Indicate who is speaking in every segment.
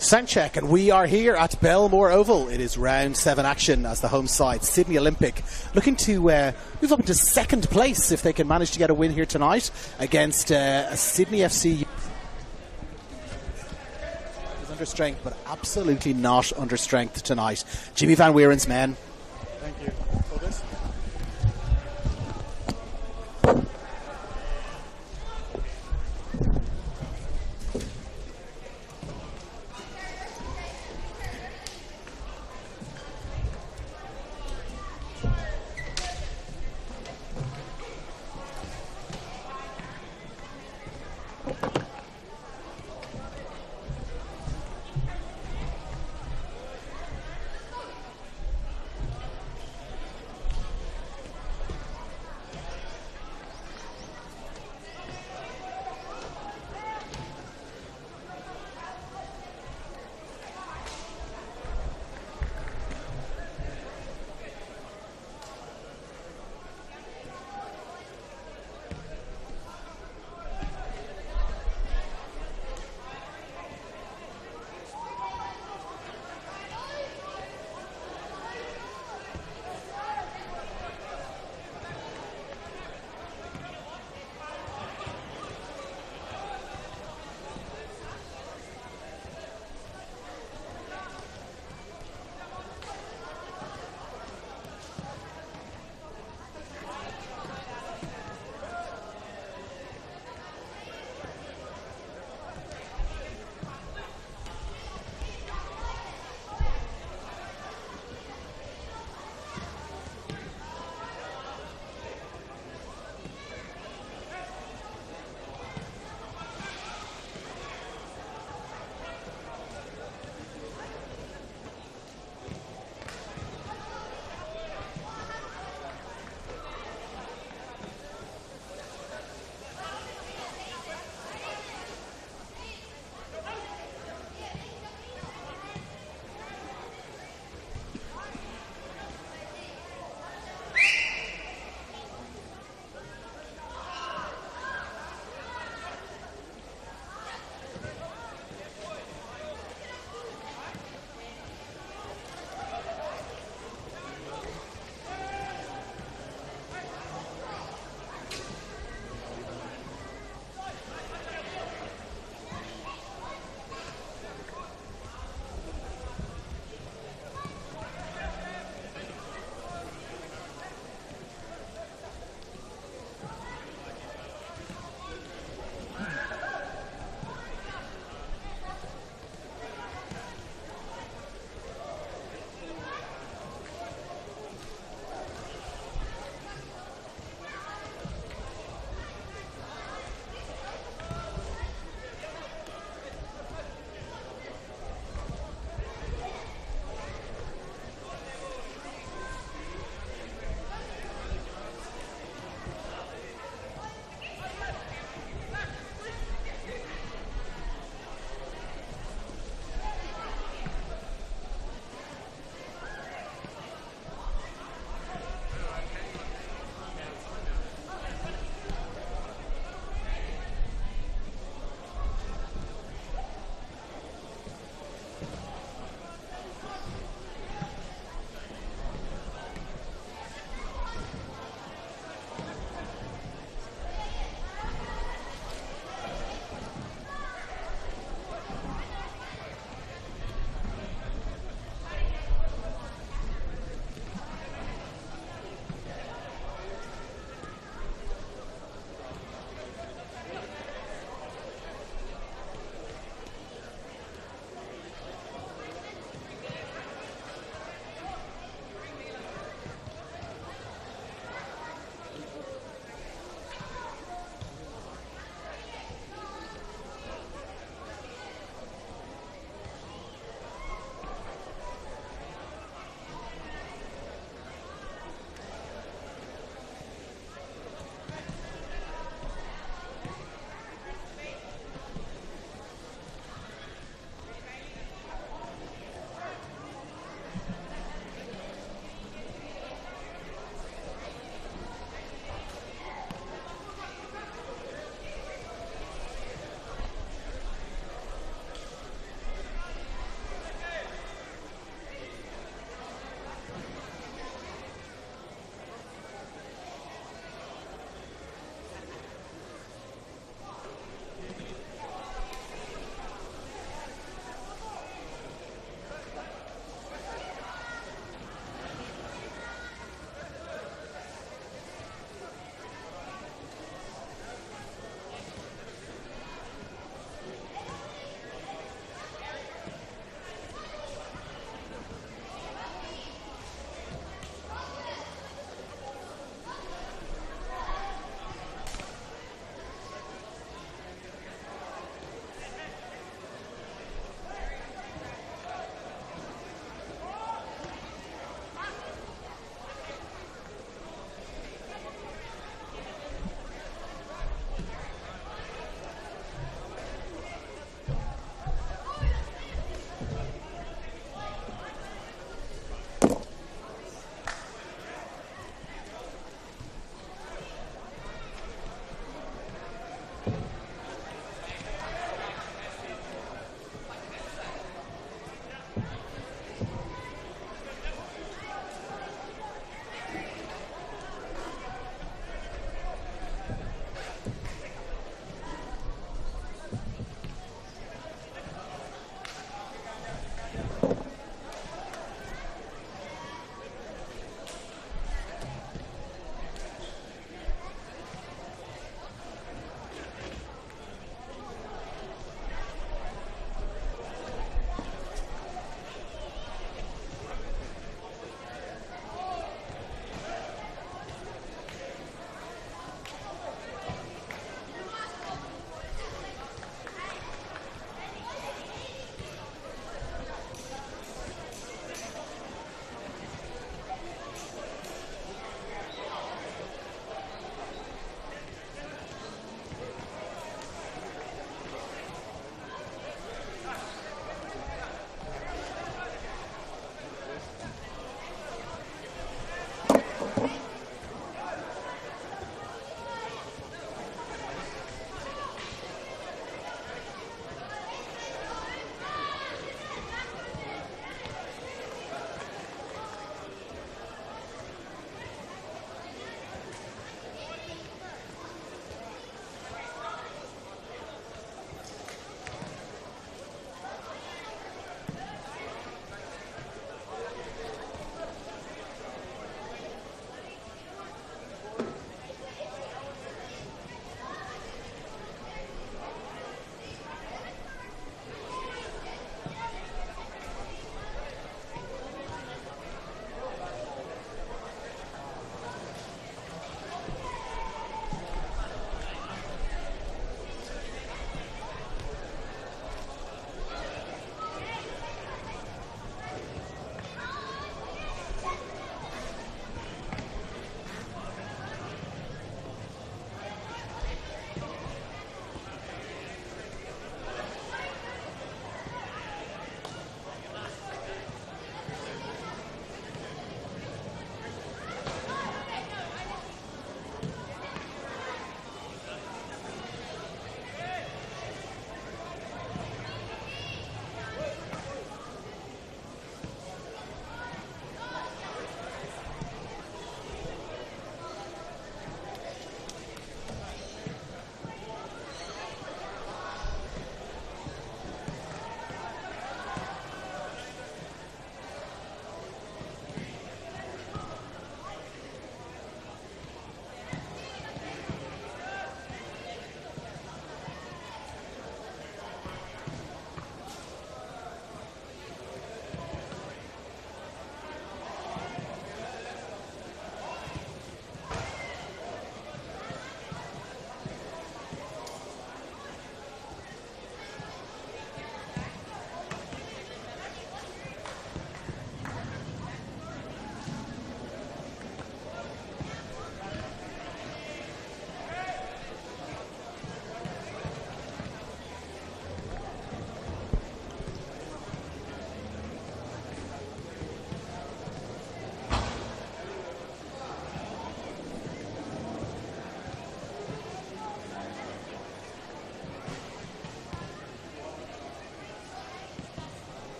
Speaker 1: Sound check, and we are here at Belmore Oval. It is round 7 action as the home side, Sydney Olympic, looking to move up into second place if they can manage to get a win here tonight against a Sydney FC. Under strength, but absolutely not under strength tonight. Jimmy Van Weeren's men.
Speaker 2: Thank you. Focus.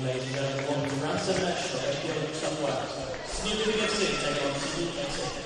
Speaker 3: ladies and gentlemen, welcome to round 7 action of NPL New South Wales. Sydney Living FC take on Sydney FC.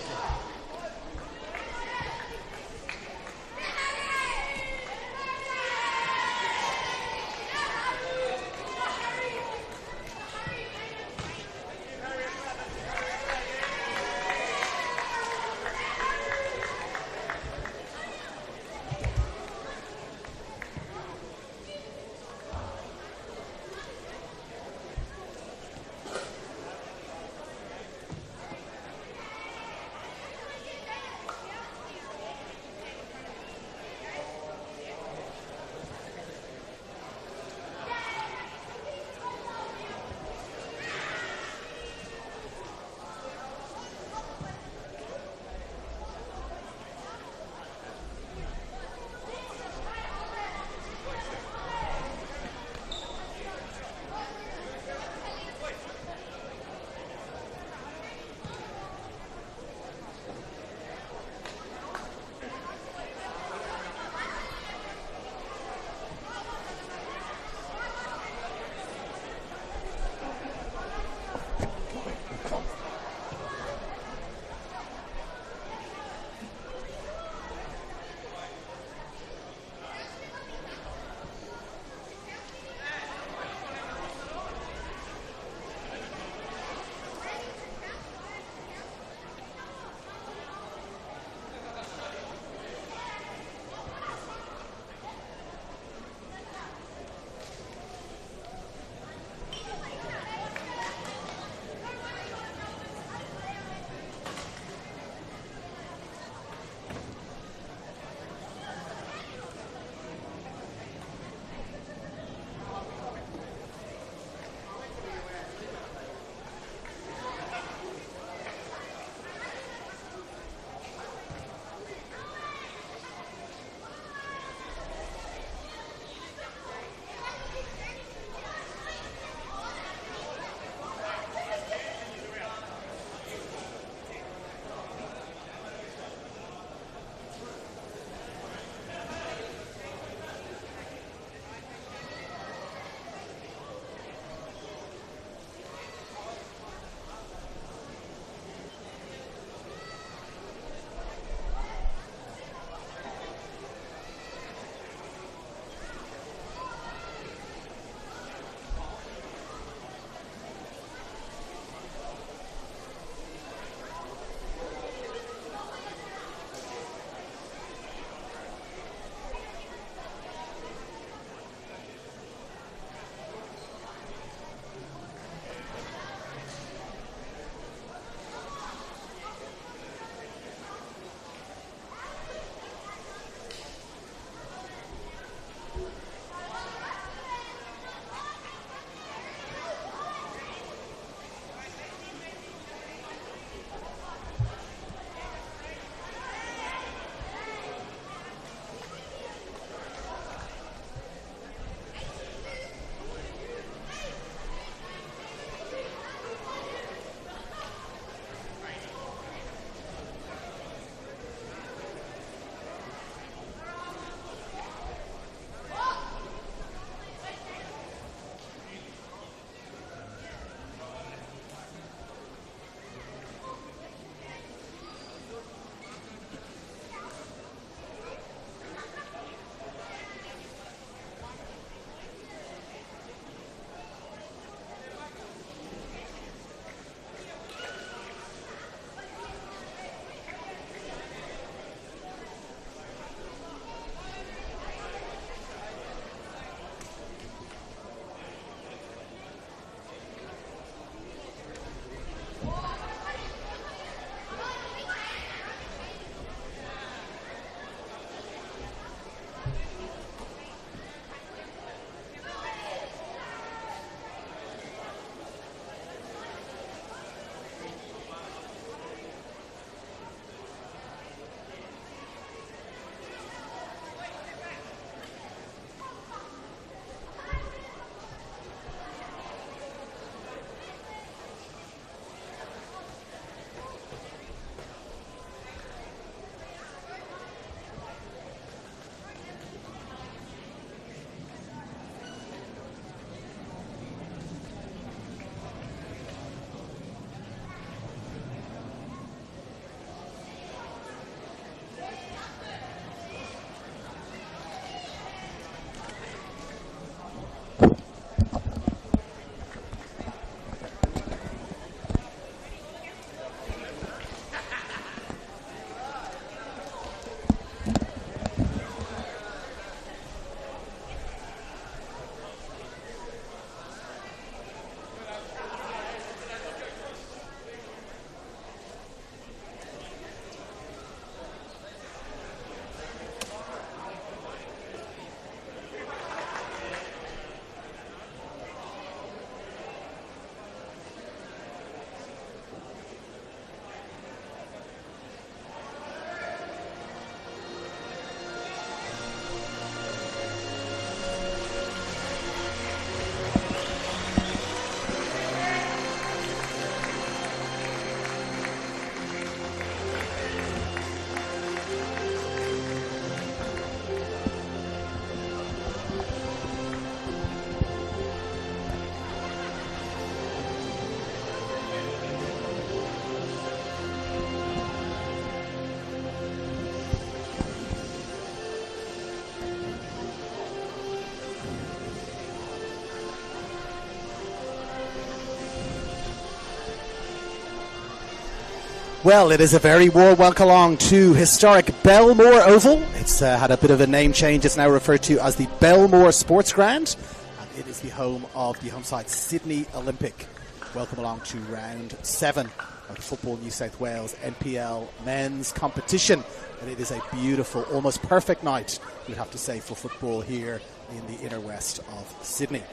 Speaker 1: Well, it is a very warm welcome along to historic Belmore Oval. It's had a bit of a name change. It's now referred to as the Belmore Sports Ground. And it is the home of the home side Sydney Olympic. Welcome along to round 7 of the Football New South Wales NPL men's competition. And it is a beautiful, almost perfect night, you'd have to say, for football here in the inner west of Sydney.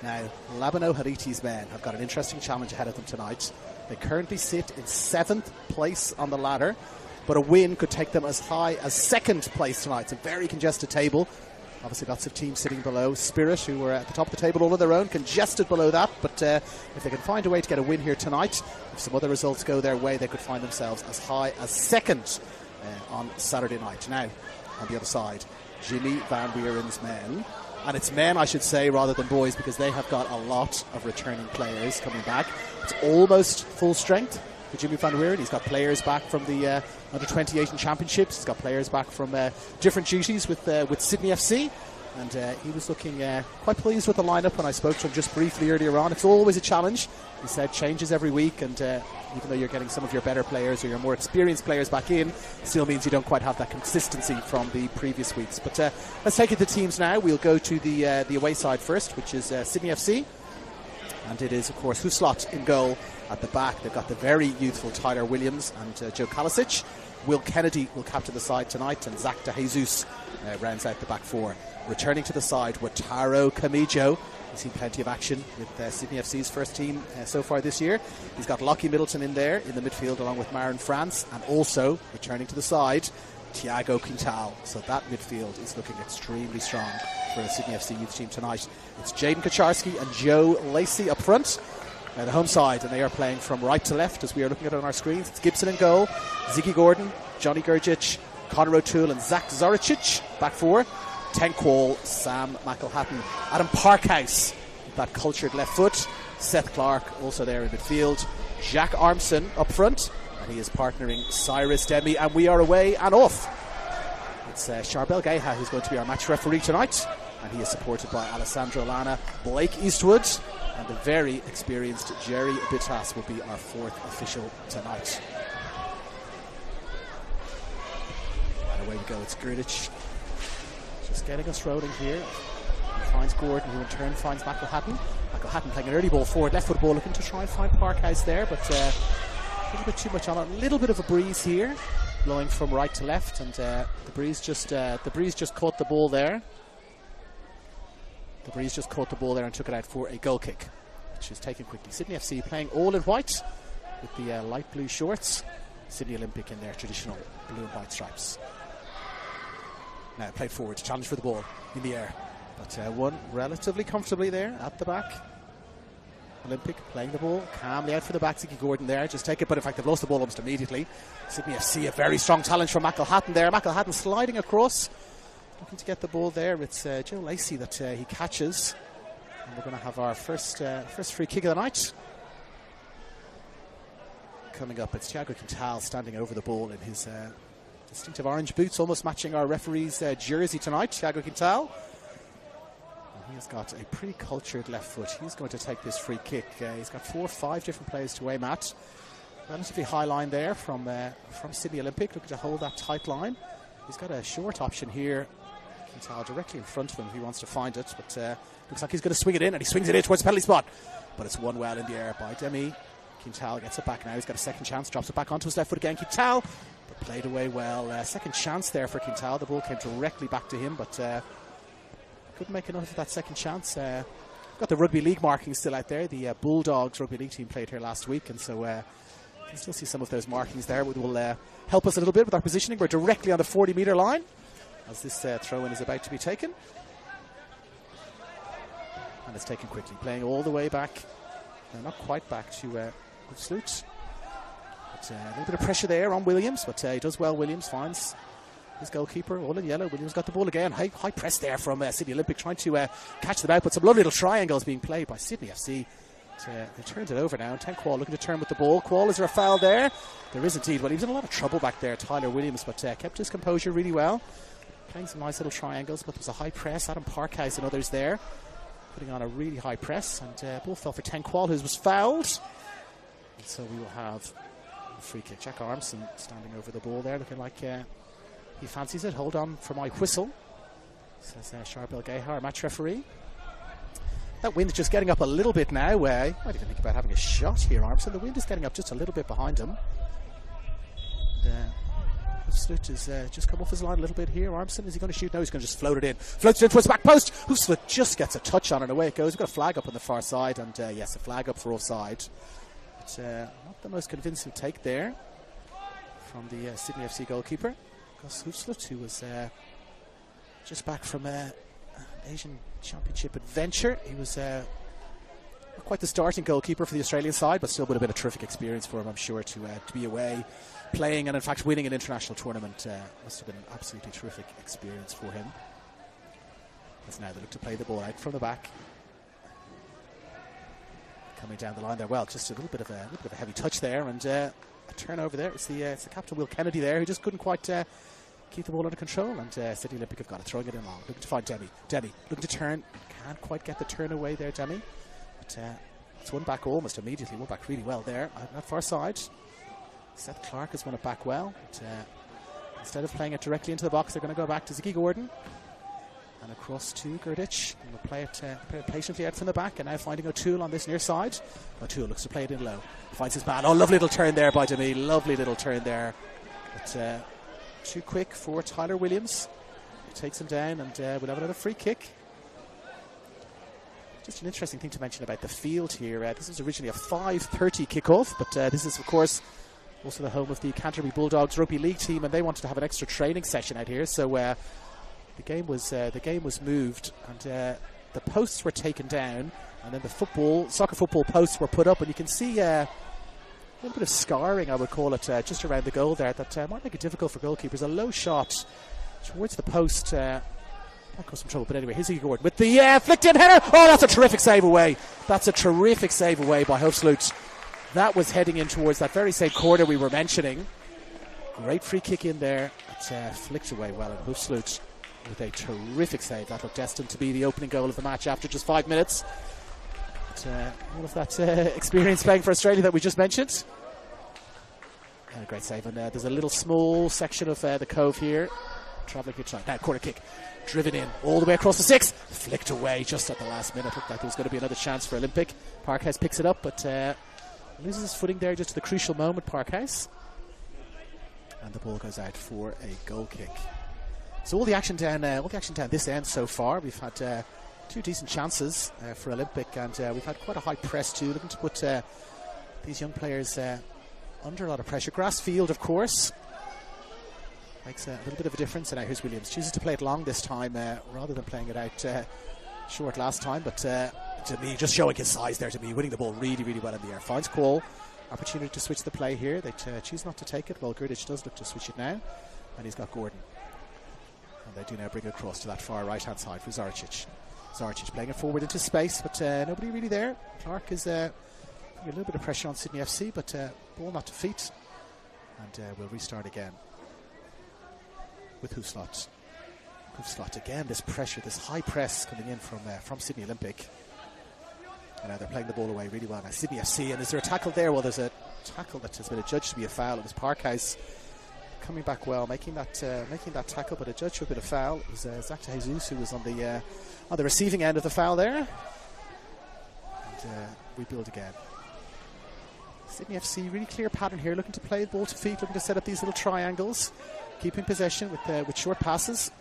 Speaker 1: Now, Labano Hariti's men have got an interesting challenge ahead of them tonight. They currently sit in 7th place on the ladder, but a win could take them as high as 2nd place tonight. It's a very congested table. Obviously lots of teams sitting below. Spirit, who were at the top of the table all on their own, congested below that, but if they can find a way to get a win here tonight, if some other results go their way, they could find themselves as high as 2nd on Saturday night. Now, on the other side, Jimmy Van Wieren's men. And it's men, I should say, rather than boys, because they have got a lot of returning players coming back. It's almost full strength for Jimmy Van Wieren. He's got players back from the Under-20 Asian Championships. He's got players back from different duties with Sydney FC. And he was looking quite pleased with the lineup when I spoke to him just briefly earlier on. It's always a challenge. He said changes every week, and even though you're getting some of your better players or your more experienced players back in, still means you don't quite have that consistency from the previous weeks. But let's take it to teams now. We'll go to the away side first, which is Sydney FC. And it is, of course, Huslot in goal at the back. They've got the very youthful Tyler Williams and Joe Kalisic. Will Kennedy will captain the side tonight, and Zach De Jesus rounds out the back four. Returning to the side, Wataru Kamijo. He's seen plenty of action with Sydney FC's first team so far this year. He's got Lockie Middleton in there in the midfield along with Marin France, and also returning to the side, Thiago Quintal. So that midfield is looking extremely strong for the Sydney FC youth team tonight. It's Jaden Kaczarski and Joe Lacey up front. The home side, and they are playing from right to left as we are looking at it on our screens. It's Gibson in goal, Ziggy Gordon, Johnny Gurgic, Conor O'Toole and Zach Zoricic back four. Tenquall, Sam McElhatton, Adam Parkhouse with that cultured left foot, Seth Clark also there in midfield, Jack Armson up front, and he is partnering Cyrus Demi, and we are away and off. It's Charbel Geha who's going to be our match referee tonight, and he is supported by Alessandro Lana, Blake Eastwood, and the very experienced Jerry Bittas will be our 4th official tonight. And away we go, it's Gurdic. Just getting us rolling here. He finds Gordon, who in turn finds McElhatton. McElhatton playing an early ball forward, left foot ball, looking to try and find Parkhouse there, but a little bit too much on it. A little bit of a breeze here, blowing from right to left, and the breeze just caught the ball there. The breeze just caught the ball there and took it out for a goal kick, which is taken quickly. Sydney FC playing all in white with the light blue shorts. Sydney Olympic in their traditional blue and white stripes. Now played forward, challenge for the ball in the air, but won relatively comfortably there at the back. Olympic playing the ball calmly out for the back. Ziggy Gordon there, just take it, but in fact they've lost the ball almost immediately. Sydney FC, a very strong challenge from McElhatton there. McElhatton sliding across, looking to get the ball there. It's Joe Lacey that he catches, and we're going to have our first free kick of the night. Coming up, it's Thiago Quintal standing over the ball in his distinctive orange boots, almost matching our referee's jersey tonight. Thiago Quintal. He has got a pretty cultured left foot. He's going to take this free kick. He's got 4 or 5 different players to aim at. Relatively high line there from Sydney Olympic, looking to hold that tight line. He's got a short option here. Quintal directly in front of him if he wants to find it, but looks like he's going to swing it in, and he swings it in towards the penalty spot. But it's won well in the air by Demi. Quintal gets it back now. He's got a second chance, drops it back onto his left foot again. Quintal, but played away well. Second chance there for Quintal. The ball came directly back to him, but couldn't make enough of that second chance. Got the rugby league markings still out there. The Bulldogs rugby league team played here last week, and so you can still see some of those markings there, which will help us a little bit with our positioning. We're directly on the 40-metre line as this throw-in is about to be taken. And it's taken quickly, playing all the way back. No, not quite back to Sloot. But a little bit of pressure there on Williams, but he does well. Williams finds his goalkeeper, all in yellow. Williams got the ball again. High press there from Sydney Olympic, trying to catch them out, but some lovely little triangles being played by Sydney FC. They turned it over now, and Tenquall looking to turn with the ball. Quall, is there a foul there? There is indeed. Well, he was in a lot of trouble back there, Tyler Williams, but kept his composure really well. Playing some nice little triangles, but there was a high press. Adam Parkhouse and others there, putting on a really high press, and ball fell for Tenquall, who was fouled. And so we will have free kick. Jack Armson standing over the ball there, looking like he fancies it. Hold on for my whistle, says Charbel Gayhar, match referee. That wind is just getting up a little bit now. I might even think about having a shot here, Armson. The wind is getting up just a little bit behind him. Hoofsloot has just come off his line a little bit here. Armson, is he going to shoot? No, he's going to just float it in. Floats it in towards the back post. Hoofsloot just gets a touch on it, and away it goes. We've got a flag up on the far side, and yes, a flag up for offside. But not the most convincing take there from the Sydney FC goalkeeper, Gus Hoofsloot, who was just back from an Asian Championship adventure. He was not quite the starting goalkeeper for the Australian side, but still would have been a terrific experience for him, I'm sure, to be away, playing and in fact winning an international tournament. Must have been an absolutely terrific experience for him. As now they look to play the ball out from the back. Coming down the line there, well, just a little bit of a heavy touch there, and a turnover there. It's the captain, Will Kennedy, there, who just couldn't quite keep the ball under control, and Sydney Olympic have got it, throwing it in long, looking to find Demi looking to turn, can't quite get the turn away there, Demi, but it's won back almost immediately, won back really well there on that far side. Seth Clark has won it back well, but instead of playing it directly into the box, they're going to go back to Ziggy Gordon and across to Gurditch, and we'll play it patiently out from the back, and now finding O'Toole on this near side. O'Toole looks to play it in low, finds his man. Oh, lovely little turn there by Demi, lovely little turn there, but too quick for Tyler Williams. He takes him down, and we'll have another free kick. Just an interesting thing to mention about the field here. This was originally a 5:30 kickoff, but this is, of course, also the home of the Canterbury Bulldogs rugby league team, and they wanted to have an extra training session out here. So the game was moved, and the posts were taken down, and then the soccer football posts were put up, and you can see a little bit of scarring, I would call it, just around the goal there, that might make it difficult for goalkeepers. A low shot towards the post, that caused some trouble. But anyway, here's Iggy Gordon with the flicked in header. Oh, that's a terrific save away. That's a terrific save away by Hoofsloot. That was heading in towards that very same corner we were mentioning. Great free kick in there. It's flicked away well, and Hoofsloot with a terrific save. That looked destined to be the opening goal of the match after just 5 minutes. All of that experience playing for Australia that we just mentioned. A great save, and there's a little small section of the cove here. Travelling pitch line. Now, corner kick. Driven in all the way across the 6. Flicked away just at the last minute. Looked like there was going to be another chance for Olympic. Parkhouse picks it up, but loses his footing there just at the crucial moment, Parkhouse. And the ball goes out for a goal kick. So all the action down this end so far. We've had 2 decent chances for Olympic, and we've had quite a high press too, looking to put these young players under a lot of pressure. Grass field, of course, makes a little bit of a difference. And now here's Williams, chooses to play it long this time rather than playing it out short last time, but to me, just showing his size there, to me, winning the ball really, really well in the air. Finds Quall, opportunity to switch the play here. They choose not to take it. Well, Gurditch does look to switch it now, and he's got Gordon, and they do now bring it across to that far right hand side for Zaricic playing it forward into space, but nobody really there. Clark is putting a little bit of pressure on Sydney FC, but ball not to feet, and we'll restart again with Hoofsloot. Hoofsloot again, this pressure, this high press coming in from Sydney Olympic, and now they're playing the ball away really well. Now Sydney FC, and is there a tackle there? Well, there's a tackle that has been adjudged to be a foul. It was Parkhouse coming back well, making that tackle, but adjudged to a bit of foul. It was Zach de Jesus who was on the receiving end of the foul there. And we build again. Sydney FC, really clear pattern here, looking to play the ball to feet, looking to set up these little triangles, keeping possession with short passes.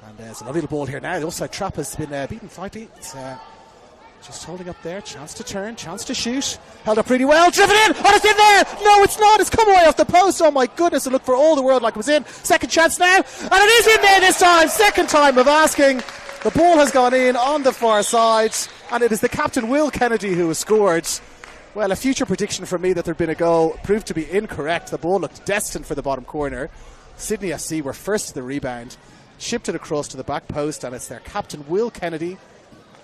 Speaker 1: And there's a lovely little ball here now. The offside trap has been beaten slightly. It's just holding up there. Chance to turn, chance to shoot. Held up pretty well. Driven in. Oh, it's in there. No, it's not. It's come away off the post. Oh, my goodness. It looked for all the world like it was in. Second chance now. And it is in there this time. Second time of asking. The ball has gone in on the far side. And it is the captain, Will Kennedy, who has scored. Well, a future prediction from me that there'd been a goal proved to be incorrect. The ball looked destined for the bottom corner. Sydney FC were first to the rebound. Chipped it across to the back post. And it's their captain, Will Kennedy,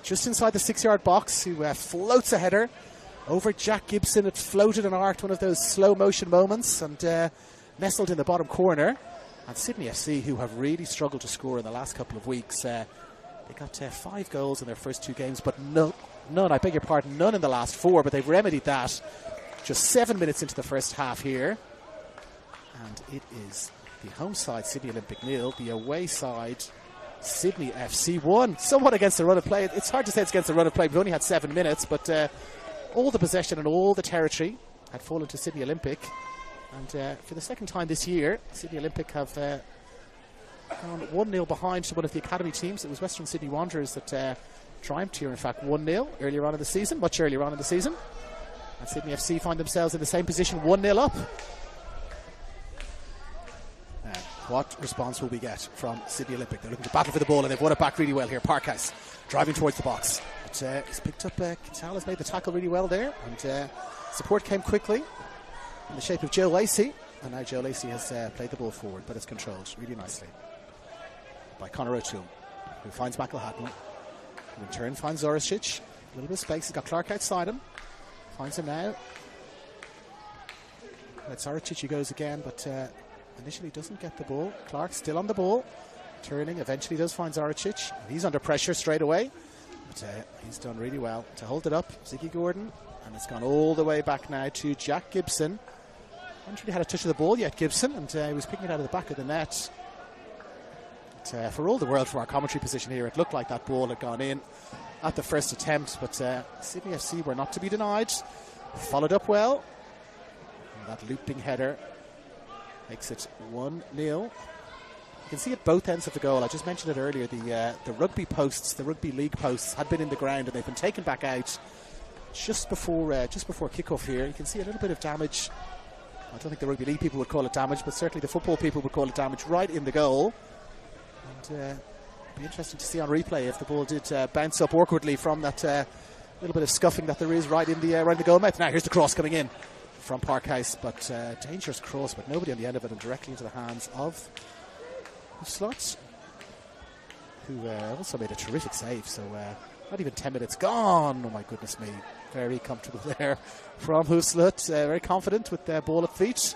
Speaker 1: just inside the 6-yard box, who floats a header over Jack Gibson. It floated and arced, one of those slow motion moments, and nestled in the bottom corner. And Sydney FC, who have really struggled to score in the last couple of weeks, they got 5 goals in their first 2 games, but none, I beg your pardon, none in the last 4, but they've remedied that Just 7 minutes into the first half here. And it is the home side, Sydney Olympic 0, the away side, Sydney FC 1. Somewhat against the run of play. It's hard to say it's against the run of play. We've only had 7 minutes, but all the possession and all the territory had fallen to Sydney Olympic. And for the second time this year, Sydney Olympic have gone 1-0 behind to one of the academy teams. It was Western Sydney Wanderers that triumphed here, in fact, 1-0 earlier on in the season, much earlier on in the season. And Sydney FC find themselves in the same position, 1-0 up. What response will we get from Sydney Olympic? They're looking to battle for the ball, and they've won it back really well here. Parkhouse driving towards the box. But he's picked up, Quintal has made the tackle really well there, and support came quickly in the shape of Joe Lacey. And now Joe Lacey has played the ball forward, but it's controlled really nicely by Conor O'Toole, who finds McElhatton, who in turn finds Zoricic. A little bit of space. He's got Clark outside him. Finds him now. At Zoricic he goes again, but initially doesn't get the ball. Clark still on the ball, turning, eventually does find Zoricic. He's under pressure straight away, but he's done really well to hold it up. Ziggy Gordon, and it's gone all the way back now to Jack Gibson. Hasn't really had a touch of the ball yet, Gibson, and he was picking it out of the back of the net. But, for all the world, from our commentary position here, it looked like that ball had gone in at the first attempt, but Sydney FC were not to be denied. Followed up well, and that looping header makes it 1-0. You can see at both ends of the goal. I just mentioned it earlier. The rugby posts, the rugby league posts, had been in the ground and they've been taken back out just before kickoff here. You can see a little bit of damage. I don't think the rugby league people would call it damage, but certainly the football people would call it damage right in the goal. And it'd be interesting to see on replay if the ball did bounce up awkwardly from that little bit of scuffing that there is right in the goal mouth. Now here's the cross coming in from Parkhouse, but dangerous cross, but nobody on the end of it, and directly into the hands of Slots, who also made a terrific save. So not even 10 minutes gone. Oh my goodness me, very comfortable there from Huslett, very confident with the ball at feet,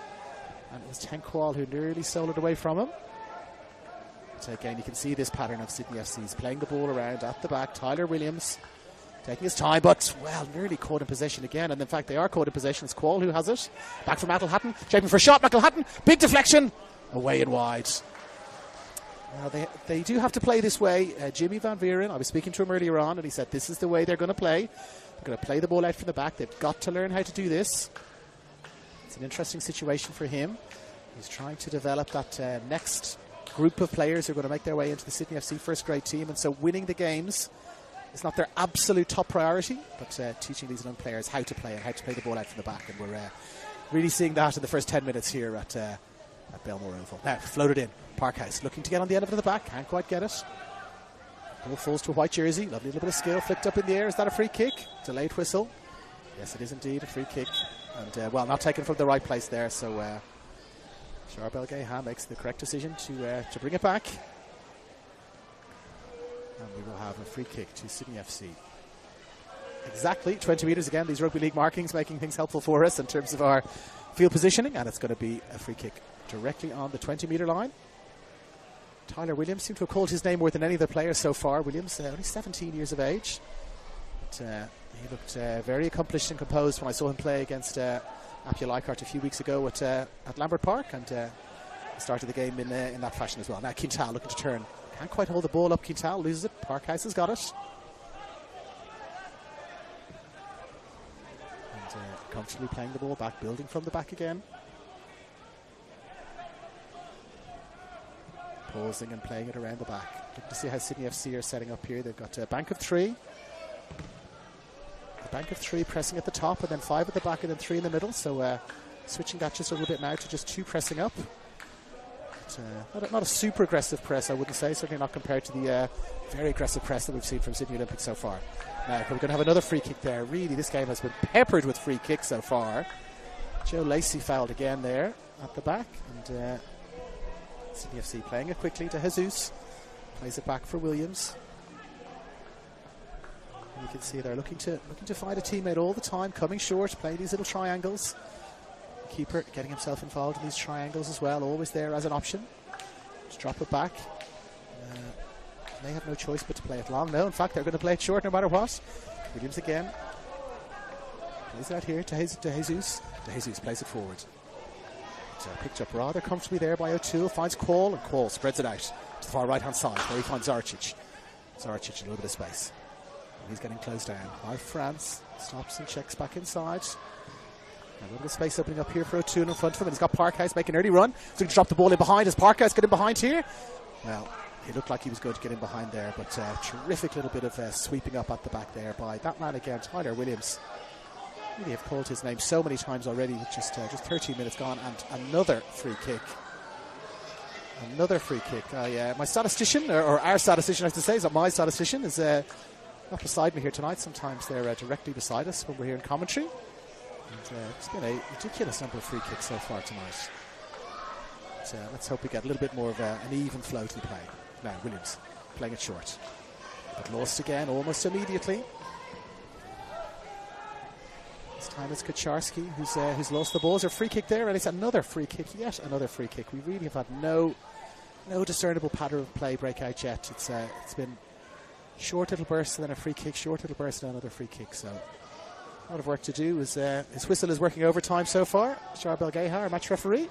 Speaker 1: and it was Tenqual who nearly stole it away from him. But again, you can see this pattern of Sydney FC's playing the ball around at the back. Tyler Williams taking his time, but, well, nearly caught in possession again. And in fact, they are caught in possession. It's Quall who has it. Back from McElhatton, shaping for a shot. McElhatton, big deflection, away and wide. Now, they do have to play this way. Jimmy Van Vieren, I was speaking to him earlier on, and he said this is the way they're going to play. They're going to play the ball out from the back. They've got to learn how to do this. It's an interesting situation for him. He's trying to develop that next group of players who are going to make their way into the Sydney FC first grade team, and so winning the games is not their absolute top priority, but teaching these young players how to play and how to play the ball out from the back, and we're really seeing that in the first 10 minutes here at Belmore Oval. Now floated in, Parkhouse looking to get on the end of it at the back, can't quite get it. Ball falls to a white jersey, lovely little bit of skill, flicked up in the air. Is that a free kick? Delayed whistle. Yes, it is indeed a free kick, and well, not taken from the right place there, so Charbel Gahan makes the correct decision to bring it back. And we will have a free kick to Sydney FC. Exactly 20 metres again. These rugby league markings making things helpful for us in terms of our field positioning, and it's going to be a free kick directly on the 20-metre line. Tyler Williams seemed to have called his name more than any of the players so far. Williams, only 17 years of age. But, he looked very accomplished and composed when I saw him play against Apia Leichhardt a few weeks ago at Lambert Park, and started the game in that fashion as well. Now Quintal looking to turn. Can't quite hold the ball up. Quintal loses it. Parkhouse has got it. And comfortably playing the ball back, building from the back again. Pausing and playing it around the back. Looking to see how Sydney FC are setting up here. They've got a bank of three. A bank of three pressing at the top, and then 5 at the back, and then 3 in the middle. So switching that just a little bit now to just 2 pressing up. Not a super aggressive press, I wouldn't say. Certainly not compared to the very aggressive press that we've seen from Sydney Olympic so far. Now we're going to have another free kick there. Really, this game has been peppered with free kicks so far. Joe Lacey fouled again there at the back, and Sydney FC playing it quickly to Jesus. Plays it back for Williams. And you can see they're looking to find a teammate all the time, coming short, playing these little triangles. Keeper getting himself involved in these triangles as well, always there as an option. Just drop it back. They have no choice but to play it long. No, in fact, they're going to play it short no matter what. Williams again. Plays it out here to Jesus. Jesus plays it forward. Picked up rather comfortably there by O'Toole. Finds Quall, and Quall spreads it out to the far right-hand side where he finds Zarcic. Zarcic a little bit of space. And he's getting closed down by France. Stops and checks back inside. A little bit of space opening up here for O'Toole in front of him. And he's got Parkhouse making an early run. He's going to drop the ball in behind. Does Parkhouse get in behind here? Well, he looked like he was going to get in behind there, but terrific little bit of sweeping up at the back there by that man again, Tyler Williams. Really have called his name so many times already with just 13 minutes gone, and another free kick. Another free kick. My statistician, or our statistician I have to say, is not my statistician, is not beside me here tonight. Sometimes they're directly beside us when we're here in commentary. And it's been a ridiculous number of free kicks so far tonight. But, let's hope we get a little bit more of an even flow to the play. Now Williams playing it short, but lost again almost immediately. This time it's Kaczarski who's lost the ball. Is there a free kick there? And it's another free kick. Yet another free kick. We really have had no discernible pattern of play breakout yet. It's been short little bursts and then a free kick, short little burst and another free kick. So a lot of work to do. His whistle is working overtime so far. Charbel Geha, our match referee.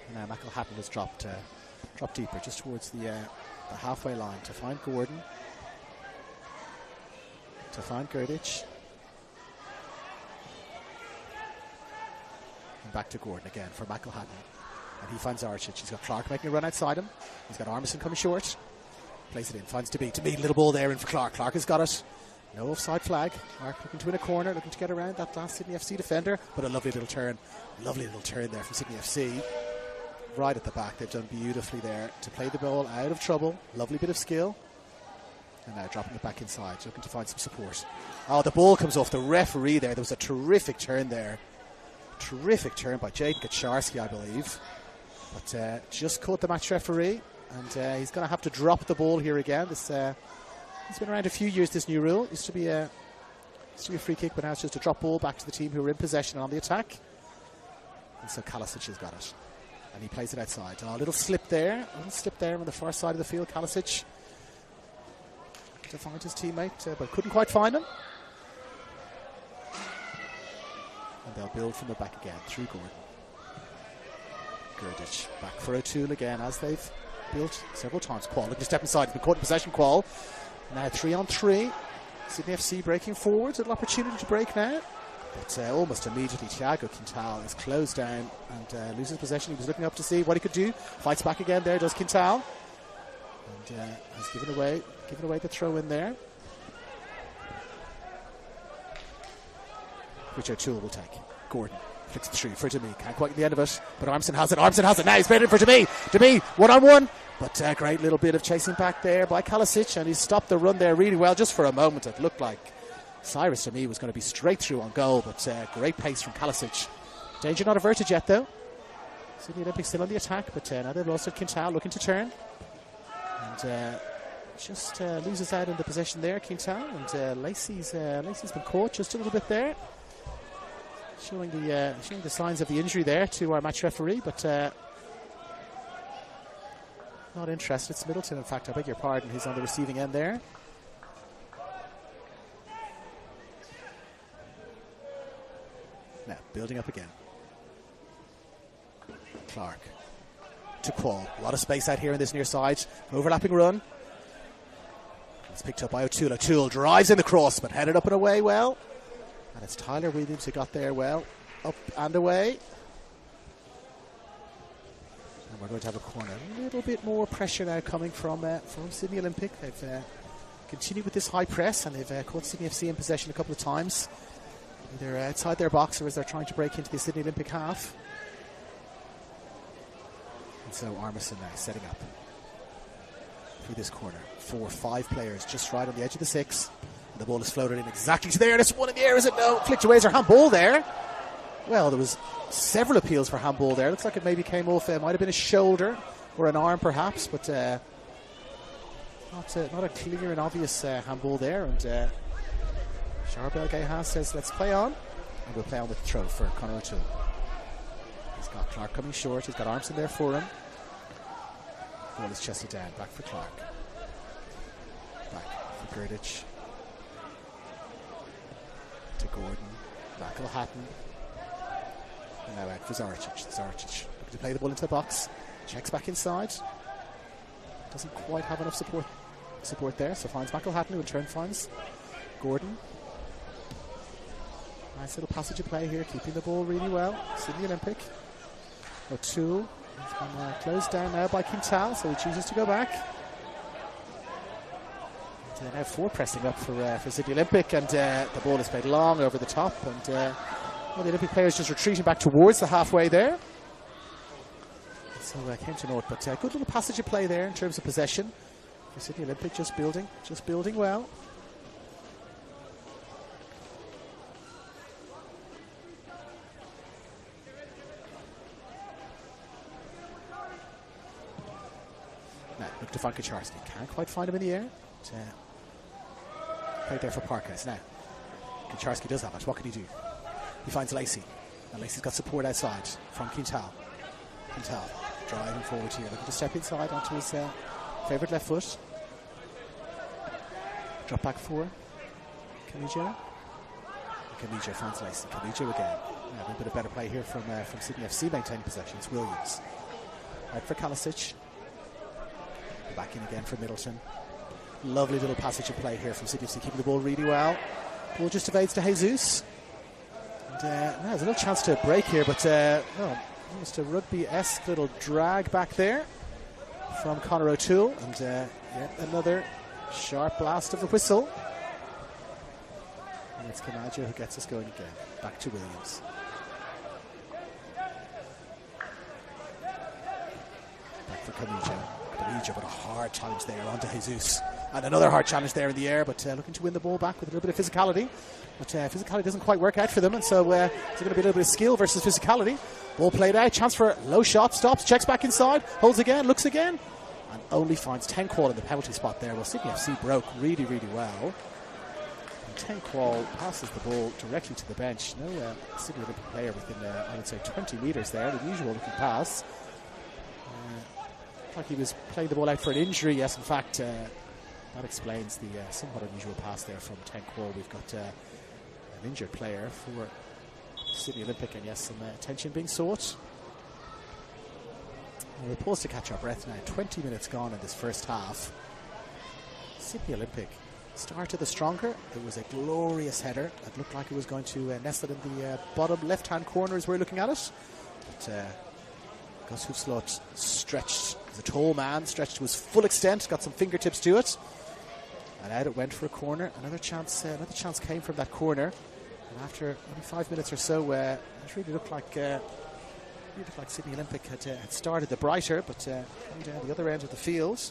Speaker 1: And now McElhatton has dropped deeper, just towards the halfway line to find Gordon. To find Gerdich. And back to Gordon again for McElhatton. And he finds Archich. He's got Clark making a run outside him. He's got Armisen coming short. Plays it in, finds DeBee. Little ball there in for Clark. Clark has got it. No offside flag. Clark looking to win a corner, looking to get around that last Sydney FC defender. But a lovely little turn. Lovely little turn there from Sydney FC. Right at the back. They've done beautifully there to play the ball out of trouble. Lovely bit of skill. And now dropping it back inside, looking to find some support. Oh, the ball comes off the referee there. There was a terrific turn there. Terrific turn by Jaden Kaczarski, I believe. But just caught the match referee. And he's going to have to drop the ball here again. He's been around a few years, this new rule. Used to be a free kick, but now it's just a drop ball back to the team who are in possession and on the attack. And so Kalisic has got it. And he plays it outside. Oh, a little slip there. A little slip there on the far side of the field. Kalisic to find his teammate, but couldn't quite find him. And they'll build from the back again through Gordon. Gerdich back for O'Toole again, as they've built several times. Quall looking to step inside. He's been caught in possession. Quall now 3-on-3. Sydney FC breaking forward. Little opportunity to break now. But almost immediately Thiago Quintal is closed down and loses possession. He was looking up to see what he could do. Fights back again there, does Quintal. And has given away the throw in there, which O'Toole will take. Gordon flicks the through for DeBee. Can't quite get the end of it, but Armisen has it. Armisen has it now. He's made it for DeBee. DeBee 1-on-1, but a great little bit of chasing back there by Kalisic, and he's stopped the run there really well. Just for a moment, it looked like Cyrus DeBee was going to be straight through on goal, but great pace from Kalisic. Danger not averted yet, though. Sydney Olympics still on the attack, but now they've lost it. Quintal looking to turn. And just loses out in the possession there, Quintal, and Lacey's been caught just a little bit there, showing the signs of the injury there to our match referee, but not interested. It's Middleton, in fact, I beg your pardon, who's on the receiving end there. Now building up again. Clark to Quall. A lot of space out here in this near side. Overlapping run. It's picked up by O'Toole. O'Toole drives in the cross, but headed up and away well. And it's Tyler Williams who got there well. Up and away. And we're going to have a corner. A little bit more pressure now coming from Sydney Olympic. They've continued with this high press, and they've caught Sydney FC in possession a couple of times. Either outside their box or as they're trying to break into the Sydney Olympic half. And so Armisen now setting up through this corner. 4-5 players just right on the edge of the 6. And the ball is floated in exactly to there. And it's one in the air, is it? No. Flicked away. Is there handball there? Well, there was several appeals for handball there. Looks like it maybe came off. It might have been a shoulder or an arm perhaps, but not a clear and obvious handball there. And Charbel Geha says, let's play on. And we'll play on with the throw for Conor O'Toole. He's got Clark coming short. He's got Armisen there for him. Ball is chested down. Back for Clark. Back for Gerdich. to Gordon. Hatton. And now out for Zarcic. Looking to play the ball into the box. Checks back inside. Doesn't quite have enough support there, so finds Hatton, who in turn finds Gordon. Nice little passage of play here, keeping the ball really well. Sydney Olympic. O'Toole. He's been closed down now by Quintal, so he chooses to go back. And, now 4 pressing up for Sydney Olympic, and the ball is played long over the top, and the Olympic players just retreating back towards the halfway there. So came to naught, but good little passage of play there in terms of possession for Sydney Olympic, just building well. Now look to find Kaczarski, can't quite find him in the air. Played there for Parkes. Now Kaczarski does have it. What can he do? He finds Lacey, and Lacey's got support outside from Quintal. Driving forward here, looking to step inside onto his favourite left foot. Drop back 4. Camijo finds Lacey. Camijo again. A little bit of better play here from Sydney FC, maintaining possession. It's Williams. Out for Kalisic. Back in again for Middleton. Lovely little passage of play here from Sydney FC, keeping the ball really well. Ball just evades to Jesus. And there's a little chance to break here, but almost a rugby-esque little drag back there from Conor O'Toole, and yet another sharp blast of the whistle. And it's Camaggio who gets us going again. Back to Williams. Back for Camaggio. But a hard challenge there onto Jesus. And another hard challenge there in the air, but looking to win the ball back with a little bit of physicality. But physicality doesn't quite work out for them, and so there's going to be a little bit of skill versus physicality. Ball played out, chance for a low shot, stops, checks back inside, holds again, looks again, and only finds Tenqual in the penalty spot there. Well, Sydney FC broke really, really well. And Tenqual passes the ball directly to the bench. No Sydney Olympic player within, I would say, 20 metres there. The usual looking pass. Like he was playing the ball out for an injury. Yes, in fact, that explains the somewhat unusual pass there from Tenqual. We've got an injured player for Sydney Olympic, and yes, some attention being sought. We're paused to catch our breath now. 20 minutes gone in this first half. Sydney Olympic started the stronger. It was a glorious header. It looked like it was going to nest it in the bottom left-hand corner as we're looking at it. But Gus Hoefslot stretched, as a tall man, stretched to his full extent, got some fingertips to it. And out it went for a corner. Another chance came from that corner. And after only 5 minutes or so, it really looked like Sydney Olympic had started the brighter, but coming down the other end of the field.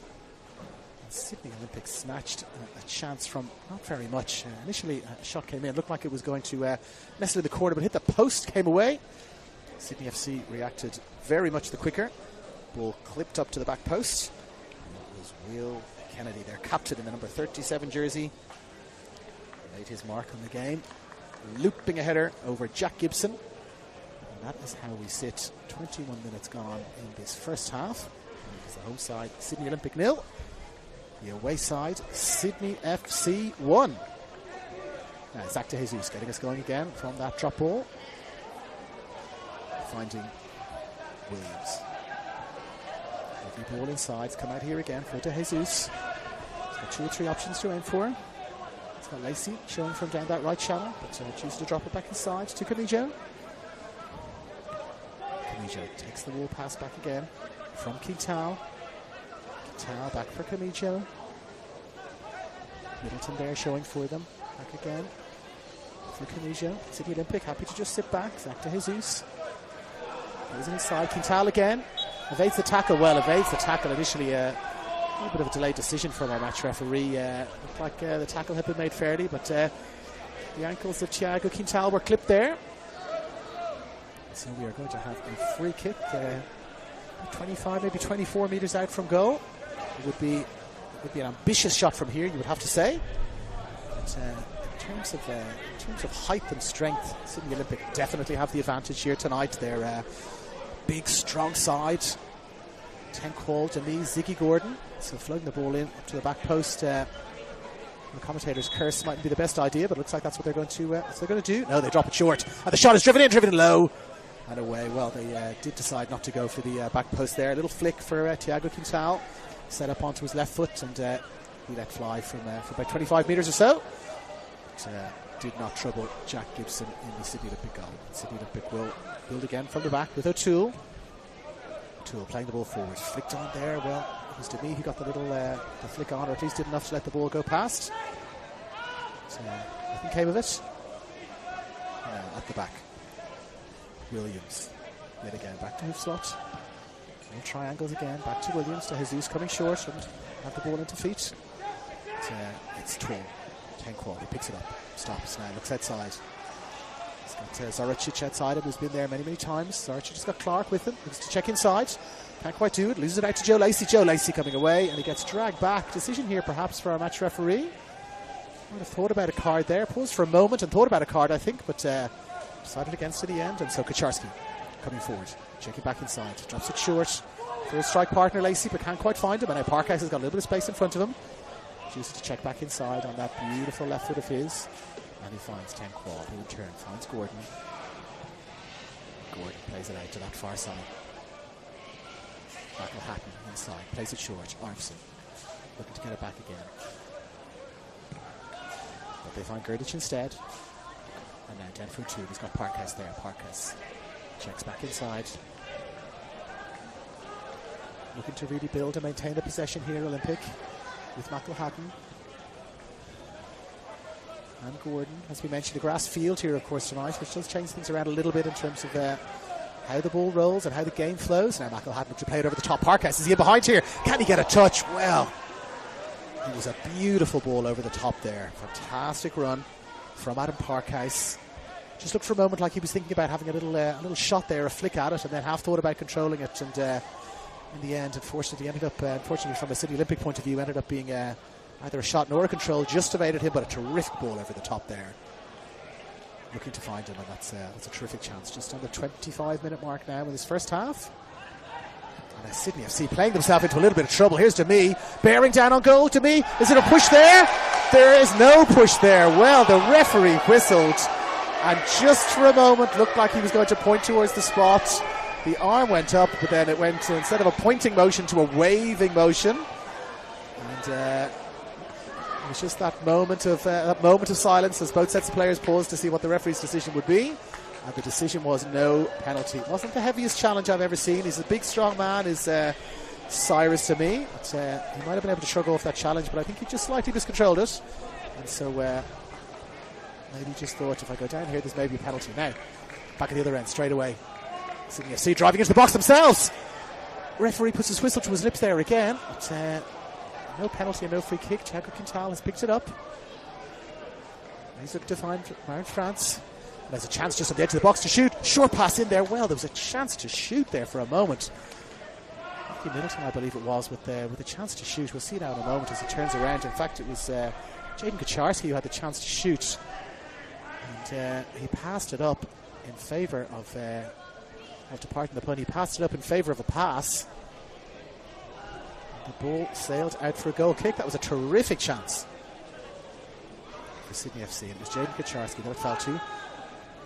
Speaker 1: And Sydney Olympic snatched a chance from not very much. Initially, a shot came in, looked like it was going to nest in the corner, but hit the post, came away. Sydney FC reacted very much the quicker. Ball clipped up to the back post. And it was Will Kennedy, their captain in the number 37 jersey, made his mark on the game, looping a header over Jack Gibson. And that is how we sit. 21 minutes gone in this first half. It's the home side, Sydney Olympic 0. The away side, Sydney FC 1. Now Zach de Jesus getting us going again from that drop ball. Finding Williams. Lovely ball inside. Come out here again for De Jesus. He's got 2 or 3 options to aim for. He's got Lacey showing from down that right channel, but chooses to drop it back inside to Camijo. Camijo takes the wall pass back again from Quintal. Quintal back for Camijo. Middleton there showing for them. Back again for Camijo. City Olympic happy to just sit back. Zach de Jesus. Goes inside. Quintal again. Evades the tackle. Well, evades the tackle initially. A little bit of a delayed decision from our match referee. Looked like the tackle had been made fairly, but the ankles of Thiago Quintal were clipped there. So we are going to have a free kick 25, maybe 24 metres out from goal. It would be an ambitious shot from here, you would have to say. But in terms of height and strength, Sydney Olympic definitely have the advantage here tonight. They're big, strong side. Tenqual, Demise, Ziggy Gordon. So floating the ball in up to the back post The commentator's curse mightn't be the best idea, but it looks like that's what they're going to do. No, they drop it short. And the shot is driven in low. And away. Well, they did decide not to go for the back post there. A little flick for Thiago Quintal. Set up onto his left foot, and he let fly from about 25 metres or so. But, did not trouble Jack Gibson in the Sydney Olympic goal. Sydney Olympic will build again from the back with O'Toole. O'Toole playing the ball forward. Flicked on there. Well, it was to me who got the little the flick on, or at least did enough to let the ball go past. So, nothing came of it. At the back. Williams. Yet again, back to hoof slot. Little triangles again. Back to Williams, to Jesus coming short and have the ball into feet. It's tall. 10 qual. He picks it up. Stops now. Looks outside. He's got Zoricic outside him, who's been there many, many times. Zoricic has got Clark with him. Looks to check inside. Can't quite do it. Loses it out to Joe Lacey. Joe Lacey coming away, and he gets dragged back. Decision here perhaps for our match referee. Might have thought about a card there. Paused for a moment and thought about a card, I think, but decided against it in the end. And so Kaczarski coming forward. Checking back inside. Drops it short for his strike partner Lacey, but can't quite find him. And now Parkhouse has got a little bit of space in front of him. Chooses to check back inside on that beautiful left foot of his. And he finds 10 qual. He in turn finds Gordon. Gordon plays it out to that far side. Michael Hatton inside. Plays it short. Armson looking to get it back again. But they find Gerdich instead. And now 10 for 2. He's got Parkhouse there. Parkhouse checks back inside. Looking to really build and maintain the possession here, Olympic, with Michael Hatton. And Gordon, as we mentioned, the grass field here, of course, tonight, which does change things around a little bit in terms of how the ball rolls and how the game flows. Now Michael Hatton to play it over the top. Parkhouse, is he in behind here? Can he get a touch? Well, it was a beautiful ball over the top there. Fantastic run from Adam Parkhouse. Just looked for a moment like he was thinking about having a little shot there, a flick at it, and then half thought about controlling it. And in the end, unfortunately from a Sydney Olympic point of view, ended up being either a shot nor a control. Just evaded him, but a terrific ball over the top there. Looking to find him, and that's a terrific chance. Just on the 25-minute mark now in this first half. And Sydney FC playing themselves into a little bit of trouble. Here's Demi, bearing down on goal. Demi, is it a push there? There is no push there. Well, the referee whistled, and just for a moment looked like he was going to point towards the spot. The arm went up, but then it went instead of a pointing motion to a waving motion. And it was just that moment of silence as both sets of players paused to see what the referee's decision would be. And the decision was no penalty. It wasn't the heaviest challenge I've ever seen. He's a big, strong man, is Cyrus to me. But, he might have been able to shrug off that challenge, but I think he just slightly miscontrolled it. And so maybe just thought, if I go down here, there's maybe a penalty. Now, back at the other end, straight away. Sydney FC driving into the box themselves. Referee puts his whistle to his lips there again. But no penalty and no free kick. Thiago Quintal has picked it up. He's looking to find France. And there's a chance just on the edge of the box to shoot. Short pass in there. Well, there was a chance to shoot there for a moment. Middleton, I believe it was, with a chance to shoot. We'll see now in a moment as he turns around. In fact, it was Jaden Kaczarski who had the chance to shoot. And he passed it up in favour of... I have to pardon the pun. He passed it up in favour of a pass. The ball sailed out for a goal kick. That was a terrific chance for Sydney FC. And it was Jaden Kaczarski that it fell to.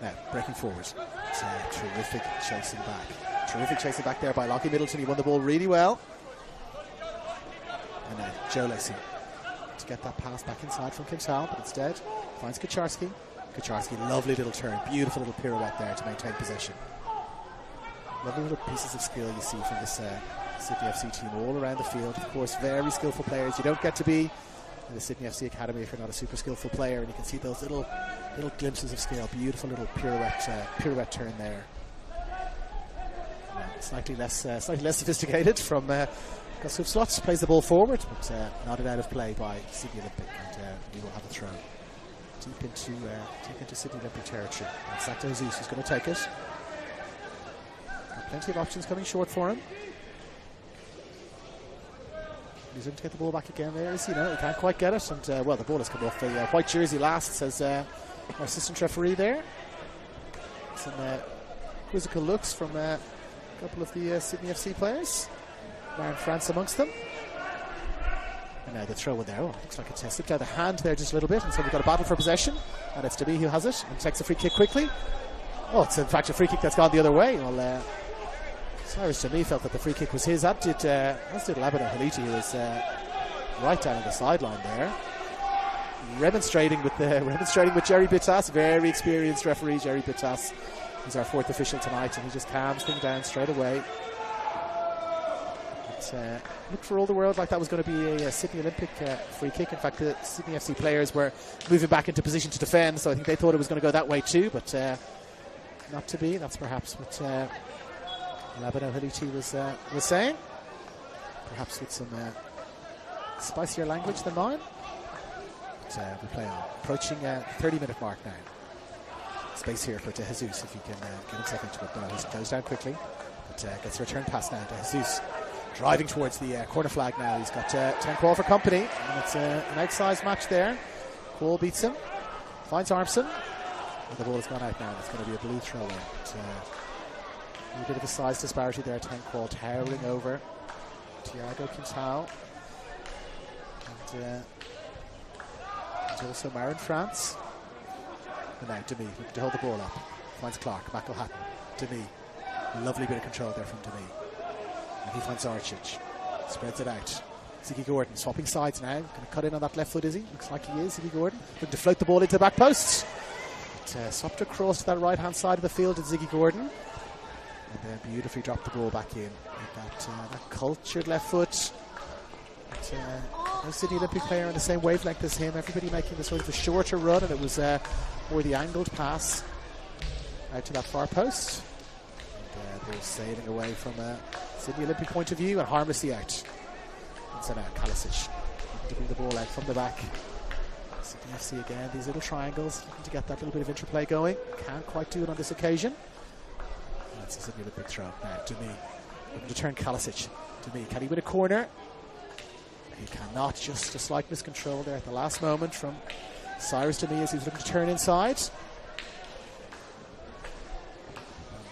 Speaker 1: Now, breaking forward. It's a terrific chasing back. Terrific chasing back there by Lockie Middleton. He won the ball really well. And now Joe Lacey to get that pass back inside from Quintal, but instead finds Kaczarski. Kaczarski, lovely little turn. Beautiful little pirouette there to maintain possession. Lovely little pieces of skill you see from this Sydney FC team all around the field. Of course, very skillful players. You don't get to be in the Sydney FC Academy if you're not a super skillful player, and you can see those little glimpses of skill. Beautiful little pirouette turn there. Slightly less sophisticated from Gus Hoofslots. Plays the ball forward, but nodded out of play by Sydney Olympic, and we will have a throw deep into Sydney Olympic territory. And Sacto Jesus is going to take it. Plenty of options coming short for him. He's going to get the ball back again there. He can't quite get it. And, well, the ball has come off the white jersey last, says our assistant referee there. Some quizzical looks from a couple of the Sydney FC players. Baron France amongst them. And now the throw in there. Oh, looks like it slipped out of the hand there just a little bit. And so we've got a battle for possession. And it's Demi who has it and takes a free kick quickly. Oh, it's in fact a free kick that's gone the other way. Well, Cyrus Demi felt that the free kick was his. As did Labana Haliti, who was right down on the sideline there. Remonstrating with Jerry Bittas. Very experienced referee, Jerry Bittas. He's our fourth official tonight, and he just calms things down straight away. It looked for all the world like that was going to be a Sydney Olympic free kick. In fact, the Sydney FC players were moving back into position to defend, so I think they thought it was going to go that way too, but not to be. That's perhaps what Labana Haliti was saying. Perhaps with some spicier language than mine. But we play on. Approaching 30-minute mark now. Space here for De Jesus if he can get himself into it. No, he's closed down quickly. But gets a return pass now. De Jesus driving towards the corner flag now. He's got 10 Quall for company. And it's an outsized match there. Quall beats him. Finds Armson. And the ball has gone out now. It's going to be a blue throw in. A bit of a size disparity there. 10 Quall towering over Thiago Quintal. And also Marin France. And now Demi looking to hold the ball up. Finds Clark, McElhatton, Demi. Lovely bit of control there from Demi. And he finds Archich. Spreads it out. Ziggy Gordon swapping sides now. Going to cut in on that left foot, is he? Looks like he is, Ziggy Gordon. Looking to float the ball into the back post. But swapped across to that right hand side of the field to Ziggy Gordon. And then beautifully dropped the ball back in. With that cultured left foot. But, no Sydney Olympic player on the same wavelength as him. Everybody making the sort of a shorter run, and it was more the angled pass out to that far post. And they're sailing away from a Sydney Olympic point of view and harmlessly out. And so now Kalisic giving the ball out from the back. Sydney FC again, these little triangles, looking to get that little bit of interplay going. Can't quite do it on this occasion. And that's a Sydney Olympic throw. Now Demi looking to turn Kalisic. Demi, can he win a corner? He cannot. Just a slight miscontrol there at the last moment from Cyrus Demi as he's looking to turn inside.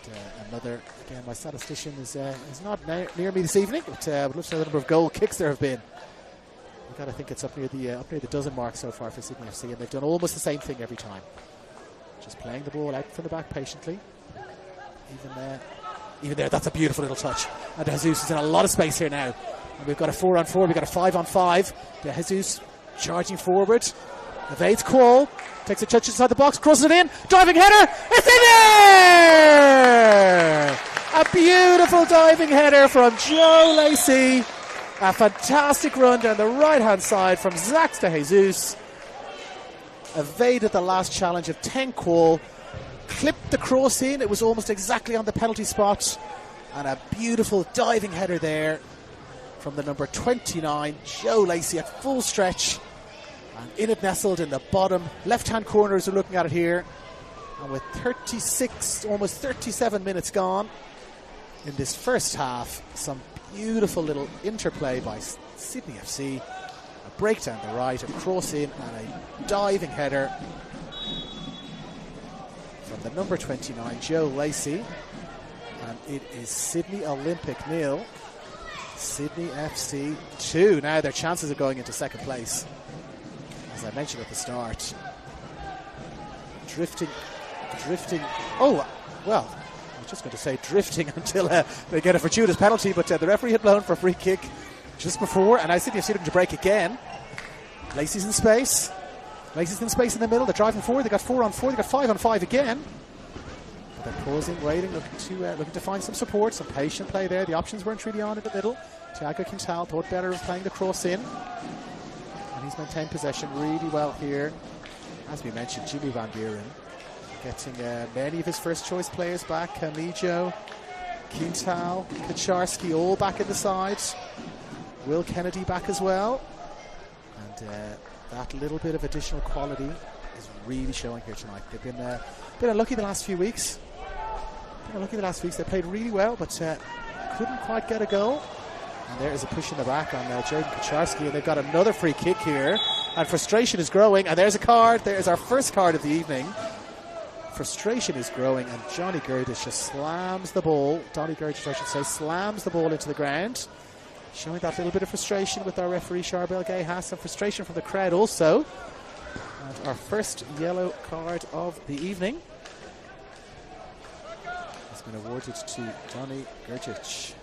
Speaker 1: And another, again, my statistician is not near me this evening, but I would love to know the number of goal kicks there have been. We've got to think it's up near the dozen mark so far for Sydney FC, and they've done almost the same thing every time. Just playing the ball out from the back patiently. Even there, that's a beautiful little touch. And Jesus is in a lot of space here now. And we've got a 4-on-4, we've got a 5-on-5. De Jesus charging forward. Evades Quall. Takes a touch inside the box, crosses it in. Diving header. It's in there! A beautiful diving header from Joe Lacey. A fantastic run down the right-hand side from Zax De Jesus. Evaded the last challenge of 10 Quall. Clipped the cross in. It was almost exactly on the penalty spot. And a beautiful diving header there from the number 29, Joe Lacey at full stretch. And in it nestled in the bottom left-hand corner as we're looking at it here. And with 36, almost 37 minutes gone in this first half, some beautiful little interplay by Sydney FC. A break down the right, a cross in, and a diving header from the number 29, Joe Lacey. And it is Sydney Olympic 0, Sydney FC 2. Now their chances of going into second place, as I mentioned at the start, drifting. Oh, well, I was just going to say drifting until they get a fortuitous penalty, but the referee had blown for a free kick just before, and now Sydney FC looking to break again. Lacey's in space. Lacey's in space in the middle. They're driving forward. They got 4-on-4. They got 5-on-5 again. But they're pausing, waiting, looking to find some support, some patient play there. The options weren't really on in the middle. Thiago Quintal thought better of playing the cross in, and he's maintained possession really well here. As we mentioned, Jimmy Van Buren getting many of his first choice players back. Camijo, Quintal, Kaczarski all back in the sides. Will Kennedy back as well. And that little bit of additional quality is really showing here tonight. They've been unlucky the last few weeks. They played really well, but couldn't quite get a goal. And there is a push in the back on Jordan Kaczarski, and they've got another free kick here. And frustration is growing, and there's a card. There's our first card of the evening. Frustration is growing, and Johnny Gerdish just slams the ball. Donny Gerdish, I should say, slams the ball into the ground. Showing that little bit of frustration with our referee Charbel Gay has some frustration from the crowd also. And our first yellow card of the evening has been awarded to Johnny Gergic.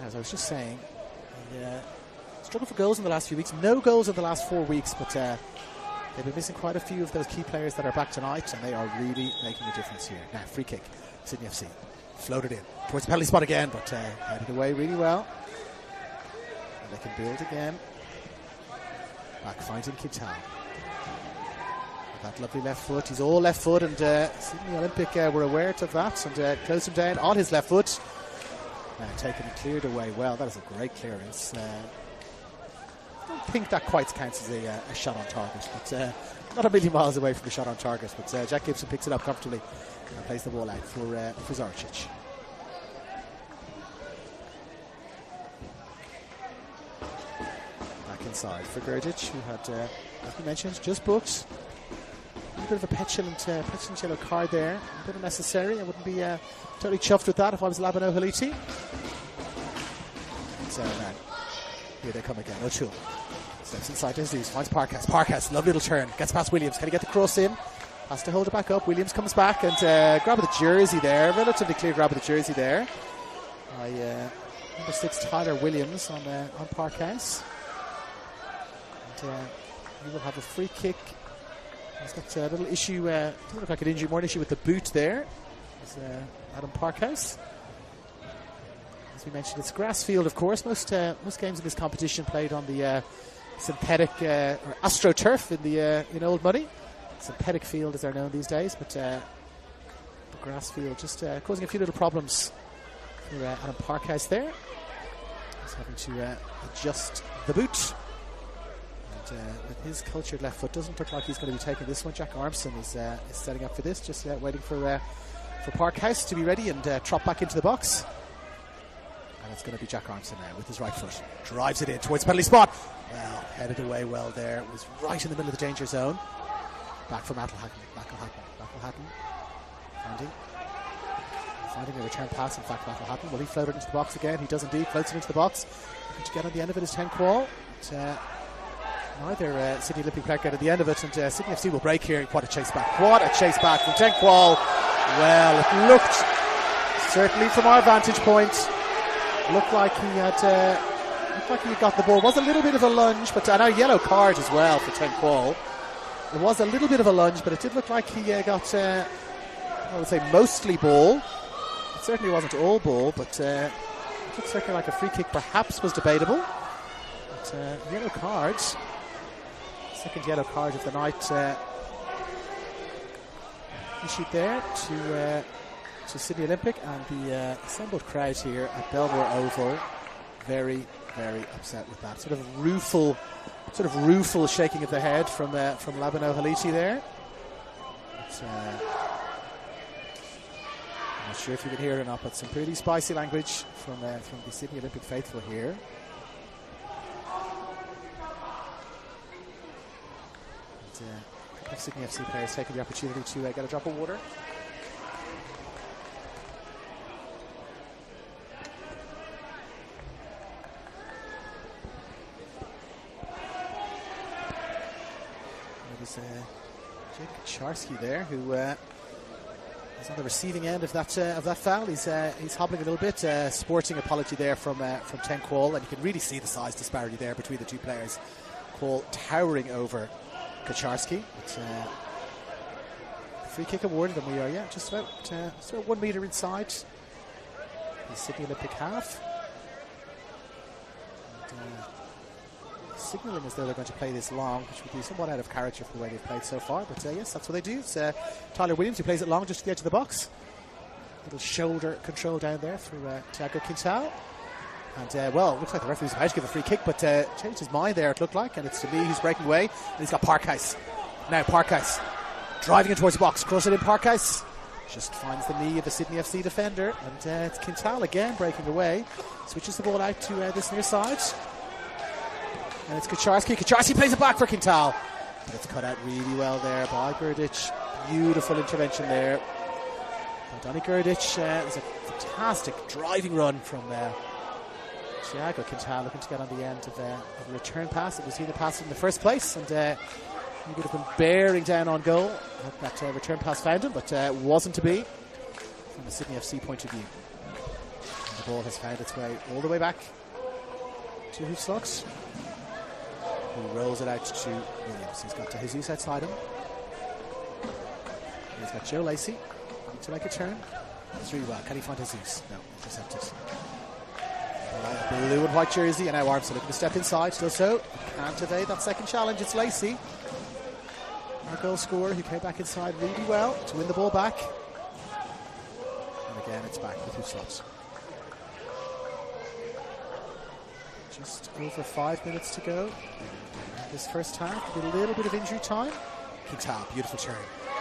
Speaker 1: As I was just saying, struggled for goals in the last few weeks. No goals in the last 4 weeks, but they've been missing quite a few of those key players that are back tonight, and they are really making a difference here. Now, free kick, Sydney FC. Floated in towards the penalty spot again, but headed away really well. And they can build again. Back finding Quintal. That lovely left foot. He's all left foot, and Sydney Olympic were aware of that and closed him down on his left foot. Taken and cleared away well. That is a great clearance. I don't think that quite counts as a shot on target, but not a million miles away from a shot on target. But Jack Gibson picks it up comfortably and plays the ball out for Zarcic. Back inside for Gergic, who had, as we mentioned, just booked a bit of a petulant yellow card there. A bit unnecessary. I wouldn't be totally chuffed with that if I was Labano Haliti. So now, here they come again. O'Toole steps inside to Jesus, finds Parkas. Parkas, lovely little turn, gets past Williams. Can he get the cross in? Has to hold it back up. Williams comes back and grab of the jersey there. Relatively clear grab of the jersey there. Number 6 Tyler Williams on Parkas. And he will have a free kick. He's got a little issue, doesn't look like an injury, more an issue with the boot there. It's Adam Parkhouse. As we mentioned, it's grass field, of course. Most games in this competition played on the synthetic or AstroTurf in Old Money. Synthetic field, as they're known these days, but the grass field just causing a few little problems for Adam Parkhouse there. He's having to adjust the boot. With his cultured left foot, doesn't look like he's going to be taking this one. Jack Armson is setting up for this, just waiting for Parkhouse to be ready and trot back into the box. And it's going to be Jack Armson now with his right foot. Drives it in towards the penalty spot. Well, headed away well there. It was right in the middle of the danger zone. Back from McElhatton. Finding a return pass, in fact, McElhatton. Will he float it into the box again? He does indeed. Floats it into the box. Looking to get on the end of it is Ten Quall. Neither Sydney Olympic player get at the end of it, and Sydney FC will break here. What a chase back. What a chase back from Ten Quall. Well, it looked, certainly from our vantage point, looked like he had got the ball. It was a little bit of a lunge, but now yellow card as well for Ten Quall. It was a little bit of a lunge, but it did look like he got, I would say, mostly ball. It certainly wasn't all ball, but it looks like a free kick perhaps was debatable. But yellow cards. Second yellow card of the night issued there to Sydney Olympic, and the assembled crowd here at Belmore Oval very, very upset with that. Sort of rueful shaking of the head from Labano Haliti there. I'm not sure if you can hear it or not, but some pretty spicy language from the Sydney Olympic faithful here. Sydney FC players taking the opportunity to get a drop of water. It was Jake Kaczarski there, who is on the receiving end of that foul. He's hobbling a little bit. Sporting apology there from Ten Quall, and you can really see the size disparity there between the two players. Quall towering over Kaczarski. It's free kick awarded, and we are just about 1 metre inside the Sydney Olympic half. And, signalling as though they're going to play this long, which would be somewhat out of character for the way they've played so far. But yes, that's what they do. It's Tyler Williams who plays it long just to the edge of the box. Little shoulder control down there for Thiago Quintal. And, well, it looks like the referee's about to give a free kick, but changed his mind there, it looked like, and it's to me who's breaking away. And he's got Parkhouse. Now Parkhouse driving in towards the box. Cross it in, Parkhouse. Just finds the knee of the Sydney FC defender. And it's Quintal again breaking away. Switches the ball out to this near side. And it's Kaczarski. Kaczarski plays it back for Quintal. But it's cut out really well there by Gerdic. Beautiful intervention there Donny Gurdic, there's a fantastic driving run from Thiago Quintal, looking to get on the end of a return pass. It was he that passed in the first place, and he would have been bearing down on goal. Hope that return pass found him, but wasn't to be from a Sydney FC point of view. And the ball has found its way all the way back to Hoofslugs, who rolls it out to Williams. He's got Jesus outside him. He's got Joe Lacey to make a turn. It's really well. Can he find Jesus? No, intercepted. Blue and white jersey, and now Armstrong looking to step inside. Does so. Can't evade that second challenge. It's Lacey, our goal scorer, who came back inside really well to win the ball back. And again, it's back with Hoofslugs. Just over 5 minutes to go in this first half. With a little bit of injury time. Quintal, beautiful turn.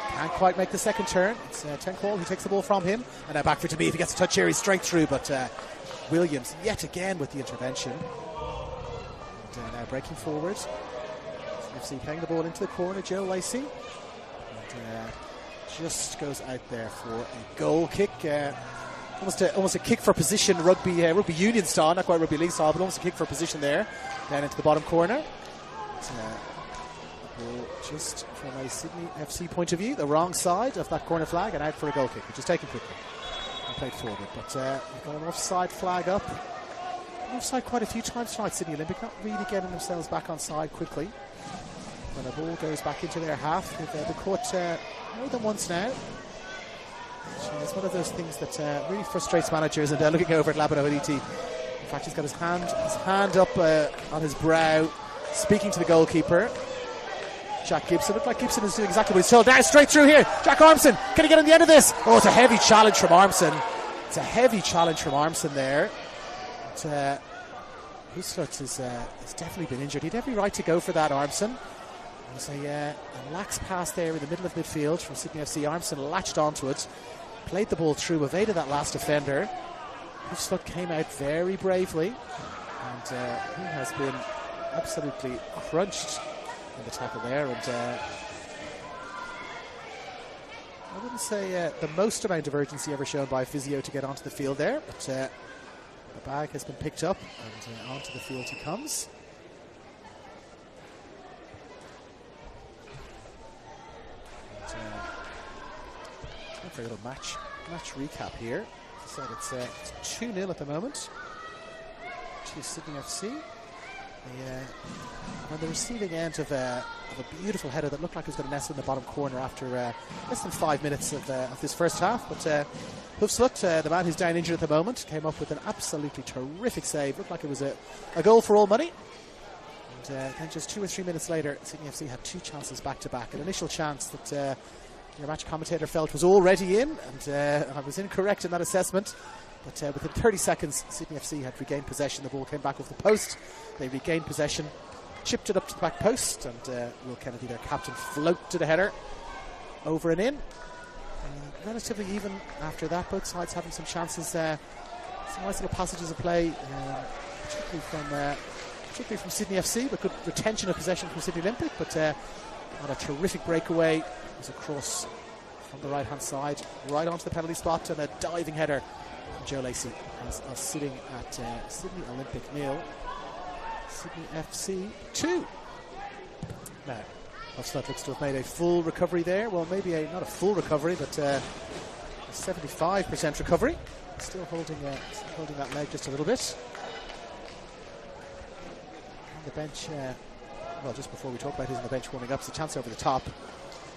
Speaker 1: Can't quite make the second turn. It's Tenquall who takes the ball from him. And now back for Tammy. If he gets a touch here, he's straight through. But Williams yet again with the intervention. And now breaking forward. FC playing the ball into the corner. Joe Lacey. And just goes out there for a goal kick. Almost a kick for position, rugby union style, not quite rugby league style, but almost a kick for position there. Down into the bottom corner. Just from a Sydney FC point of view, the wrong side of that corner flag, and out for a goal kick, which is taken quickly and played forward. But we've got an offside flag up. Offside quite a few times tonight, Sydney Olympic, not really getting themselves back on side quickly. When the ball goes back into their half, they've been caught more than once now. It's one of those things that really frustrates managers, and looking over at Labano Haditi. In fact, he's got his hand up on his brow, speaking to the goalkeeper. Jack Gibson. Looked like Gibson is doing exactly what he's told. Now straight through here. Jack Armson. Can he get on the end of this? Oh, it's a heavy challenge from Armson. It's a heavy challenge from Armson there. Hoofslugs has definitely been injured. He'd every right to go for that, Armson. It was a lax pass there in the middle of midfield from Sydney FC. Armson latched onto it, played the ball through, evaded that last defender. Hoofslugs came out very bravely, and he has been absolutely crunched in the tackle there, and I wouldn't say the most amount of urgency ever shown by a physio to get onto the field there, but the bag has been picked up, and onto the field he comes. And, for a little match recap here. As I said, it's 2-0 at the moment to Sydney FC. On the receiving end of a beautiful header that looked like it was going to nestle in the bottom corner after less than 5 minutes of this first half. But Hoofslugs, the man who's down injured at the moment, came up with an absolutely terrific save. Looked like it was a goal for all money. And then just 2 or 3 minutes later, Sydney FC had 2 chances back to back. An initial chance that your match commentator felt was already in, and I was incorrect in that assessment. But within 30 seconds, Sydney FC had regained possession. The ball came back off the post. They regained possession, chipped it up to the back post, and Will Kennedy, their captain, floated a header over and in. Relatively even after that, both sides having some chances. Some nice little passages of play, particularly from Sydney FC, but good retention of possession from Sydney Olympic. But not a terrific breakaway. It was a cross from the right-hand side, right onto the penalty spot, and a diving header. Joe Lacey has us sitting at Sydney Olympic 0, Sydney FC 2. Now, Hoofslugs looks to have made a full recovery there. Well, maybe not a full recovery, but a 75% recovery. Still holding that leg just a little bit. On the bench, well, just before we talk about who's on the bench warming up, it's a chance over the top.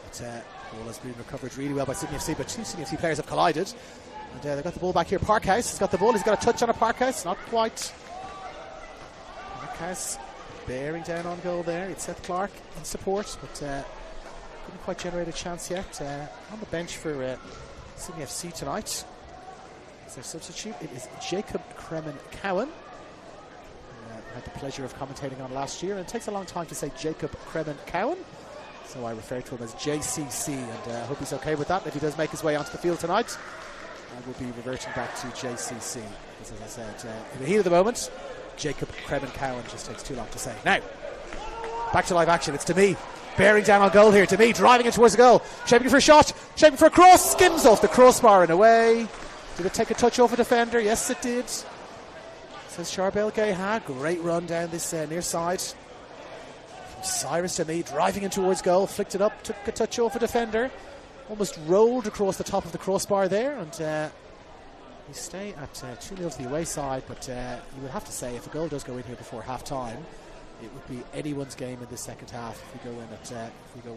Speaker 1: But ball has been recovered really well by Sydney FC, but 2 Sydney FC players have collided. And they've got the ball back here. Parkhouse has got the ball. He's got a touch on a Parkhouse. Not quite. Parkhouse bearing down on goal there. It's Seth Clark in support, but couldn't quite generate a chance yet. On the bench for Sydney FC tonight is their substitute. It is Jacob Kremen-Cowan. I had the pleasure of commentating on last year, and it takes a long time to say Jacob Kremen-Cowan, so I refer to him as JCC, and I hope he's okay with that. If he does make his way onto the field tonight, I will be reverting back to JCC, because as I said, in the heat of the moment, Jacob Kremen-Cowan just takes too long to say. Now, back to live action. It's to me. bearing down on goal here. To me, driving it towards the goal. Shaping for a shot. Shaping for a cross. Skims off the crossbar and away. Did it take a touch off a defender? Yes, it did. Says Charbel Geha. Great run down this near side. From Cyrus to me, driving in towards goal. Flicked it up. Took a touch off a defender. Almost rolled across the top of the crossbar there. And we stay at 2-0 to the away side. But you would have to say, if a goal does go in here before half time, it would be anyone's game in the second half if we go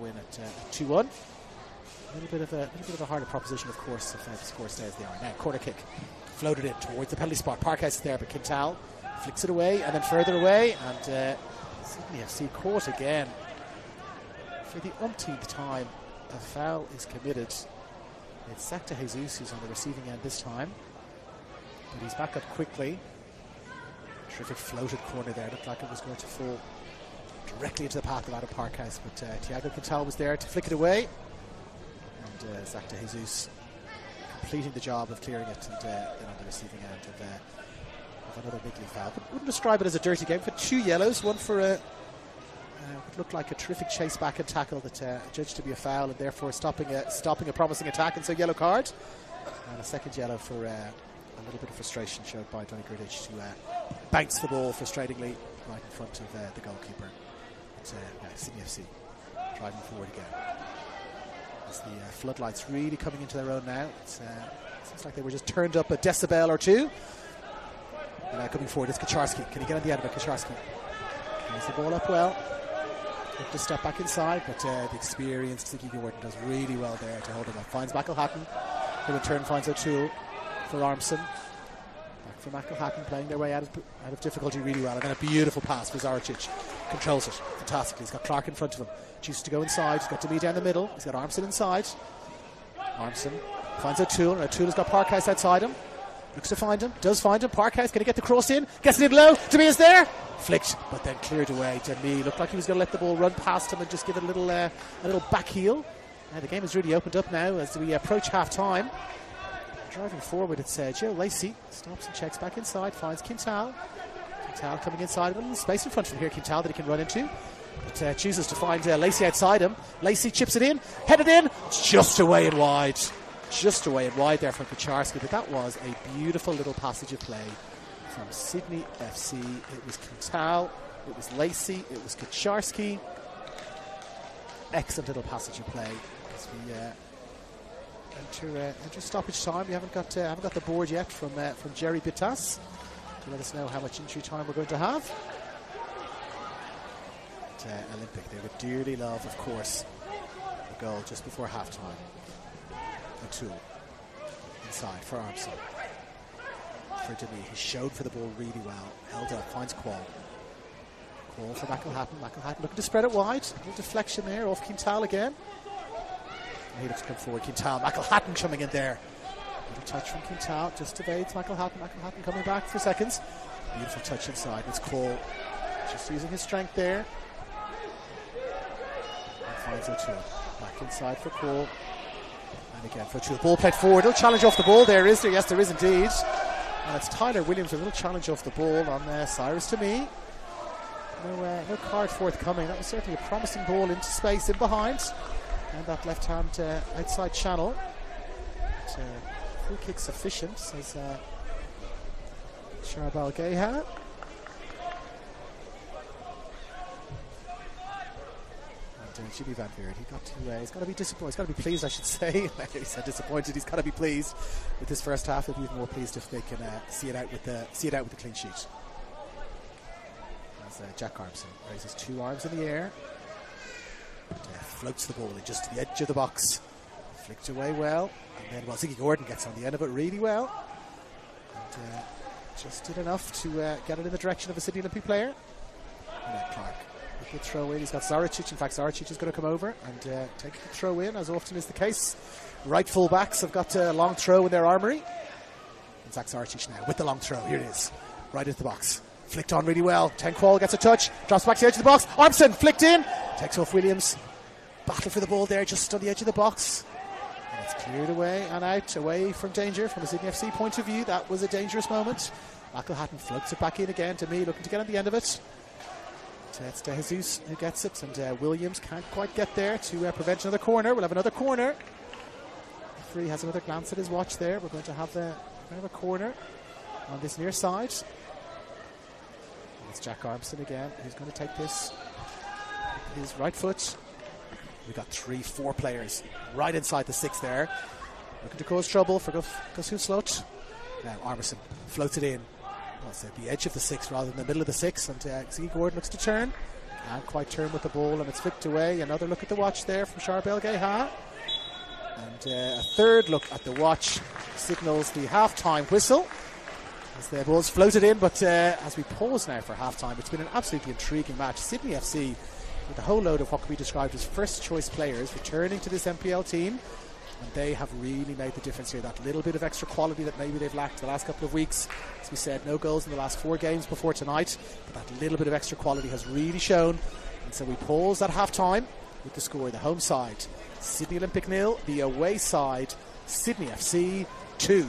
Speaker 1: in at 2-1. A little bit of a harder proposition, of course, if the score stays the are. Now, corner kick, floated in towards the penalty spot. Parkhouse is there, but Quintal flicks it away and then further away, and Sydney FC caught again. For the umpteenth time, a foul is committed. It's Zach de Jesus who's on the receiving end this time, but he's back up quickly. Terrific floated corner there. Looked like it was going to fall directly into the path of Adam Parkhouse, but Thiago Quintal was there to flick it away. And Zach de Jesus completing the job of clearing it and then on the receiving end of another big league foul. But wouldn't describe it as a dirty game. For 2 yellows, one for what looked like a terrific chase back and tackle that judged to be a foul and therefore stopping a promising attack, and so yellow card. And a second yellow for a little bit of frustration showed by Donny Grdic, who bounced the ball frustratingly right in front of the goalkeeper. Sydney FC driving forward again. As the floodlights really coming into their own now. It seems like they were just turned up a decibel or two. And coming forward is Kaczarski. Can he get on the end of it? Kaczarski plays the ball up well. Look to step back inside, but the experienced Ziggy Gordon does really well there to hold him up. Finds McElhatton, who in turn finds O'Toole for Armson. Back for McElhatton, playing their way out of difficulty really well. And then a beautiful pass for Zaricic. Controls it fantastically. He's got Clark in front of him. Chooses to go inside. He's got Demi down the middle. He's got Armson inside. Armson finds O'Toole, and O'Toole's got Parkhouse outside him. Looks to find him. Does find him. Parkhouse going to get the cross in. Gets it in low. Demi is there. Flicked, but then cleared away. Demi looked like he was going to let the ball run past him and just give it a little back heel. The game has really opened up now as we approach half time. Driving forward, it's Joe Lacey. Stops and checks back inside. Finds Quintal. Quintal coming inside. A little space in front of him here, Quintal, that he can run into. But chooses to find Lacey outside him. Lacey chips it in. Headed in. Just away and wide. Just away and wide there from Kaczarski. But that was a beautiful little passage of play from Sydney FC. It was Quintal. It was Lacey. It was Kaczarski. Excellent little passage of play as we enter stoppage time. We haven't got the board yet from Jerry Bittas to let us know how much injury time we're going to have. Olympic, they would dearly love, of course, the goal just before half-time. O'Toole inside for Armson. For Demi, he showed for the ball really well. Held up, finds Quall. Quall for McElhatton. McElhatton looking to spread it wide. A little deflection there off Quintal again. And he looks to come forward. Quintal, McElhatton coming in there. Little touch from Quintal, just evades McElhatton. McElhatton coming back for seconds. Beautiful touch inside. It's Quall just using his strength there. Finds O'Toole. Back inside for Quall. And again for O'Toole. Ball played forward. A little challenge off the ball there, is there? Yes, there is indeed. And it's Tyler Williams with a little challenge off the ball on Cyrus to me. No card forthcoming. That was certainly a promising ball into space in behind. And that left-hand outside channel. But, free kick sufficient, says Charbel Geha. Jimmy Van Veer, he's got to be disappointed. He's got to be pleased, I should say. He said disappointed. He's got to be pleased with this first half. He'll be even more pleased if they can see it out with the clean sheet. As Jack Armson raises 2 arms in the air, and, floats the ball in just to the edge of the box. Flicked away well, and then Ziggy Gordon gets on the end of it really well, and just did enough to get it in the direction of a Sydney Olympic player. And then Clark. Good throw in. He's got Zaricic. In fact, Zaricic is going to come over and take the throw in, as often is the case. Right full backs have got a long throw in their armoury. And Zach Zaricic now with the long throw. Here it is. Right into the box. Flicked on really well. Tenquall gets a touch. Drops back to the edge of the box. Armson flicked in. Takes off Williams. Battle for the ball there just on the edge of the box. And it's cleared away and out, away from danger. From a Sydney FC point of view, that was a dangerous moment. McElhatton floats it back in again to me, looking to get on the end of it. It's De Jesus who gets it, and Williams can't quite get there to prevent another corner. We'll have another corner. Referee has another glance at his watch there. We're going to have a corner on this near side. And it's Jack Armstrong again who's going to take this. His right foot. We've got 3-4 players right inside the 6 there. Looking to cause trouble for Gus Huslot. Now Armstrong floats it in. Well, at the edge of the 6 rather than the middle of the 6. And Ziggy Gordon looks to turn. Can't quite turn with the ball, and it's flicked away. Another look at the watch there from Charbel Geha. And a third look at the watch signals the half-time whistle as the ball's floated in. But as we pause now for half-time, it's been an absolutely intriguing match. Sydney FC with a whole load of what could be described as first-choice players returning to this NPL team. And they have really made the difference here. That little bit of extra quality that maybe they've lacked the last couple of weeks. As we said, no goals in the last 4 games before tonight. But that little bit of extra quality has really shown. And so we pause at half-time with the score. The home side, Sydney Olympic 0. The away side, Sydney FC 2.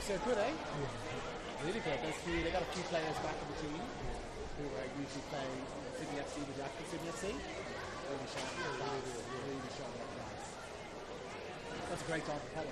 Speaker 1: So good, eh? Yeah. Really good. They got a few players back in the team who usually play Sydney FC with Jack Sydney FC. Really showing up nice. That's a great time for Pelham.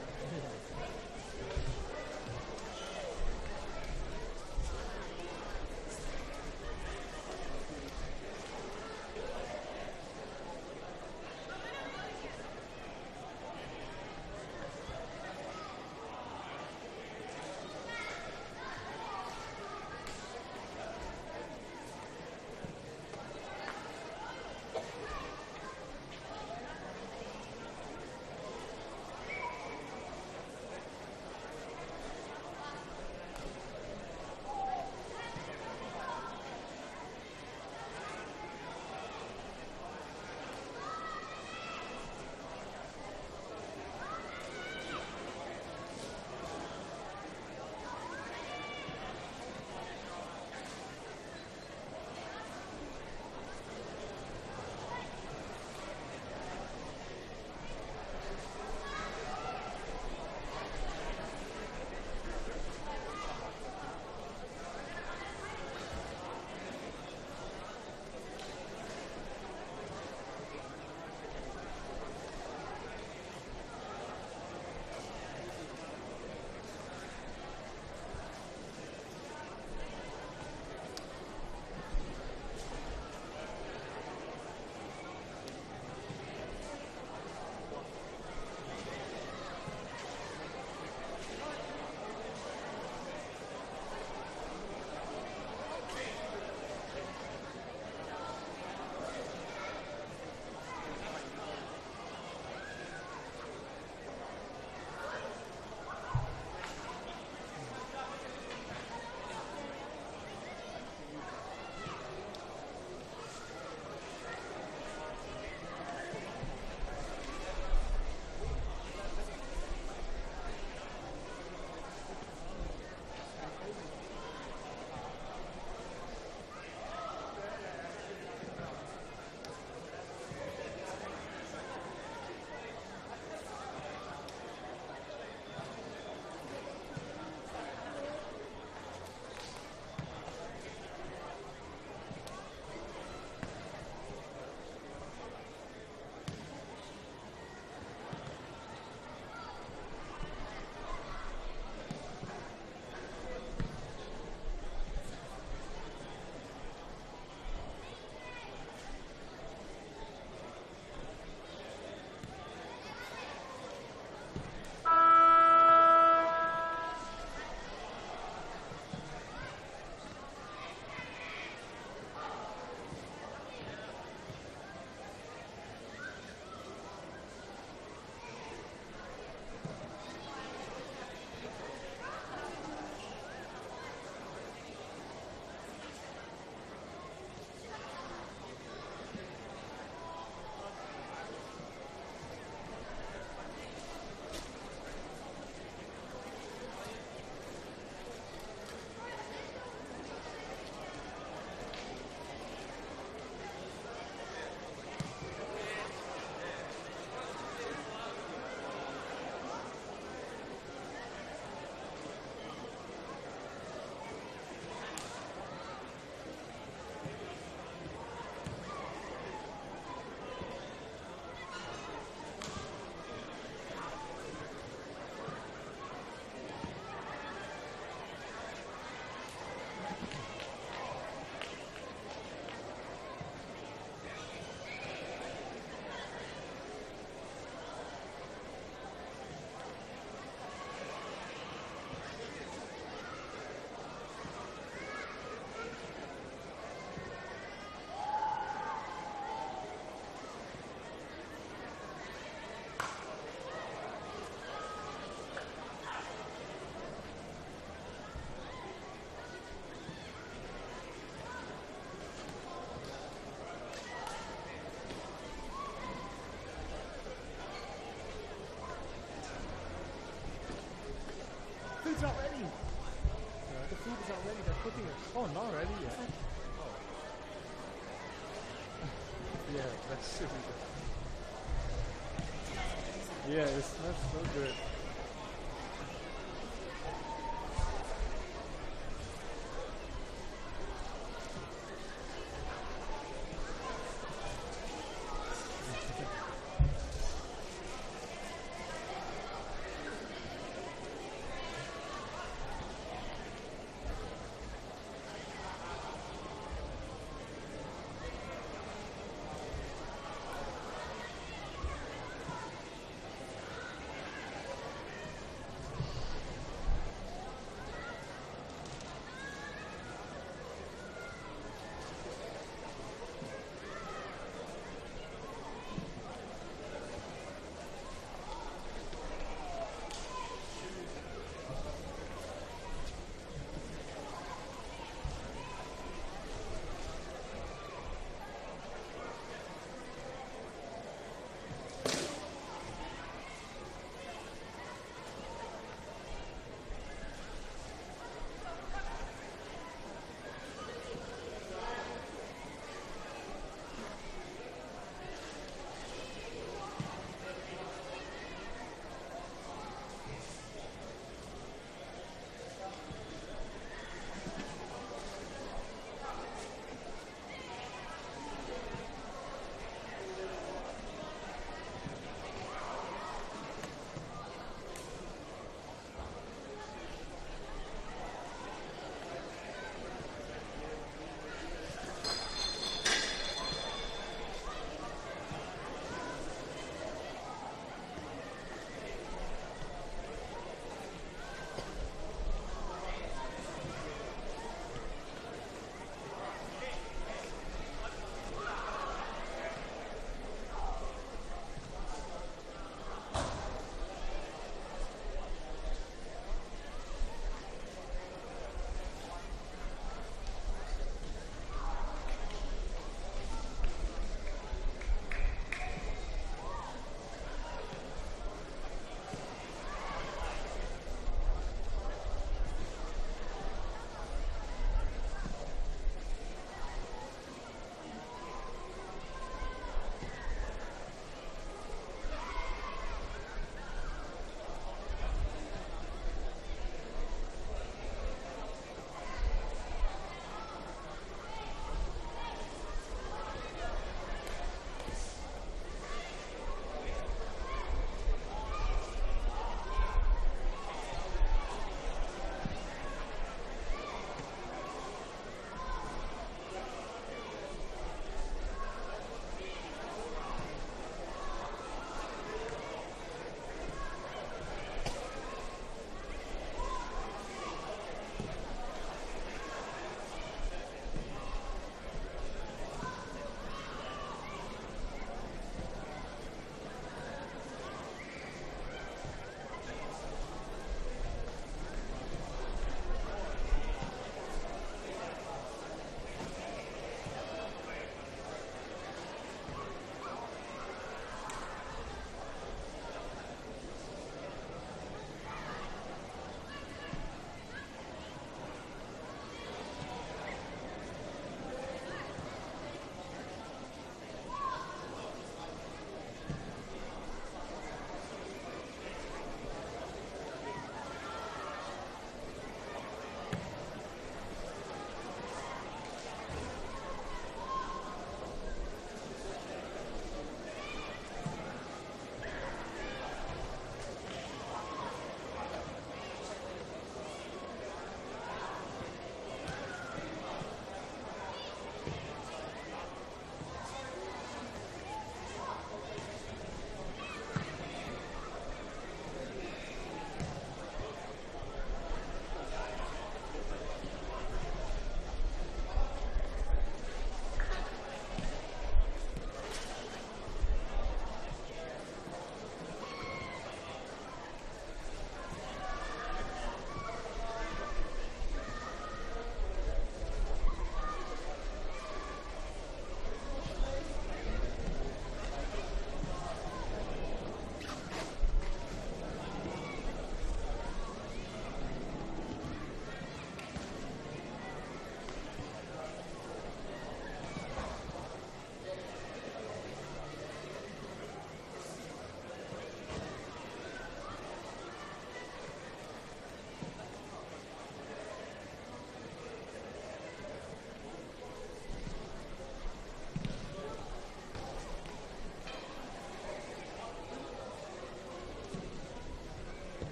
Speaker 2: is not ready. The food is not ready. They're cooking it. Oh, not ready yet. Oh. Yeah, that's super good. Yeah, it smells so good.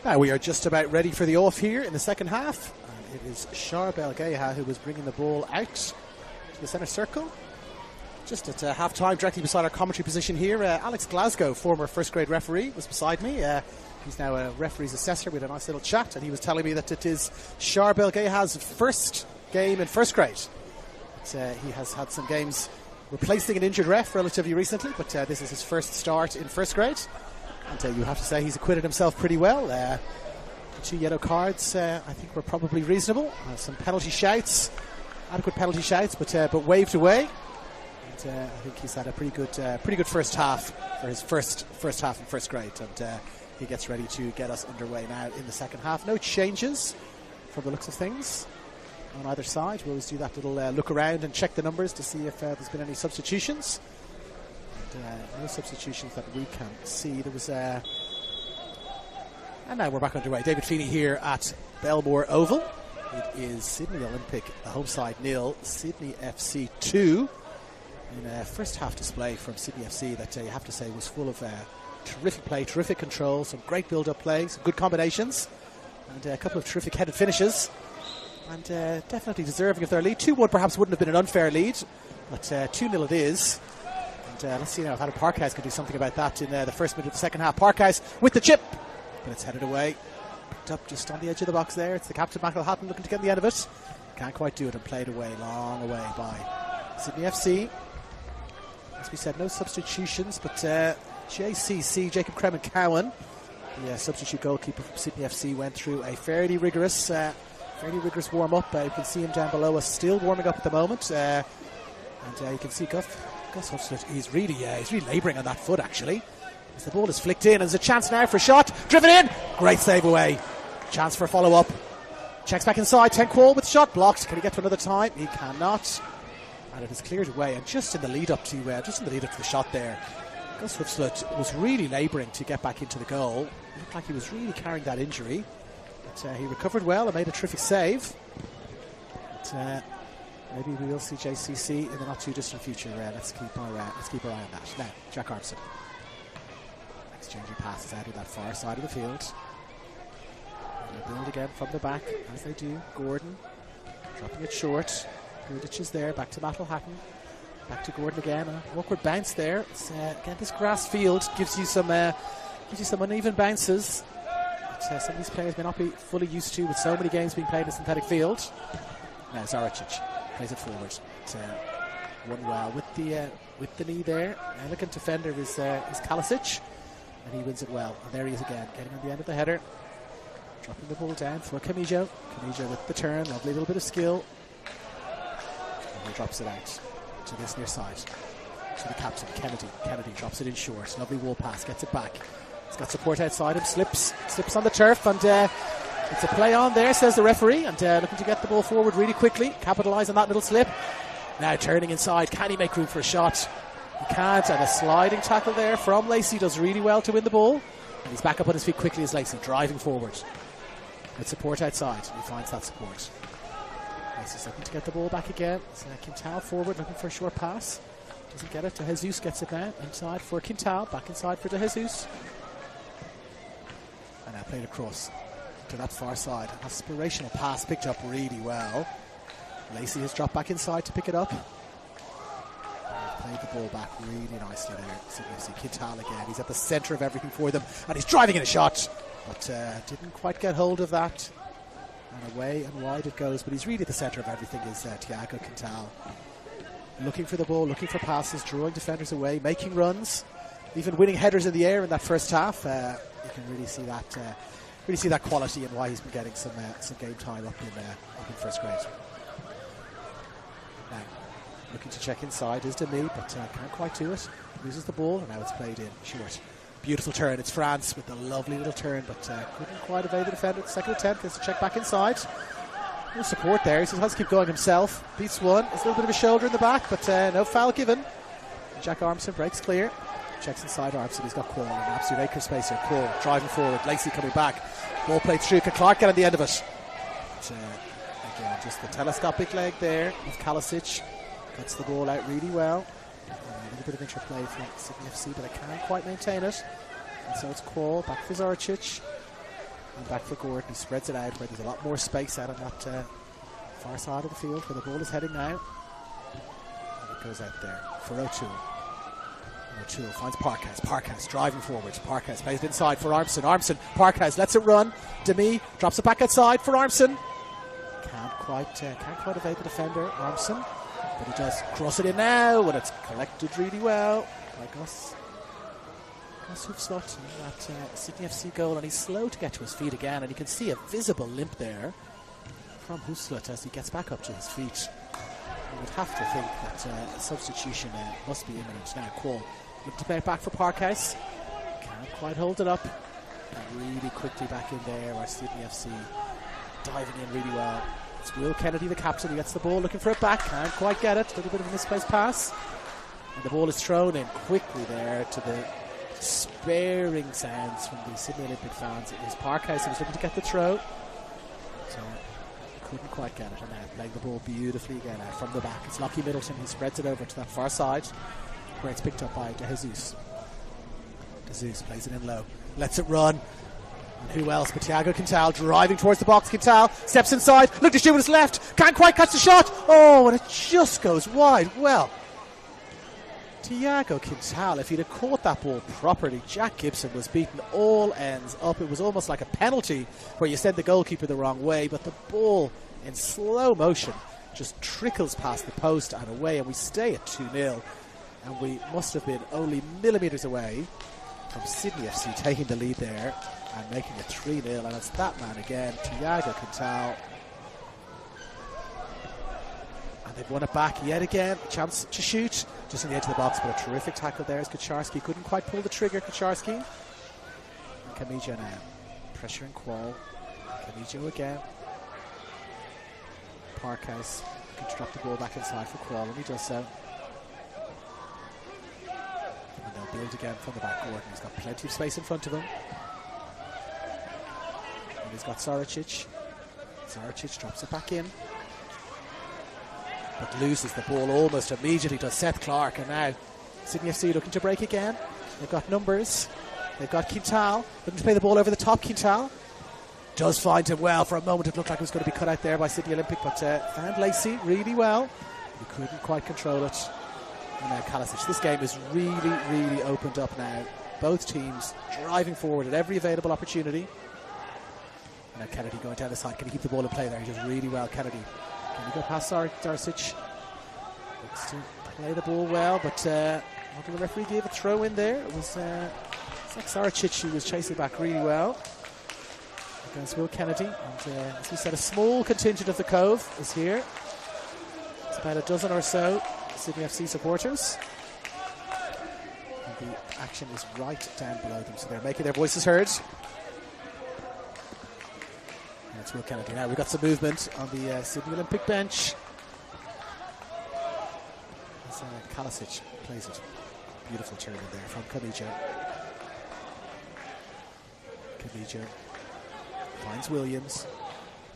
Speaker 1: Now we are just about ready for the off here in the second half. And it is Charbel Geha who was bringing the ball out to the centre circle. Just at half-time, directly beside our commentary position here, Alex Glasgow, former first-grade referee, was beside me. He's now a referee's assessor. We had a nice little chat, and he was telling me that it is Charbel Geha's first game in first grade. He has had some games replacing an injured ref relatively recently, but this is his first start in first grade. And you have to say he's acquitted himself pretty well. The 2 yellow cards, I think, were probably reasonable. Some penalty shouts, adequate penalty shouts, but waved away. I think he's had a pretty good first half for his first half in first grade, and he gets ready to get us underway now in the second half. No changes from the looks of things on either side. We always do that little look around and check the numbers to see if there's been any substitutions. And no substitutions that we can see. There was and now we're back underway. David Feeney here at Belmore Oval. It is Sydney Olympic, the home side 0, Sydney FC 2. In a first half display from Sydney FC that you have to say was full of terrific play, terrific control, some great build-up play, some good combinations, and a couple of terrific headed finishes, and definitely deserving of their lead. 2-1 perhaps wouldn't have been an unfair lead, but 2-0 it is. And let's see now if Adam Parkhouse can do something about that in the first minute of the second half. Parkhouse with the chip, but it's headed away. Picked up just on the edge of the box there. It's the captain, Michael Hatton, looking to get the end of it. Can't quite do it, and played away, long away by Sydney FC. As we said, no substitutions, but JCC, Jacob Kremen-Cowan, the substitute goalkeeper from Sydney FC, went through a fairly rigorous warm-up. You can see him down below us, still warming up at the moment. And you can see Gus Huffslett, he's really labouring on that foot, actually. As the ball is flicked in, and there's a chance now for a shot. Driven in! Great save away. Chance for a follow-up. Checks back inside. Tenquall with the shot blocked. Can he get to another time? He cannot. And it is cleared away. And just in the lead up to the shot there, Gus Huffslett was really labouring to get back into the goal. It looked like he was really carrying that injury. But he recovered well and made a terrific save. But maybe we will see JCC in the not too distant future. Let's keep our eye on that. Now, Jack Armstrong exchanging passes out of that far side of the field. And they build again from the back as they do. Gordon dropping it short. Hurditch is there, back to Matt Hatton, back to Gordon again. Awkward bounce there. Again, this grass field gives you some uneven bounces. But, some of these players may not be fully used to with so many games being played in a synthetic field. Now Zaricic plays it forward. Won well with the knee there. Elegant defender is Kalisic, and he wins it well. And there he is again, getting on the end of the header, dropping the ball down for Camijo. Camijo with the turn, lovely little bit of skill. He drops it out to this near side to the captain, Kennedy. Kennedy drops it in short. Lovely wall pass, gets it back. He's got support outside him, slips on the turf, and it's a play on there, says the referee, and looking to get the ball forward really quickly, capitalise on that little slip. Now turning inside, can he make room for a shot? He can't, and a sliding tackle there from Lacey does really well to win the ball. And he's back up on his feet quickly as Lacey, driving forward. With support outside, he finds that support. He's looking to get the ball back again. Quintal forward, looking for a short pass. Doesn't get it. De Jesus gets it now. Inside for Quintal. Back inside for De Jesus. And now played across to that far side. An aspirational pass picked up really well. Lacey has dropped back inside to pick it up. Played the ball back really nicely there. So you see Quintal again. He's at the centre of everything for them. And he's driving in a shot. But didn't quite get hold of that. And away and wide it goes, but he's really at the centre of everything is Tiago Quintal. Looking for the ball, looking for passes, drawing defenders away, making runs, even winning headers in the air in that first half. You can really see that quality and why he's been getting some game time up in first grade. Now, looking to check inside is Demi, but can't quite do it. Loses the ball, and now it's played in short. Beautiful turn. It's France with a lovely little turn, but couldn't quite evade the defender at the second attempt. Gets to check back inside. No support there. He has to keep going himself. Beats one. There's a little bit of a shoulder in the back, but no foul given. Jack Armstrong breaks clear. Checks inside Armstrong. He's got Quall in an absolute acre space here. Quall driving forward. Lacey coming back. Ball played through. Can Clark get on the end of it? But, again, just the telescopic leg there of Kalisic. Gets the ball out really well. A little bit of interplay from Sydney FC, but I can't quite maintain it. And so it's Quall back for Zaricic. And back for Gordon. He spreads it out where there's a lot more space out on that far side of the field where the ball is heading now. And it goes out there for O'Toole. O'Toole finds Parkhouse. Parkhouse driving forwards. Parkhouse plays it inside for Armson. Armson, Parkhouse lets it run. Demi drops it back outside for Armson. Can't quite evade the defender, Armson. But he does cross it in now, and it's collected really well by Gus Hoofslot in that Sydney FC goal, and he's slow to get to his feet again, and you can see a visible limp there from Hoofslot as he gets back up to his feet. You would have to think that a substitution must be imminent now. Quall looking to play it back for Parkhouse. Can't quite hold it up. And really quickly back in there where Sydney FC diving in really well. It's Will Kennedy, the captain. He gets the ball looking for it back. Can't quite get it. A little bit of a misplaced pass. And the ball is thrown in quickly there to the despairing sounds from the Sydney Olympic fans. It was Parkhouse who was looking to get the throw. So couldn't quite get it. And now playing the ball beautifully again out from the back. It's Lockie Middleton who spreads it over to that far side where it's picked up by De Jesus. Jesus plays it in low. Lets it run. And who else but Thiago Quintal driving towards the box. Quintal steps inside. Look to shoot with his left. Can't quite catch the shot. Oh, and it just goes wide. Well, Thiago Quintal, if he'd have caught that ball properly, Jack Gibson was beaten all ends up. It was almost like a penalty where you send the goalkeeper the wrong way, but the ball in slow motion just trickles past the post and away, and we stay at 2-0. And we must have been only millimetres away from Sydney FC taking the lead there and making it 3-0. And it's that man again, Thiago Quintal. And they've won it back yet again. A chance to shoot just on the edge of the box, but a terrific tackle there as Kaczarski couldn't quite pull the trigger. Kaczarski and Kamijo now pressuring Quall. Kamijo again. Parkhouse can drop the ball back inside for Quall, and he does so. And they'll build again from the back. Gordon, he's got plenty of space in front of him. And he's got Saricic. Saricic drops it back in, but loses the ball almost immediately to Seth Clark. And now Sydney FC looking to break again. They've got numbers. They've got Quintal looking to play the ball over the top. Quintal does find him well. For a moment it looked like it was going to be cut out there by Sydney Olympic, but found Lacey really well. He couldn't quite control it. And now Kalasic. This game is really opened up now. Both teams driving forward at every available opportunity. And now Kennedy going down the side. Can he keep the ball in play there? He does really well, Kennedy. Can he go past Darcic? Looks to play the ball well, but what did the referee give? A throw in there. It was it's like Saricic who was chasing back really well against Will Kennedy. And as we said, a small contingent of the Cove is here. It's about a dozen or so Sydney FC supporters. And the action is right down below them, so they're making their voices heard. And it's Will Kennedy. Now we've got some movement on the Sydney Olympic bench. As Kalasic plays it. Beautiful turn in there from Kamijo. Kamijo finds Williams.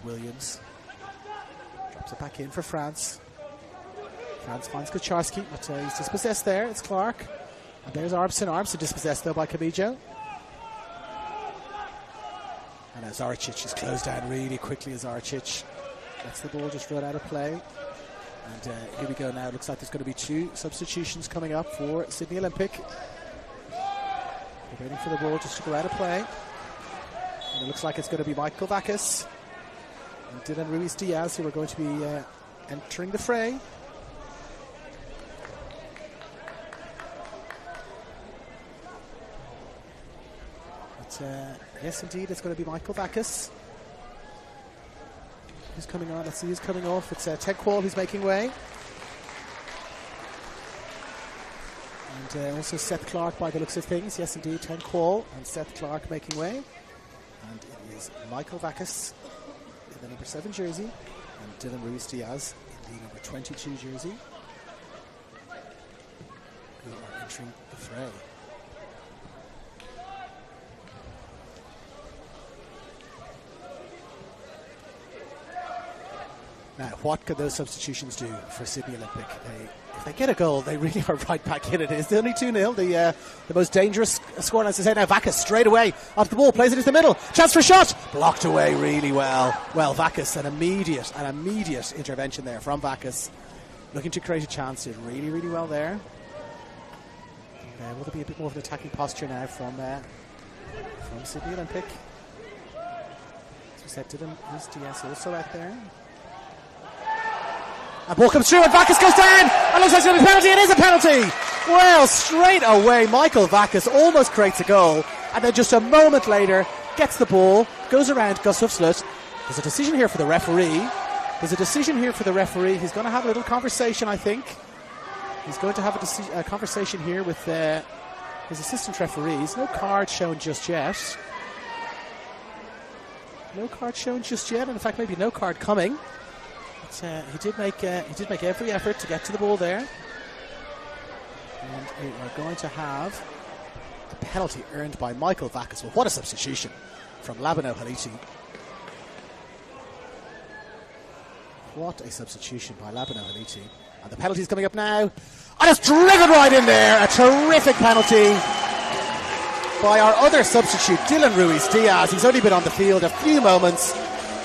Speaker 1: Williams drops it back in for France. France finds Kaczarski, but he's dispossessed there. It's Clark. And there's Armson. Armson dispossessed though by Kamijo. And now Zaricic is closed down really quickly as Zaricic lets the ball just run out of play. And here we go now. Looks like there's going to be 2 substitutions coming up for Sydney Olympic. They're waiting for the ball just to go out of play. And it looks like it's going to be Michael Vacas and Dylan Ruiz-Diaz who are going to be entering the fray. But yes, indeed, it's going to be Michael Vacas who's coming on. Let's see who's coming off. It's Ted Quall who's making way. And also Seth Clark by the looks of things. Yes, indeed, Ted Quall and Seth Clark making way. And it is Michael Vacas in the number 7 jersey and Dylan Ruiz-Diaz in the number 22 jersey who are entering the fray. Now, what could those substitutions do for Sydney Olympic? If they get a goal, they really are right back in it. It's only 2-0. The most dangerous scoreline to say now. Vacas straight away onto the ball, plays it into the middle. Chance for a shot, blocked away really well. Well, Vacas, an immediate intervention there from Vacas, looking to create a chance. Did really, really well there. Will there be a bit more of an attacking posture now from Sydney Olympic? As we said, Dylan is DS also out there. And ball comes through and Vacas goes down and looks like it's going to be a penalty. It is a penalty. Well, straight away Michael Vacas almost creates a goal, and then just a moment later gets the ball, goes around Gustav Slut. There's a decision here for the referee. He's going to have a little conversation, I think. He's going to have a conversation here with his assistant referees. No card shown just yet. And in fact maybe no card coming. But he did make every effort to get to the ball there. And we are going to have a penalty earned by Michael Vacas. Well, what a substitution from Labano Haliti. What a substitution by Labano Haliti. And the penalty is coming up now. And it's driven right in there. A terrific penalty by our other substitute, Dylan Ruiz-Diaz. He's only been on the field a few moments.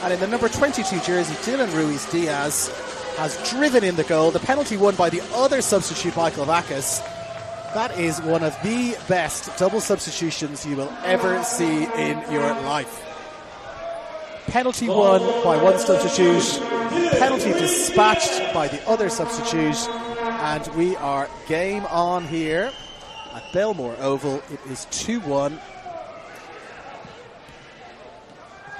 Speaker 1: And in the number 22 jersey, Dylan Ruiz-Diaz has driven in the goal. The penalty won by the other substitute, Michael Vacas. That is one of the best double substitutions you will ever see in your life. Penalty won by one substitute, penalty dispatched by the other substitute, and we are game on here at Belmore Oval. It is 2-1.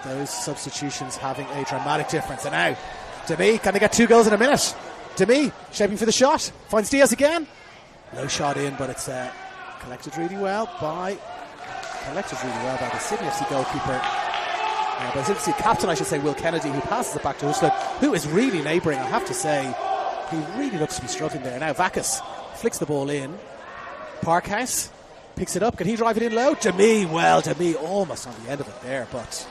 Speaker 1: Those substitutions having a dramatic difference. And now, Demi, can they get 2 goals in a minute? Demi, shaping for the shot, finds Diaz again. No shot in, but it's collected really well by the Sydney FC goalkeeper. By the Sydney FC captain, I should say, Will Kennedy, who passes it back to Husluk, who is really neighbouring, I have to say. He really looks to be struggling there. Now Vacas flicks the ball in. Parkhouse picks it up. Can he drive it in low? Demi almost on the end of it there, but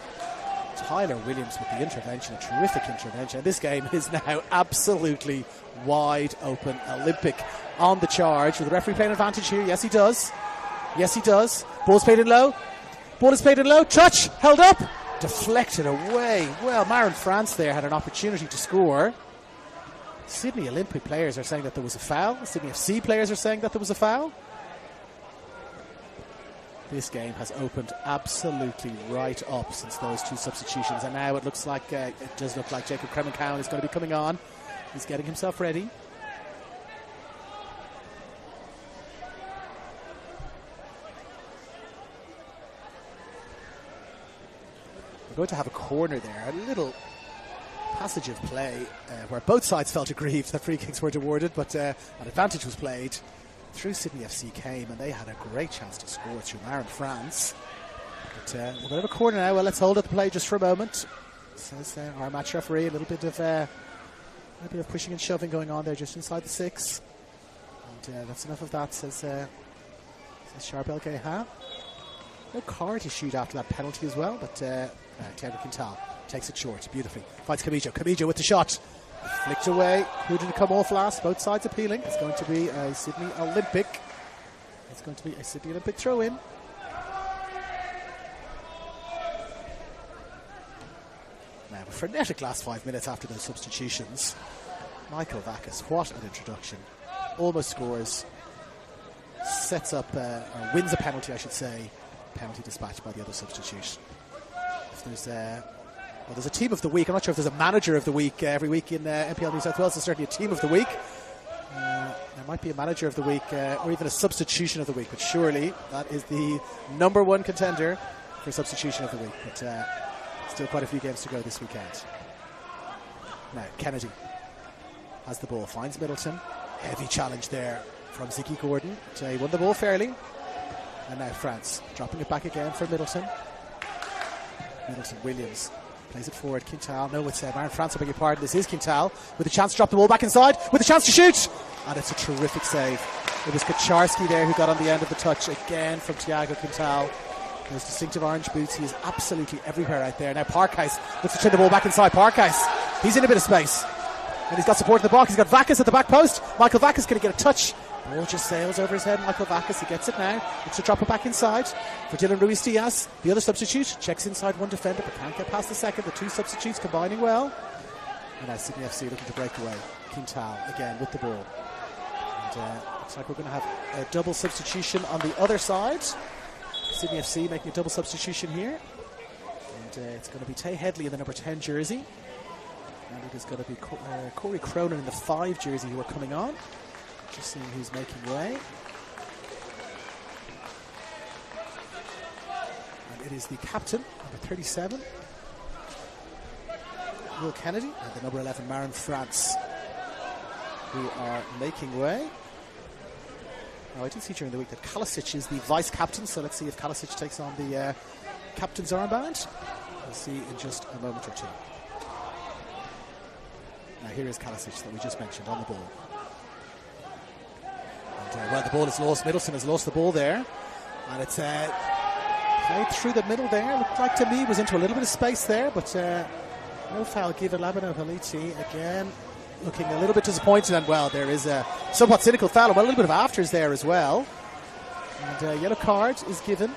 Speaker 1: Tyler Williams with the intervention, a terrific intervention. And this game is now absolutely wide open. Olympic on the charge. With the referee playing advantage here? Yes, he does. Ball's played in low. Touch, held up, deflected away. Well, Marin France there had an opportunity to score. Sydney Olympic players are saying that there was a foul. Sydney FC players are saying that there was a foul. This game has opened absolutely right up since those 2 substitutions, and now it does look like Jacob Kremenkow is going to be coming on. He's getting himself ready. We're going to have a corner there, a little passage of play where both sides felt aggrieved that free kicks weren't awarded, but an advantage was played. Through Sydney FC came, and they had a great chance to score through Marin France. But we're going to have a corner now. Well, let's hold up the play just for a moment. Says our match referee. A little bit of pushing and shoving going on there just inside the 6. And that's enough of that, says Charbel Geha. No card issued after that penalty as well, but Taylor Quintal takes it short beautifully. Finds Camijo with the shot. Flicked away. Who did it come off last? Both sides appealing. It's going to be a Sydney Olympic. Throw in. Now, a frenetic last 5 minutes after those substitutions. Michael Vacas, what an introduction. Almost scores. Sets up, or wins a penalty, I should say. Penalty dispatched by the other substitute. If there's a team of the week. I'm not sure if there's a manager of the week every week in NPL New South Wales. There's certainly a team of the week. There might be a manager of the week or even a substitution of the week, but surely that is the number 1 contender for substitution of the week. But still quite a few games to go this weekend. Now Kennedy has the ball, finds Middleton. Heavy challenge there from Ziggy Gordon. He won the ball fairly. And now France dropping it back again for Middleton. Williams plays it forward. Quintal. No, it's Marin France, I beg your pardon. This is Quintal with a chance to drop the ball back inside, with a chance to shoot. And it's a terrific save. It was Kaczarski there who got on the end of the touch again from Thiago Quintal. Those distinctive orange boots. He is absolutely everywhere out there. Now Parkhouse looks to turn the ball back inside. Parkhouse, he's in a bit of space. And he's got support in the box. He's got Vacas at the back post. Michael Vacas going to get a touch Ball just sails over his head. Michael Vacas, he gets it now. Looks to drop it back inside for Dylan Ruiz-Diaz. The other substitute checks inside one defender, but can't get past the second. The two substitutes combining well. And now Sydney FC looking to break away. Quintal again with the ball. And looks like we're going to have a double substitution on the other side. Sydney FC making a double substitution here. And it's going to be Tay Headley in the number 10 jersey. And it is going to be Corey Cronin in the 5 jersey who are coming on. Just seeing who's making way. And it is the captain, number 37, Will Kennedy, and the number 11, Marin France, who are making way. Now, I did see during the week that Kalisic is the vice-captain, so let's see if Kalisic takes on the captain's armband. We'll see in just a moment or two. Now, here is Kalisic that we just mentioned on the ball. Well, the ball is lost. Middleton has lost the ball there. And it's played through the middle there. Looked like to me was into a little bit of space there, but no foul given. Labano Haliti again looking a little bit disappointed. And, well, there is a somewhat cynical foul. Well, a little bit of afters there as well. And a yellow card is given.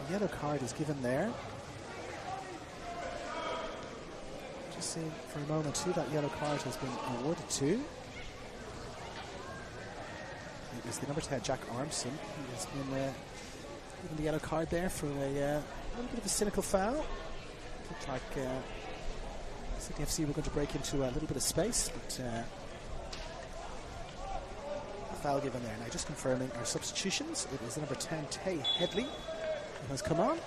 Speaker 1: A yellow card is given there. Just seeing for a moment who that yellow card has been awarded to. It was the number 10, Jack Armson. He has been given the yellow card there for a little bit of a cynical foul. Looked like Sydney FC were going to break into a little bit of space, but a foul given there. Now, just confirming our substitutions. It is the number 10, Tay Headley, who has come on.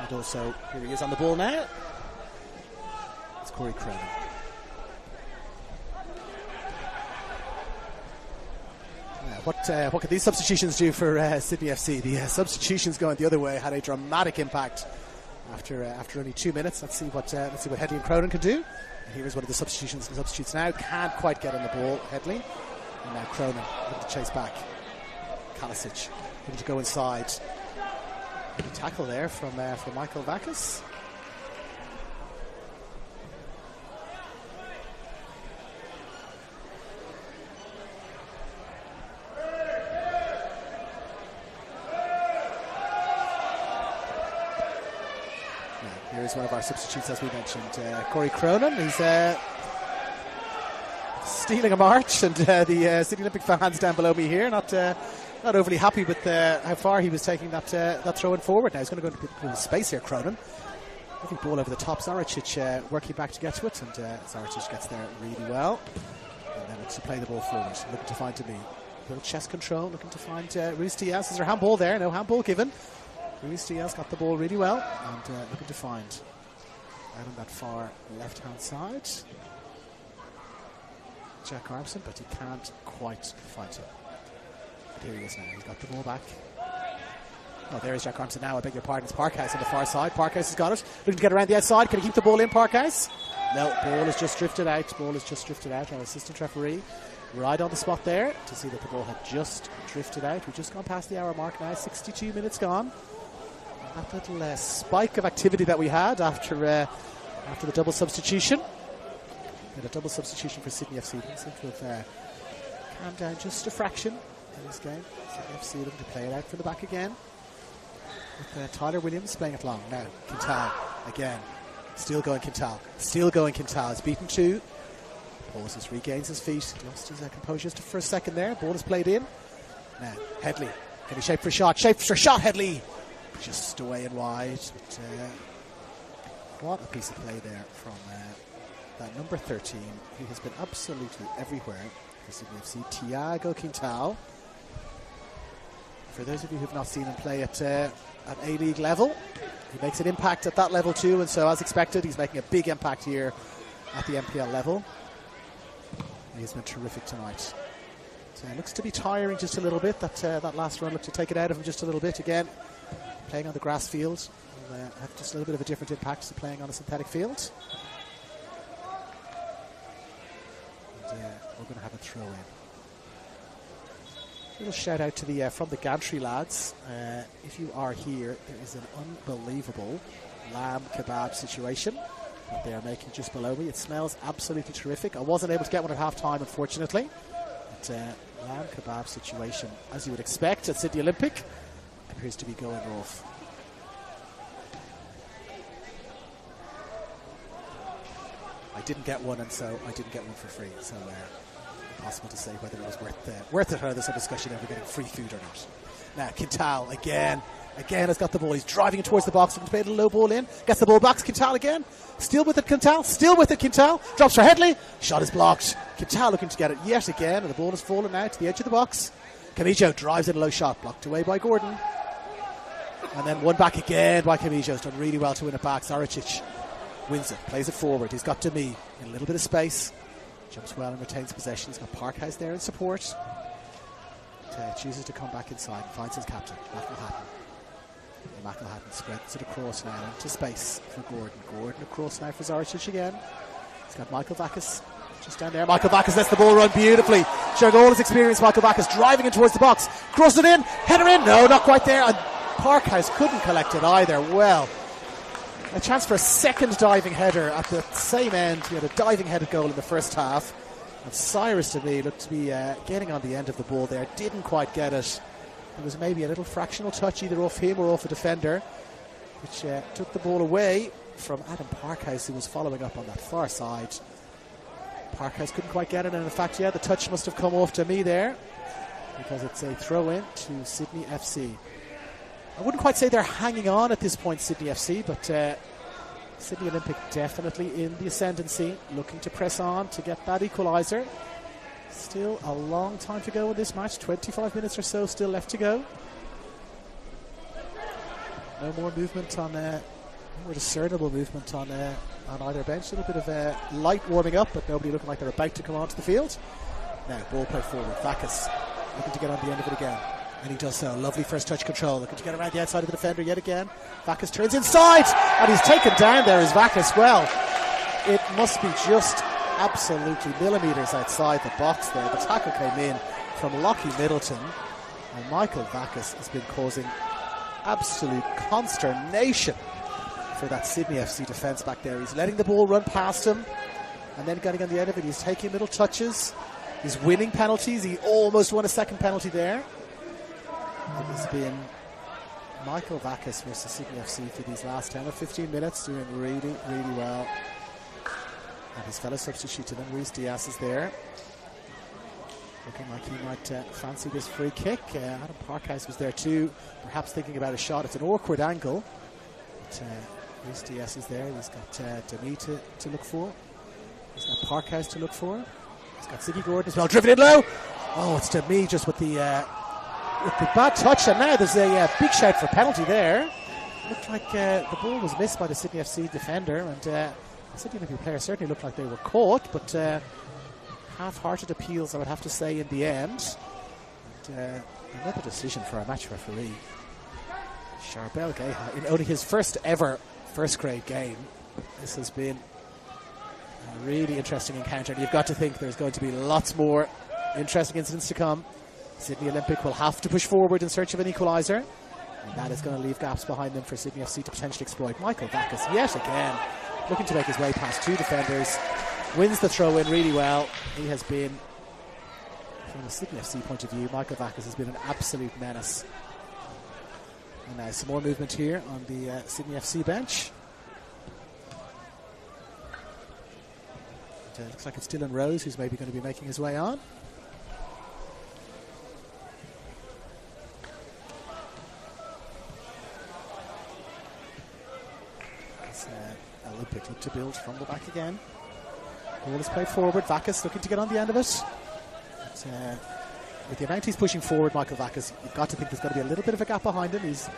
Speaker 1: And also, here he is on the ball now. It's Corey Cronin. What could these substitutions do for Sydney FC? The substitutions going the other way had a dramatic impact after only 2 minutes. Let's see what Headley and Cronin can do. And here is one of the substitutes now. Can't quite get on the ball, Headley. And now Cronin looking to chase back. Kalisic looking to go inside. Good tackle there from Michael Vacas. Here's one of our substitutes, as we mentioned, Corey Cronin. He's stealing a march, and the City Olympic fans down below me here not overly happy with how far he was taking that throw in forward. Now he's going to go into space here, Cronin. Moving ball over the top. Zaricic working back to get to it, and Zaricic gets there really well. And then looks to play the ball forward, looking to find Demi. Little chest control, looking to find Ruiz-Diaz. Is there a handball there? No handball given. Ruiz-Diaz got the ball really well, and looking to find out on that far left-hand side Jack Armson, but he can't quite find him. But here he is now. He's got the ball back. Oh, there is Jack Armson now. I beg your pardon. It's Parkhouse on the far side. Parkhouse has got it. Looking to get around the outside. Can he keep the ball in, Parkhouse? No, ball has just drifted out. Ball has just drifted out. Our assistant referee right on the spot there to see that the ball had just drifted out. We've just gone past the hour mark now. 62 minutes gone. That little spike of activity that we had after the double substitution. And a double substitution for Sydney FC. Didn't seem to have calmed down just a fraction in this game. Sydney FC looking to play it out from the back again. With Tyler Williams playing it long. Now, Quintal again. Still going Quintal. Still going Quintal. He's beaten 2. Pauses, regains his feet. Lost his composure for a second there. Ball is played in. Now, Headley. Can he shape for a shot? Shape for a shot, Headley! Just away and wide. But what a piece of play there from that number 13, who has been absolutely everywhere for Sydney FC, Thiago Quintal. For those of you who have not seen him play at A-League level, he makes an impact at that level too, and so as expected, he's making a big impact here at the NPL level. He's been terrific tonight. So it looks to be tiring just a little bit. That last run looked to take it out of him just a little bit again. Playing on the grass field will have just a little bit of a different impact to playing on a synthetic field. And we're going to have a throw in. A little shout out to the from the Gantry lads. If you are here, there is an unbelievable lamb kebab situation that they are making just below me. It smells absolutely terrific. I wasn't able to get one at half time, unfortunately. But lamb kebab situation, as you would expect at Sydney Olympic, appears to be going off. I didn't get one, and so I didn't get one for free. So impossible to say whether it was worth it or there's a discussion over getting free food or not. Now Quintal again has got the ball. He's driving it towards the box. Looking to play a little low ball in. Gets the ball back. Quintal again. Still with it, Quintal. Drops for Headley. Shot is blocked. Quintal looking to get it yet again, and the ball has fallen out to the edge of the box. Camijo drives in a low shot. Blocked away by Gordon. And then one back again by Camijo. Has done really well to win it back. Zaricic wins it. Plays it forward. He's got Demi in a little bit of space. Jumps well and retains possession. He's got Parkhouse there in support. Chooses to come back inside and finds his captain, McElhatton spreads it across now into space for Gordon. Gordon across now for Zaricic again. He's got Michael Vakis just down there. Michael Vakis lets the ball run beautifully. Showing all his experience, Michael Vakis driving in towards the box. Cross it in, header in. No, not quite there. And Parkhouse couldn't collect it either. Well, a chance for a second diving header at the same end. He had a diving headed goal in the first half. And Cyrus, to me, looked to be getting on the end of the ball there. Didn't quite get it. It was maybe a little fractional touch either off him or off a defender, which took the ball away from Adam Parkhouse, who was following up on that far side. Parkhouse couldn't quite get it, and in fact, the touch must have come off to me there, because it's a throw-in to Sydney FC. I wouldn't quite say they're hanging on at this point, Sydney FC, but Sydney Olympic definitely in the ascendancy, looking to press on to get that equaliser. Still a long time to go in this match, 25 minutes or so still left to go. No more movement on, more discernible movement on either bench. A little bit of light warming up, but nobody looking like they're about to come onto the field. Now, ball played forward. Vakis looking to get on the end of it again. And he does so. Lovely first touch control. Looking to get around the outside of the defender yet again. Vakis turns inside. And he's taken down there as Vakis. Well, it must be just absolutely millimetres outside the box there. The tackle came in from Lockie Middleton. And Michael Vakis has been causing absolute consternation for that Sydney FC defence back there. He's letting the ball run past him. And then getting on the end of it. He's taking little touches. He's winning penalties. He almost won a second penalty there. It has been Michael Vakis versus Sydney FC for these last 10 or 15 minutes, doing really, really well. And his fellow substitute to them, Ruiz Diaz, is there. Looking like he might fancy this free kick. Adam Parkhouse was there too, perhaps thinking about a shot. It's an awkward angle. But Ruiz Diaz is there. He's got Demi to look for. He's got Parkhouse to look for. He's got Siggy Gordon as well, driven in low. Oh, it's Demi just with the bad touch, and now there's a big shout for penalty there. Looked like the ball was missed by the Sydney FC defender, and the Sydney Olympic player certainly looked like they were caught, but half-hearted appeals, I would have to say, in the end. And another decision for a match referee. Charbel Geha, in only his first ever first-grade game, this has been a really interesting encounter, and you've got to think there's going to be lots more interesting incidents to come. Sydney Olympic will have to push forward in search of an equaliser, and that is going to leave gaps behind them for Sydney FC to potentially exploit. Michael Vakis yet again looking to make his way past two defenders, wins the throw in really well. He has been, from a Sydney FC point of view, Michael Vakis has been an absolute menace. And now some more movement here on the Sydney FC bench. It looks like it's Dylan Rose who's maybe going to be making his way on. Olympic look to build from the back again. Ball is played forward. Vakis looking to get on the end of it. But, with the amount he's pushing forward, Michael Vakis, you've got to think there's got to be a little bit of a gap behind him. He's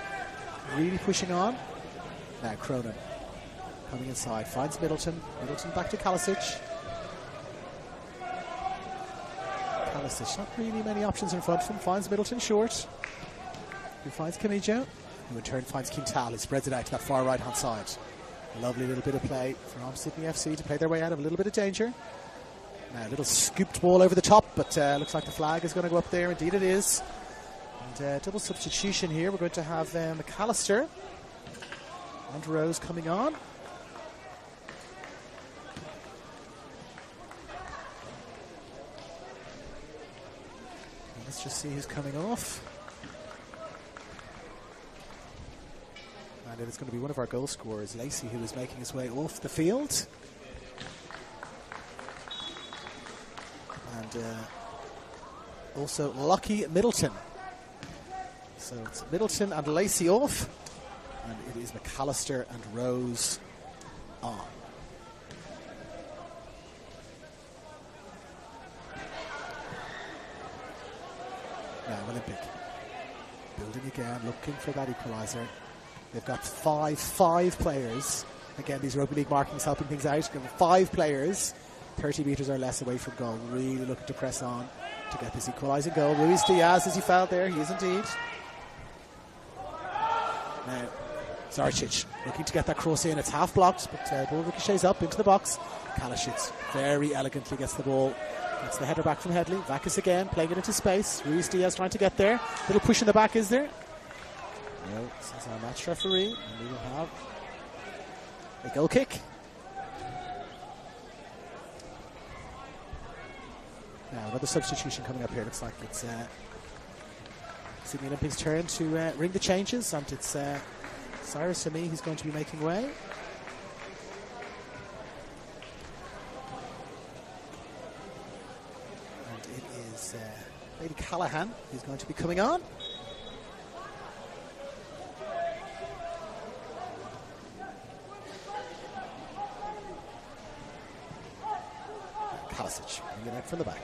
Speaker 1: really pushing on. Now Cronin coming inside, finds Middleton. Middleton back to Kalisic. Kalisic, not really many options in front of him. Finds Middleton short. Who finds Camijo, who in turn finds Quintal, who spreads it out to that far right hand side. A lovely little bit of play from Sydney FC to play their way out of a little bit of danger. Now a little scooped ball over the top, but looks like the flag is going to go up there. Indeed it is. And double substitution here. We're going to have McAllister And Rose coming on. Let's just see who's coming off. And it's going to be one of our goal scorers, Lacey, who is making his way off the field. And also Lockie Middleton. So it's Middleton and Lacey off. And it is McAllister and Rose on. Now Olympic building again, looking for that equaliser. They've got five players. Again, these rugby league markings helping things out. They've got 5 players, 30 metres or less away from goal. Really looking to press on to get this equalising goal. Ruiz Diaz, as he fouled there, he is indeed. Now, Zarcic looking to get that cross in. It's half blocked, but ball ricochets up into the box. Kalashitz very elegantly gets the ball. Gets the header back from Headley. Vakis again, playing it into space. Ruiz Diaz trying to get there. Little push in the back, is there? No, this is our match referee. And we will have a goal kick. Now, another substitution coming up here. Looks like it's Sydney Olympics' turn to ring the changes. And it's Cyrus Sami who's going to be making way. Lady Callahan is going to be coming on. Kalasic bringing it out from the back.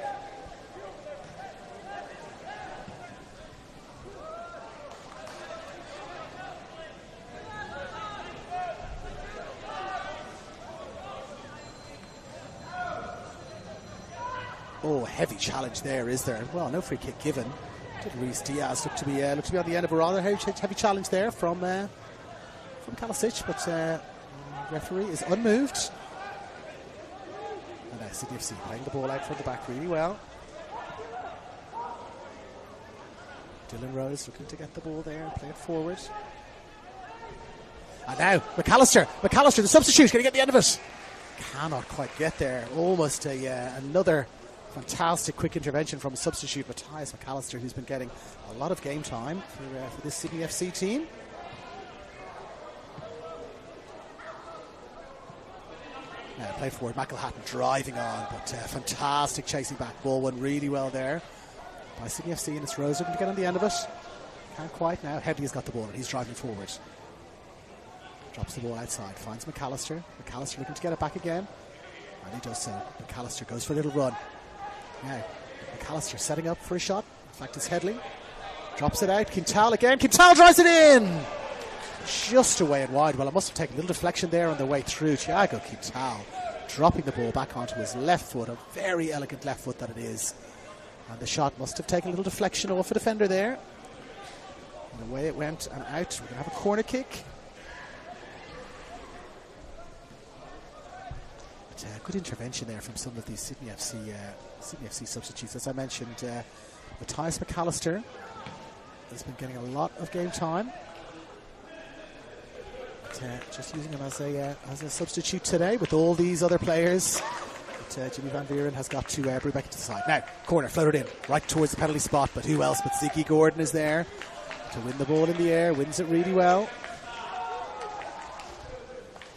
Speaker 1: Oh, heavy challenge there, is there? Well, no free kick given. Did Ruiz Diaz look to be on the end of a rather heavy challenge there from Kalasic, but referee is unmoved. And Sydney FC playing the ball out from the back really well. Dylan Rose looking to get the ball there and play it forward. And now McAllister, the substitute, going to get the end of it. Cannot quite get there. Almost another fantastic quick intervention from a substitute, Matthias McAllister, who's been getting a lot of game time for this Sydney FC team. Now play forward, McElhatton driving on, but fantastic chasing back ball, won really well there by Sydney FC, and it's Rose looking to get on the end of it. Can't quite now. Headley has got the ball and he's driving forward. Drops the ball outside, finds McAllister. McAllister looking to get it back again, and he does so. McAllister goes for a little run. Now, McAllister setting up for a shot. In fact, it's Headley. Drops it out. Quintal again. Quintal drives it in! Just away and wide. Well, it must have taken a little deflection there on the way through. Thiago Quintal dropping the ball back onto his left foot. A very elegant left foot that it is. And the shot must have taken a little deflection off a defender there. And away it went and out. We're going to have a corner kick. Good intervention there from some of these Sydney FC substitutes. As I mentioned, Matthias McAllister has been getting a lot of game time. But, just using him as a substitute today with all these other players. But, Jimmy Van Vieren has got to bring back into the side. Now, corner floated in right towards the penalty spot, but who else but Ziggy Gordon is there to win the ball in the air, wins it really well.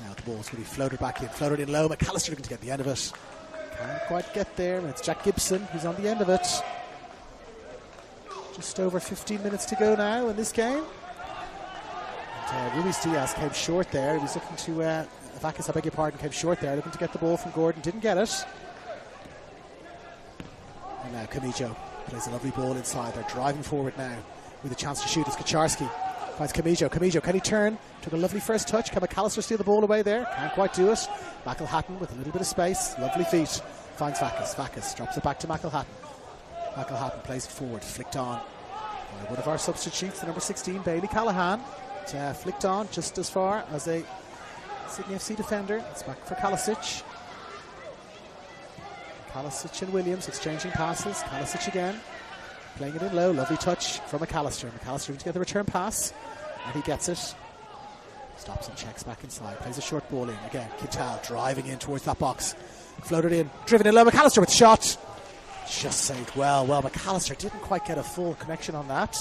Speaker 1: Now the ball's going to be floated back in, floated in low. McAllister looking to get the end of it. Can't quite get there, and it's Jack Gibson who's on the end of it. Just over 15 minutes to go now in this game. And Ruiz Diaz came short there. He was looking to, Vakis, I beg your pardon, came short there, looking to get the ball from Gordon, didn't get it. And now Camijo plays a lovely ball inside. They're driving forward now with a chance to shoot. It's Kaczarski. Finds Camijo, can he turn? Took a lovely first touch. Can McAllister steal the ball away there? Can't quite do it. McElhatton with a little bit of space. Lovely feet. Finds Vakis. Vakis drops it back to McElhatton. McElhatton plays it forward. Flicked on by one of our substitutes, the number 16, Bailey Callahan. Flicked on just as far as a Sydney FC defender. It's back for Kalasic. Kalasic and Williams exchanging passes. Kalasic again. Playing it in low. Lovely touch from McAllister. McAllister to get the return pass. And he gets it Stops and checks back inside. Plays a short ball in. Again, Kittal driving in towards that box. Floated in. Driven in low. McAllister with the shot. Just saved well. Well, McAllister didn't quite get a full connection on that.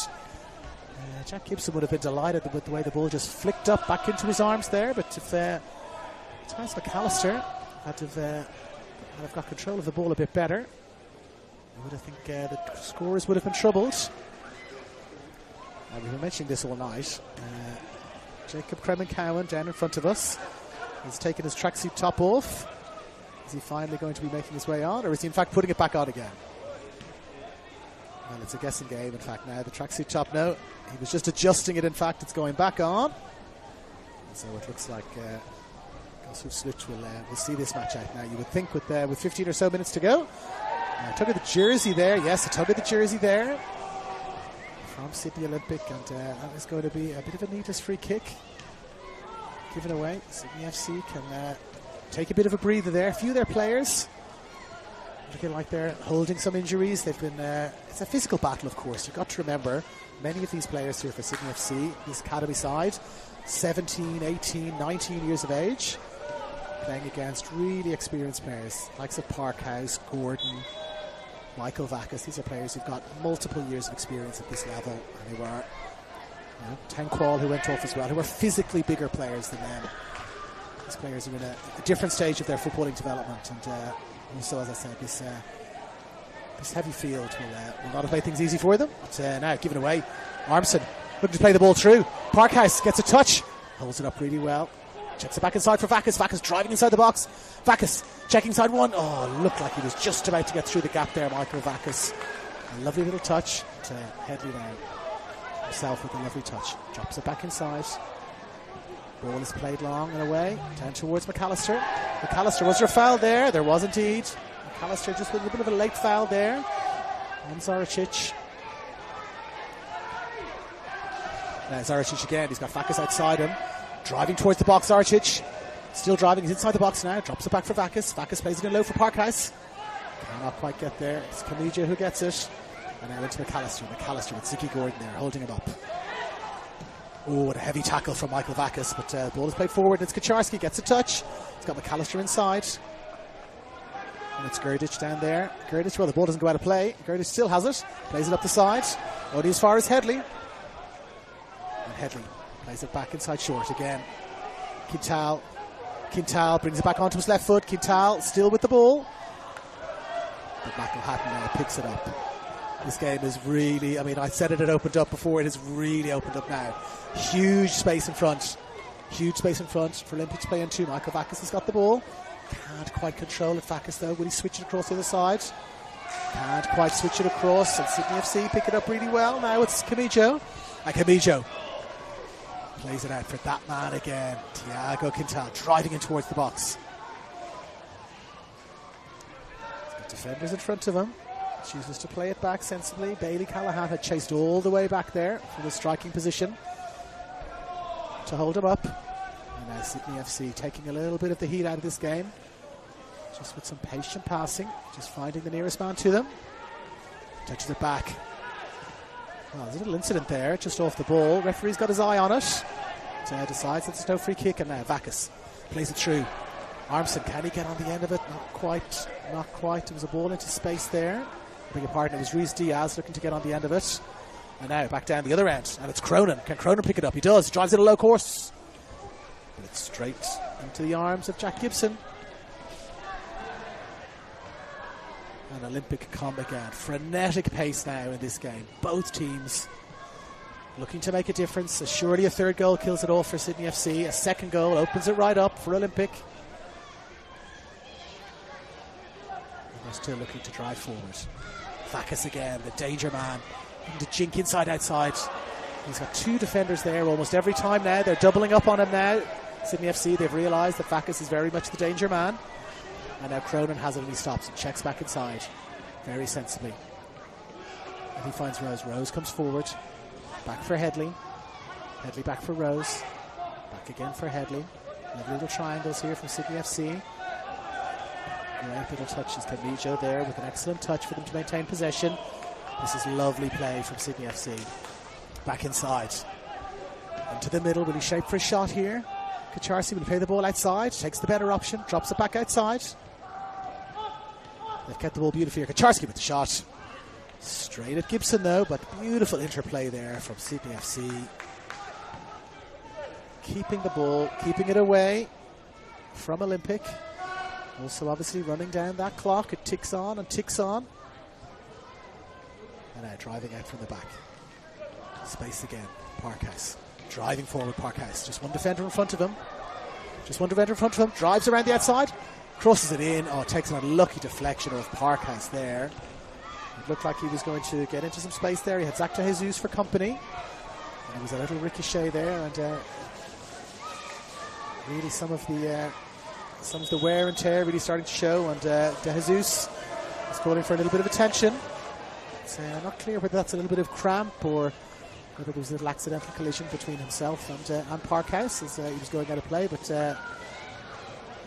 Speaker 1: Jack Gibson would have been delighted with the way the ball just flicked up back into his arms there. But if Thomas McAllister had have got control of the ball a bit better, I would have think the scorers would have been troubled. We've been mentioning this all night. Jacob Kremen-Cowan down in front of us. He's taken his tracksuit top off. Is he finally going to be making his way on, or is he in fact putting it back on again? Well, it's a guessing game, in fact, now. The tracksuit top, no. He was just adjusting it, in fact. It's going back on. So it looks like Gus Slutch will see this match out now. You would think with 15 or so minutes to go. Tug of the jersey there. Yes, a tug of the jersey there from Sydney Olympic, and that is going to be a bit of a needless free kick given away. Sydney FC can take a bit of a breather there. A few of their players looking like they're holding some injuries. They've been it's a physical battle, of course. You've got to remember, many of these players here for Sydney FC, this academy side, 17, 18, 19 years of age, playing against really experienced players, likes of Parkhouse, Gordon, Michael Vacas. These are players who've got multiple years of experience at this level, and they were Tenquall, who went off as well, who were physically bigger players than them. These players are in a different stage of their footballing development, and also, as I said, this heavy field will not have made things easy for them. But now given away, Armson looking to play the ball through. Parkhouse gets a touch, holds it up really well, checks it back inside for Vacas. Vacas driving inside the box. Vacas checking side one. Oh, looked like he was just about to get through the gap there, Michael Vacas. A lovely little touch to Headley now. Himself with a lovely touch. Drops it back inside. Ball is played long and away. Down towards McAllister. McAllister, was there a foul there? There was indeed. McAllister just with a bit of a late foul there on Zaracic. Now Zaracic again. He's got Vacas outside him. Driving towards the box, Zaracic. Still driving. He's inside the box now. Drops it back for Vacas. Vacas plays it in low for Parkhouse. Cannot quite get there. It's Kamija who gets it. And now into McAllister. McAllister with Ziggy Gordon there, holding him up. Oh, what a heavy tackle from Michael Vacas. But the ball is played forward. It's Kaczarski, gets a touch. He's got McAllister inside. And it's Gerdich down there. Gerdich, well, the ball doesn't go out of play. Gerdich still has it. Plays it up the side. Only as far as Headley. And Headley plays it back inside short again. Quintal brings it back onto his left foot. Quintal still with the ball. But McElhatton now picks it up. This game is really, I mean, I said it had opened up before. It has really opened up now. Huge space in front. Huge space in front for Olympics play into. Michael Vacas has got the ball. Can't quite control it, Vacas, though. Will he switch it across the other side? Can't quite switch it across. And Sydney FC pick it up really well. Now it's Camijo. And Camijo plays it out for that man again. Tiago Quintal driving in towards the box. He's got defenders in front of him. Chooses to play it back sensibly. Bailey Callahan had chased all the way back there from the striking position to hold him up. And now Sydney FC taking a little bit of the heat out of this game. Just with some patient passing. Just finding the nearest man to them. Touches it back. Well, there's a little incident there, just off the ball. Referee's got his eye on it. So decides that there's no free kick, and now Vacas plays it through. Armson, can he get on the end of it? Not quite, not quite. There was a ball into space there. I beg your pardon, it was Ruiz Diaz looking to get on the end of it. And now back down the other end, and it's Cronin. Can Cronin pick it up? He does. He drives it a low course. But it's straight into the arms of Jack Gibson. And Olympic come again. Frenetic pace now in this game. Both teams looking to make a difference. Surely a third goal kills it off for Sydney FC. A second goal opens it right up for Olympic. And they're still looking to drive forward. Vacas again, the danger man. The jink inside outside. He's got two defenders there almost every time now. They're doubling up on him now. Sydney FC, they've realised that Vacas is very much the danger man. And now Cronin has it and he stops and checks back inside very sensibly. And he finds Rose. Rose comes forward. Back for Headley. Headley back for Rose. Back again for Headley. Lovely little triangles here from Sydney FC. Great little touches. Camijo there with an excellent touch for them to maintain possession. This is lovely play from Sydney FC. Back inside. Into the middle, will he shape for a shot here? Kacharski will play the ball outside, takes the better option, drops it back outside. They've kept the ball beautifully here. Kacharski with the shot. Straight at Gibson though, but beautiful interplay there from Sydney FC. Keeping the ball, keeping it away from Olympic. Also obviously running down that clock. It ticks on and ticks on. And now driving out from the back. Space again, Parkhouse. Driving forward, Parkhouse. Just one defender in front of him. Drives around the outside. Crosses it in. Oh, takes an unlucky deflection of Parkhouse there. It looked like he was going to get into some space there. He had Zach de Jesus for company. And it was a little ricochet there. And really some of the wear and tear really starting to show. And de Jesus is calling for a little bit of attention. It's not clear whether that's a little bit of cramp or whether there was a little accidental collision between himself and Parkhouse as he was going out of play, but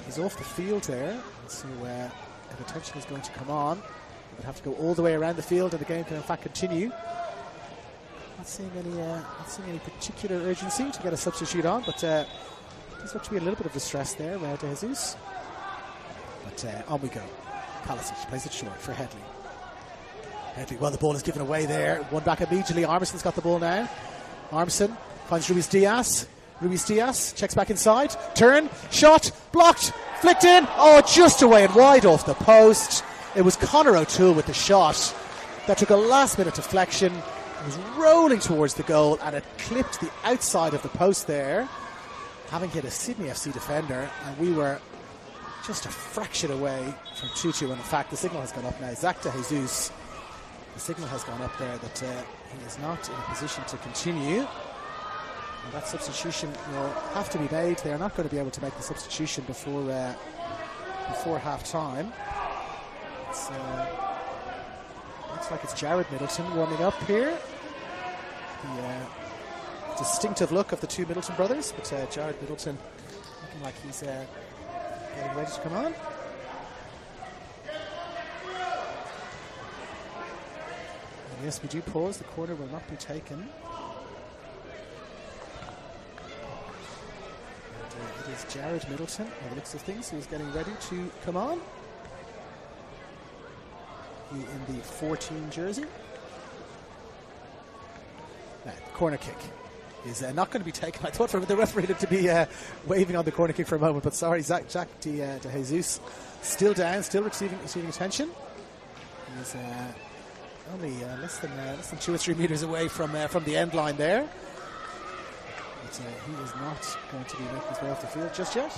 Speaker 1: he's off the field there. So if attention is going to come on, he would have to go all the way around the field, and the game can in fact continue. Not seeing any particular urgency to get a substitute on, but there's looks to be a little bit of distress there, de Jesus. But on we go. Kalisic plays it short for Headley. Well, the ball is given away there. One back immediately. Armison's got the ball now. Armisen finds Ruiz Diaz. Ruiz Diaz checks back inside. Turn, shot, blocked, flicked in. Oh, just away and wide off the post. It was Conor O'Toole with the shot. That took a last minute deflection. It was rolling towards the goal and it clipped the outside of the post there, having hit a Sydney FC defender, and we were just a fraction away from 2-2. And in fact, the signal has gone up now. Zach de Jesus. The signal has gone up there that he is not in a position to continue. And that substitution will have to be made. They are not going to be able to make the substitution before half time. Looks like it's Jared Middleton warming up here. The distinctive look of the two Middleton brothers, but Jared Middleton looking like he's getting ready to come on. Yes, we do pause. The corner will not be taken. And, it is Jared Middleton, by the looks of things, who is getting ready to come on. He in the 14 jersey. Now, the corner kick is not going to be taken. I thought for the referee to be waving on the corner kick for a moment, but sorry, Zach de Jesus still down, still receiving attention. He's only less than 2 or 3 meters away from the end line there. But he is not going to be making his way off the field just yet.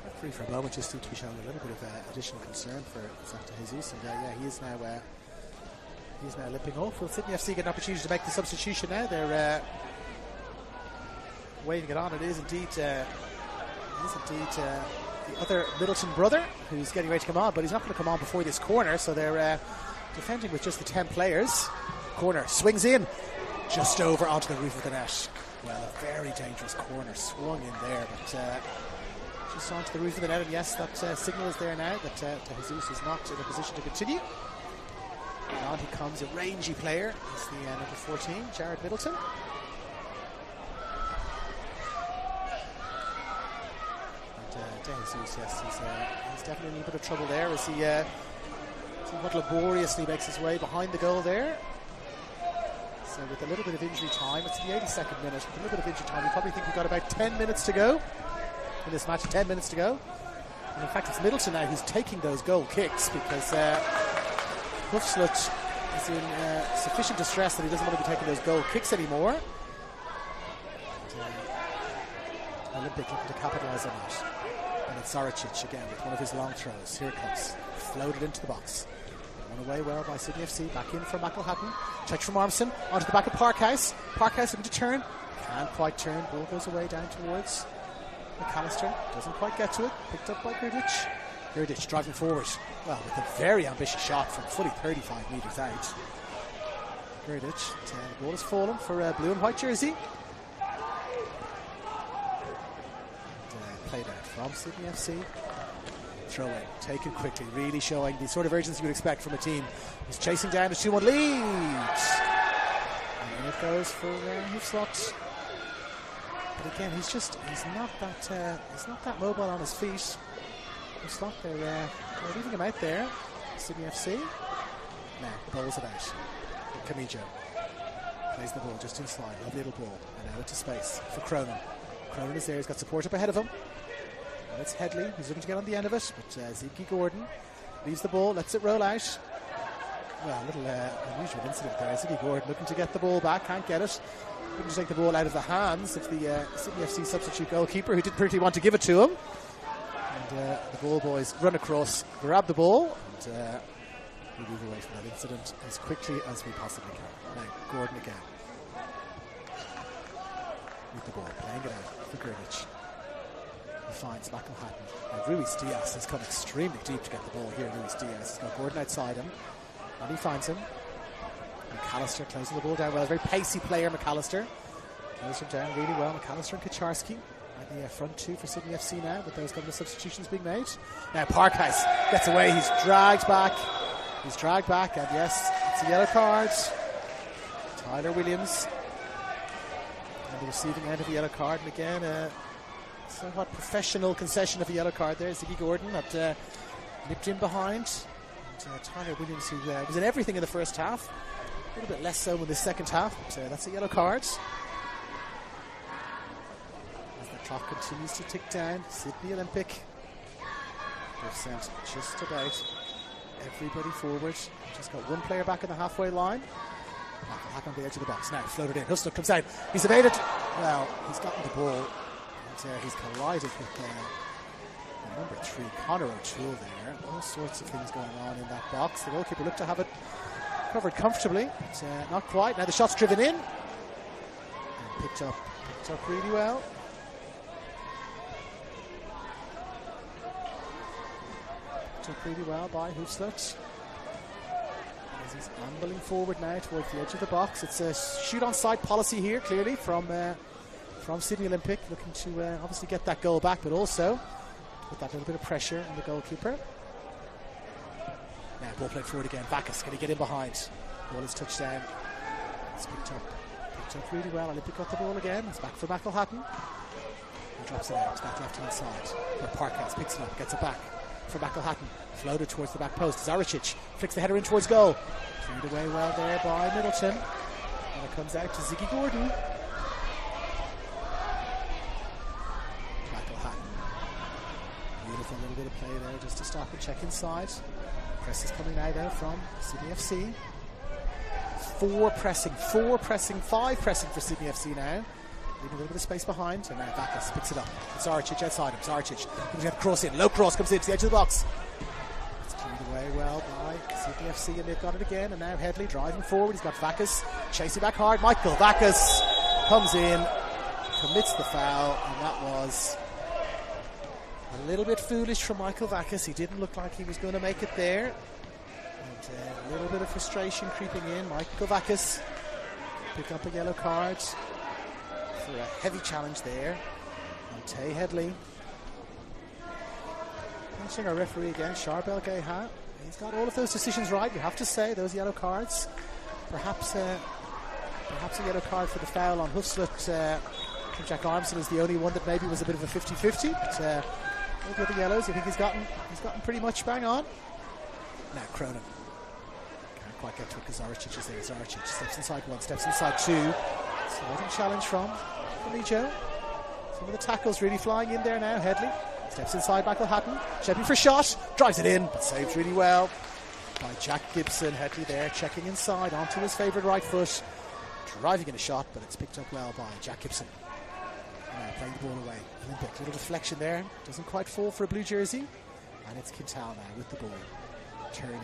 Speaker 1: Referee for a moment just seemed to be showing a little bit of additional concern for Zach de Jesus, and he is now. He's now limping off. Will Sydney FC get an opportunity to make the substitution now? They're waving it on. It is indeed the other Middleton brother who's getting ready to come on, but he's not going to come on before this corner, so they're defending with just the 10 players. Corner swings in just over onto the roof of the net. Well, a very dangerous corner swung in there, but just onto the roof of the net, and yes, that signal is there now that de Jesus is not in a position to continue. And on he comes, a rangy player. It's the number 14, Jared Middleton. And de Jesus, yes, he's definitely in a little bit of trouble there as he somewhat laboriously makes his way behind the goal there. So with a little bit of injury time, it's the 82nd minute. With a little bit of injury time, you probably think we've got about 10 minutes to go in this match. 10 minutes to go. And in fact, it's Middleton now who's taking those goal kicks because Huffslut is in sufficient distress that he doesn't want to be taking those goal kicks anymore. And, Olympic looking to capitalise on that. And it's Zaricic again with one of his long throws. Here it comes. Floated into the box. Run away well by Sydney FC. Back in from McElhatton. Checked from Armisen. Onto the back of Parkhouse. Parkhouse looking to turn. Can't quite turn. Ball goes away down towards McAllister. Doesn't quite get to it. Picked up by Grdic. Grdic driving forward. Well, with a very ambitious shot from fully 35 metres out. Grdic. The ball has fallen for a blue and white jersey. played out from Sydney FC. Throw in, taken quickly, really showing the sort of urgency you would expect from a team who's chasing down a 2-1 lead. And it goes for Hoofslot. But again, he's not that mobile on his feet. Hoofslot, they're leaving him out there. Sydney FC. Now, bowls it out. Camijo plays the ball just inside. Lovely little ball. And now into space for Cronin. Cronin is there. He's got support up ahead of him. And it's Headley who's looking to get on the end of it. But Ziggy Gordon leaves the ball, lets it roll out. Well, a little unusual incident there. Ziggy Gordon looking to get the ball back. Can't get it. Looking to take the ball out of the hands of the Sydney FC substitute goalkeeper, who didn't particularly want to give it to him. And the ball boys run across, grab the ball, and we move away from that incident as quickly as we possibly can. Now, Gordon again. With the ball, playing it out for Greenwich. He finds McElhatton. Now, Ruiz Diaz has come extremely deep to get the ball here. Ruiz Diaz has got Gordon outside him, and he finds him. McAllister closing the ball down well. Very pacey player, McAllister. Closes him down really well. McAllister and Kaczarski at the front two for Sydney FC now, with those couple of substitutions being made. Now, Parkhouse gets away. He's dragged back. And yes, it's a yellow card. Tyler Williams on the receiving end of a yellow card. And again, a somewhat professional concession of a yellow card there. Ziggy Gordon that nipped in behind. And Tyler Williams, who was in everything in the first half. A little bit less so in the second half. But that's a yellow card. As the clock continues to tick down, Sydney Olympic. They've sent just about everybody forward. Just got one player back in the halfway line. Back on the edge of the box. Now floated in. Hustler comes out. He's evaded. Well, he's gotten the ball. And he's collided with number 3, Conor O'Toole there. All sorts of things going on in that box. The goalkeeper looked to have it covered comfortably. But not quite. Now the shot's driven in. And picked up really well. Up really well by Hoofslot. As he's ambling forward now towards the edge of the box. It's a shoot on sight policy here, clearly from Sydney Olympic, looking to obviously get that goal back, but also put that little bit of pressure on the goalkeeper. Now ball played forward again. Bacchus, can he get in behind? Ball is touched down. It's picked up really well. Olympic got the ball again. It's back for Hatton. He drops it out. It's back left hand side. Where Parkhouse picks it up, gets it back. For Hatton, floated towards the back post. Zaricic flicks the header in towards goal. Cleared away well there by Middleton. And it comes out to Ziggy Gordon. Hatton. Beautiful little bit of play there just to stop and check inside. Press is coming now though from Sydney FC. 4 pressing, 5 pressing for Sydney FC now. Leaving a little bit of space behind, and now Bacchus picks it up. Zaricic outside him. Zaricic comes to cross in. Low cross comes in to the edge of the box. It's cleared away well by Sydney FC, and they've got it again. And now Headley driving forward. He's got Bacchus chasing back hard. Michael Bacchus comes in, commits the foul, and that was a little bit foolish from Michael Bacchus. He didn't look like he was going to make it there. And a little bit of frustration creeping in. Michael Bacchus pick up a yellow card for a heavy challenge there on Tay Headley. Mentioning our referee again, Charbel Geha. He's got all of those decisions right, you have to say, those yellow cards. Perhaps a yellow card for the foul on Hoofslot. Jack Armstrong is the only one that maybe was a bit of a 50-50, but all the other yellows I think he's gotten pretty much bang on. Now Cronin can't quite get to it because Zaricic is there. Zaricic steps inside 1, steps inside 2. Sliding challenge from Camijo. Some of the tackles really flying in there now. Headley steps inside McElhatton. Shepy for shot. Drives it in, but saved really well by Jack Gibson. Headley there checking inside onto his favourite right foot. Driving in a shot, but it's picked up well by Jack Gibson. Now playing the ball away. Olympic, little deflection there. Doesn't quite fall for a blue jersey. And it's Quintal now with the ball. Turning.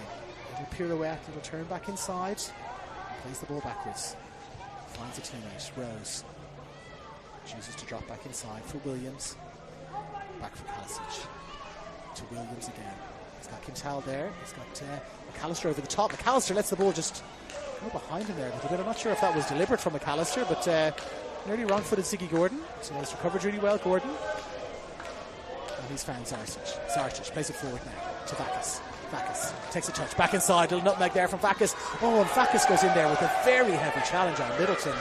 Speaker 1: Little pirouette, little turn back inside. Plays the ball backwards. Finds a teammate, Rose. Chooses to drop back inside for Williams. Back for Kalisic. To Williams again. He's got Quintal there. He's got McAllister over the top. McAllister lets the ball just go behind him there a little bit. I'm not sure if that was deliberate from McAllister, but nearly wrong-footed Ziggy Gordon. So he's recovered really well, Gordon. he's found Zartic. Zartic plays it forward now to Vakis. Vakis takes a touch, back inside, little nutmeg there from Vakis. Oh, and Vakis goes in there with a very heavy challenge on Middleton.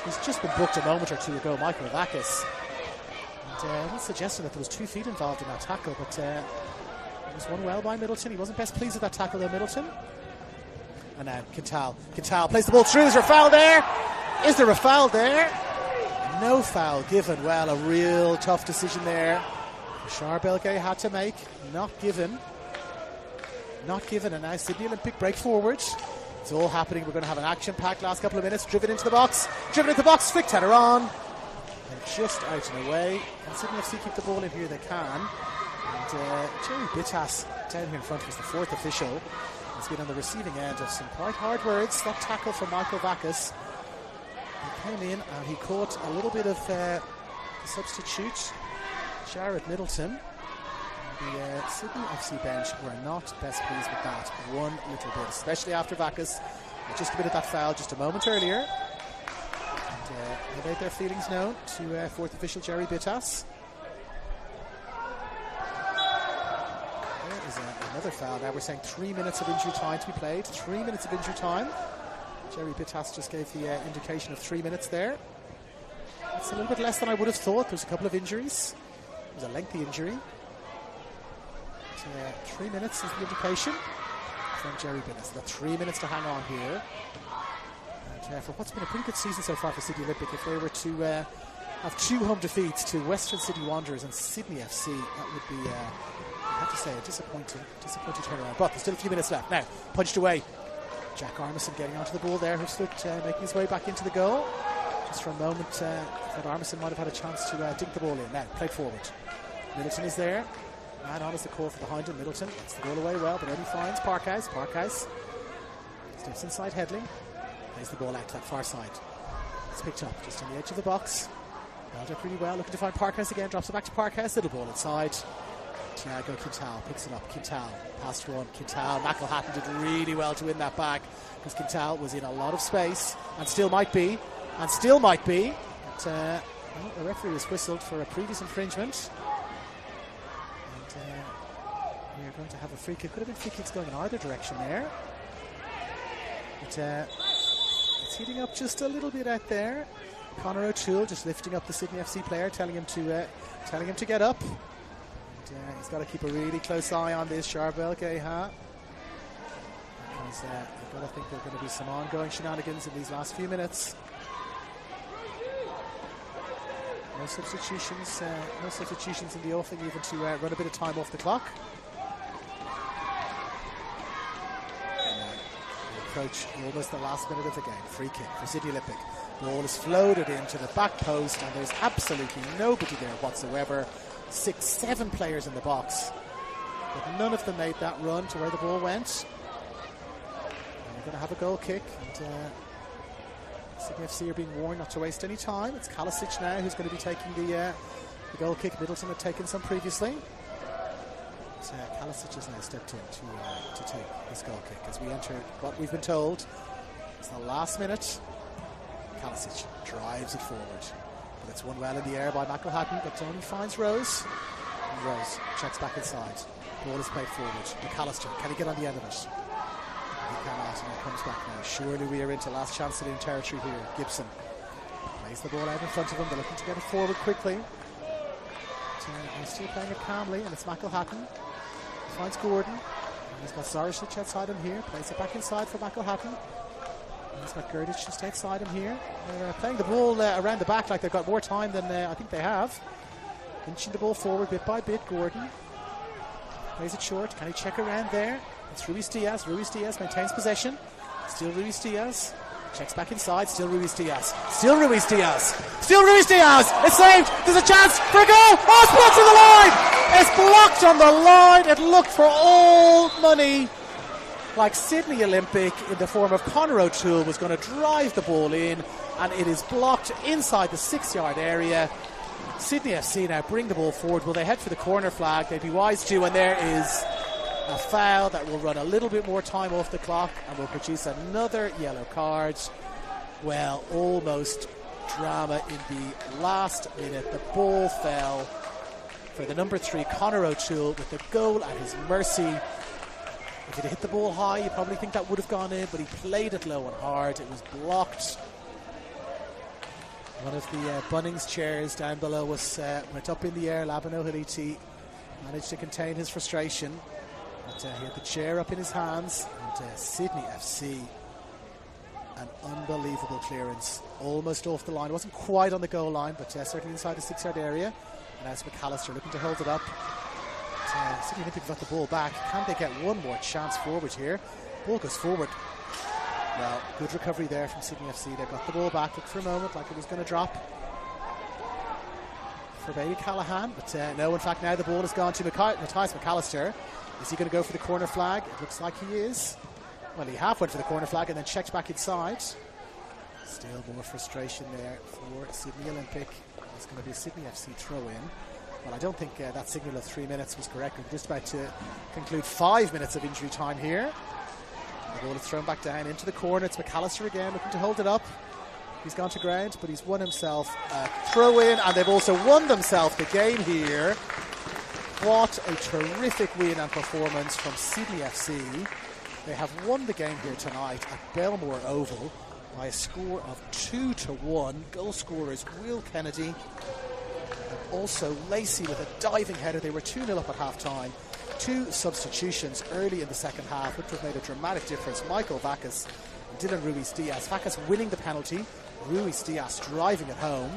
Speaker 1: He's just been booked a moment or two ago, Michael Vakis. And he's suggesting that there was 2 feet involved in that tackle, but it was won well by Middleton. He wasn't best pleased with that tackle though, Middleton. And now Quintal plays the ball through. Is there a foul there? Is there a foul there? No foul given. Well, a real tough decision there. Charbelgay had to make. Not given. Not given. And now Sydney Olympic break forward. It's all happening. We're going to have an action-packed last couple of minutes. Driven into the box. Flick header on. And just out and away. Can Sydney FC keep the ball in here? They can. And Jerry Bittas down here in front was the 4th official. He's been on the receiving end of some quite hard words. That tackle from Michael Vakis. He came in and he caught a little bit of the substitute, Jared Middleton. The Sydney FC bench were not best pleased with that one little bit, especially after Vakis just committed that foul just a moment earlier. And they made their feelings known to 4th official Jerry Bittas. There is another foul. Now we're saying 3 minutes of injury time to be played. 3 minutes of injury time. Jerry Bittas just gave the indication of 3 minutes there. It's a little bit less than I would have thought. There's a couple of injuries. It was a lengthy injury. 3 minutes is the indication from Jerry Bittas. They've got 3 minutes to hang on here. And for what's been a pretty good season so far for Sydney Olympic, if they were to have 2 home defeats to Western City Wanderers and Sydney FC, that would be, I have to say, a disappointing turnaround. But there's still a few minutes left. Now, punched away. Jack Armisen getting onto the ball there, who's making his way back into the goal. Just for a moment, thought Armisen might have had a chance to dink the ball in. Now, played forward. Middleton is there. Man on is the call for behind him. Middleton gets the ball away well, but only finds Parkhouse. Parkhouse steps inside Headley. Plays the ball out to that far side. It's picked up just on the edge of the box. Held up really well. Looking to find Parkhouse again. Drops it back to Parkhouse. Little ball inside. Thiago Quintal picks it up. Quintal past one. Quintal. McElhatton did really well to win that back because Quintal was in a lot of space and still might be. But the referee was whistled for a previous infringement. We're going to have a free kick. Could have been free kicks going in either direction there. But it's heating up just a little bit out there. Conor O'Toole just lifting up the Sydney FC player, telling him to get up. And, he's got to keep a really close eye on this Charbelgay, because I've got to think there are going to be some ongoing shenanigans in these last few minutes. No substitutions in the offing, even to run a bit of time off the clock. Approach almost the last minute of the game. Free kick for Sydney Olympic. Ball is floated into the back post and there's absolutely nobody there whatsoever. 6-7 players in the box, but none of them made that run to where the ball went. And we're going to have a goal kick, and Sydney FC are being warned not to waste any time. It's Kalisic now who's going to be taking the goal kick. Middleton had taken some previously. Kalisic has now stepped in to take this goal kick as we enter what we've been told is the last minute. Kalisic drives it forward, but it's won well in the air by McElhatton, but only finds Rose. And Rose checks back inside. Ball is played forward. McAllister, can he get on the end of it? He cannot, and it comes back now. Surely we are into last chance saloon territory here. Gibson plays the ball out in front of him. They're looking to get it forward quickly. He's still playing it calmly, and it's McElhatton. He finds Gordon. And he's got Zaricic outside him here. Plays it back inside for McElhatton. And he's got Gerdic just outside him here. They're playing the ball around the back like they've got more time than I think they have. Inching the ball forward bit by bit. Gordon plays it short. Can he check around there? It's Ruiz Diaz. Ruiz Diaz maintains possession. Still Ruiz Diaz. Checks back inside. Still Ruiz Diaz. Still Ruiz Diaz. Still Ruiz Diaz. It's saved. There's a chance for a goal. Oh, it's blocked on the line. It's blocked on the line. It looked for all money like Sydney Olympic in the form of Conor O'Toole was going to drive the ball in, and it is blocked inside the 6-yard area. Sydney FC now bring the ball forward. Will they head for the corner flag? They'd be wise to, and there is a foul that will run a little bit more time off the clock and will produce another yellow card. Well, almost drama in the last minute. The ball fell for the number 3, Conor O'Toole, with the goal at his mercy. If he'd hit the ball high, you probably think that would have gone in, but he played it low and hard. It was blocked. One of the Bunnings chairs down below us went up in the air. Laban O'Haliti managed to contain his frustration. But he had the chair up in his hands. And Sydney FC, an unbelievable clearance. Almost off the line. It wasn't quite on the goal line, but certainly inside the 6-yard area. And as McAllister looking to hold it up. Sydney Olympic got the ball back. Can they get one more chance forward here? Ball goes forward. Well, good recovery there from Sydney FC. They got the ball back, looked for a moment like it was going to drop for Bailey Callahan, but no, in fact now the ball has gone to Matthias McAllister. Is he going to go for the corner flag? It looks like he is. Well, he half went for the corner flag and then checked back inside. Still more frustration there for Sydney Olympic. It's going to be a Sydney FC throw-in. Well, I don't think that signal of 3 minutes was correct. We're just about to conclude 5 minutes of injury time here. The ball is thrown back down into the corner. It's McAllister again looking to hold it up. He's gone to ground, but he's won himself a throw-in, and they've also won themselves the game here. What a terrific win and performance from Sydney FC. They have won the game here tonight at Belmore Oval by a score of 2-1. Goal scorers Will Kennedy and also Lacey with a diving header. They were 2-0 up at half-time. 2 substitutions early in the second half, which would have made a dramatic difference. Michael Vacas and Dylan Ruiz-Diaz. Vacas winning the penalty. Ruiz-Diaz driving it home.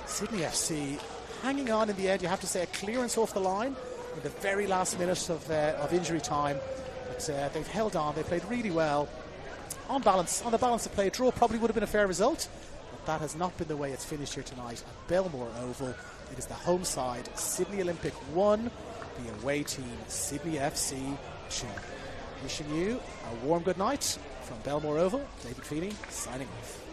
Speaker 1: Sydney FC hanging on in the end. You have to say a clearance off the line in the very last minute of injury time. But they've held on. They played really well. On the balance of play, a draw probably would have been a fair result. But that has not been the way it's finished here tonight at Belmore Oval. It is the home side, Sydney Olympic 1. The away team, Sydney FC 2. Wishing you a warm good night from Belmore Oval. David Feeney signing off.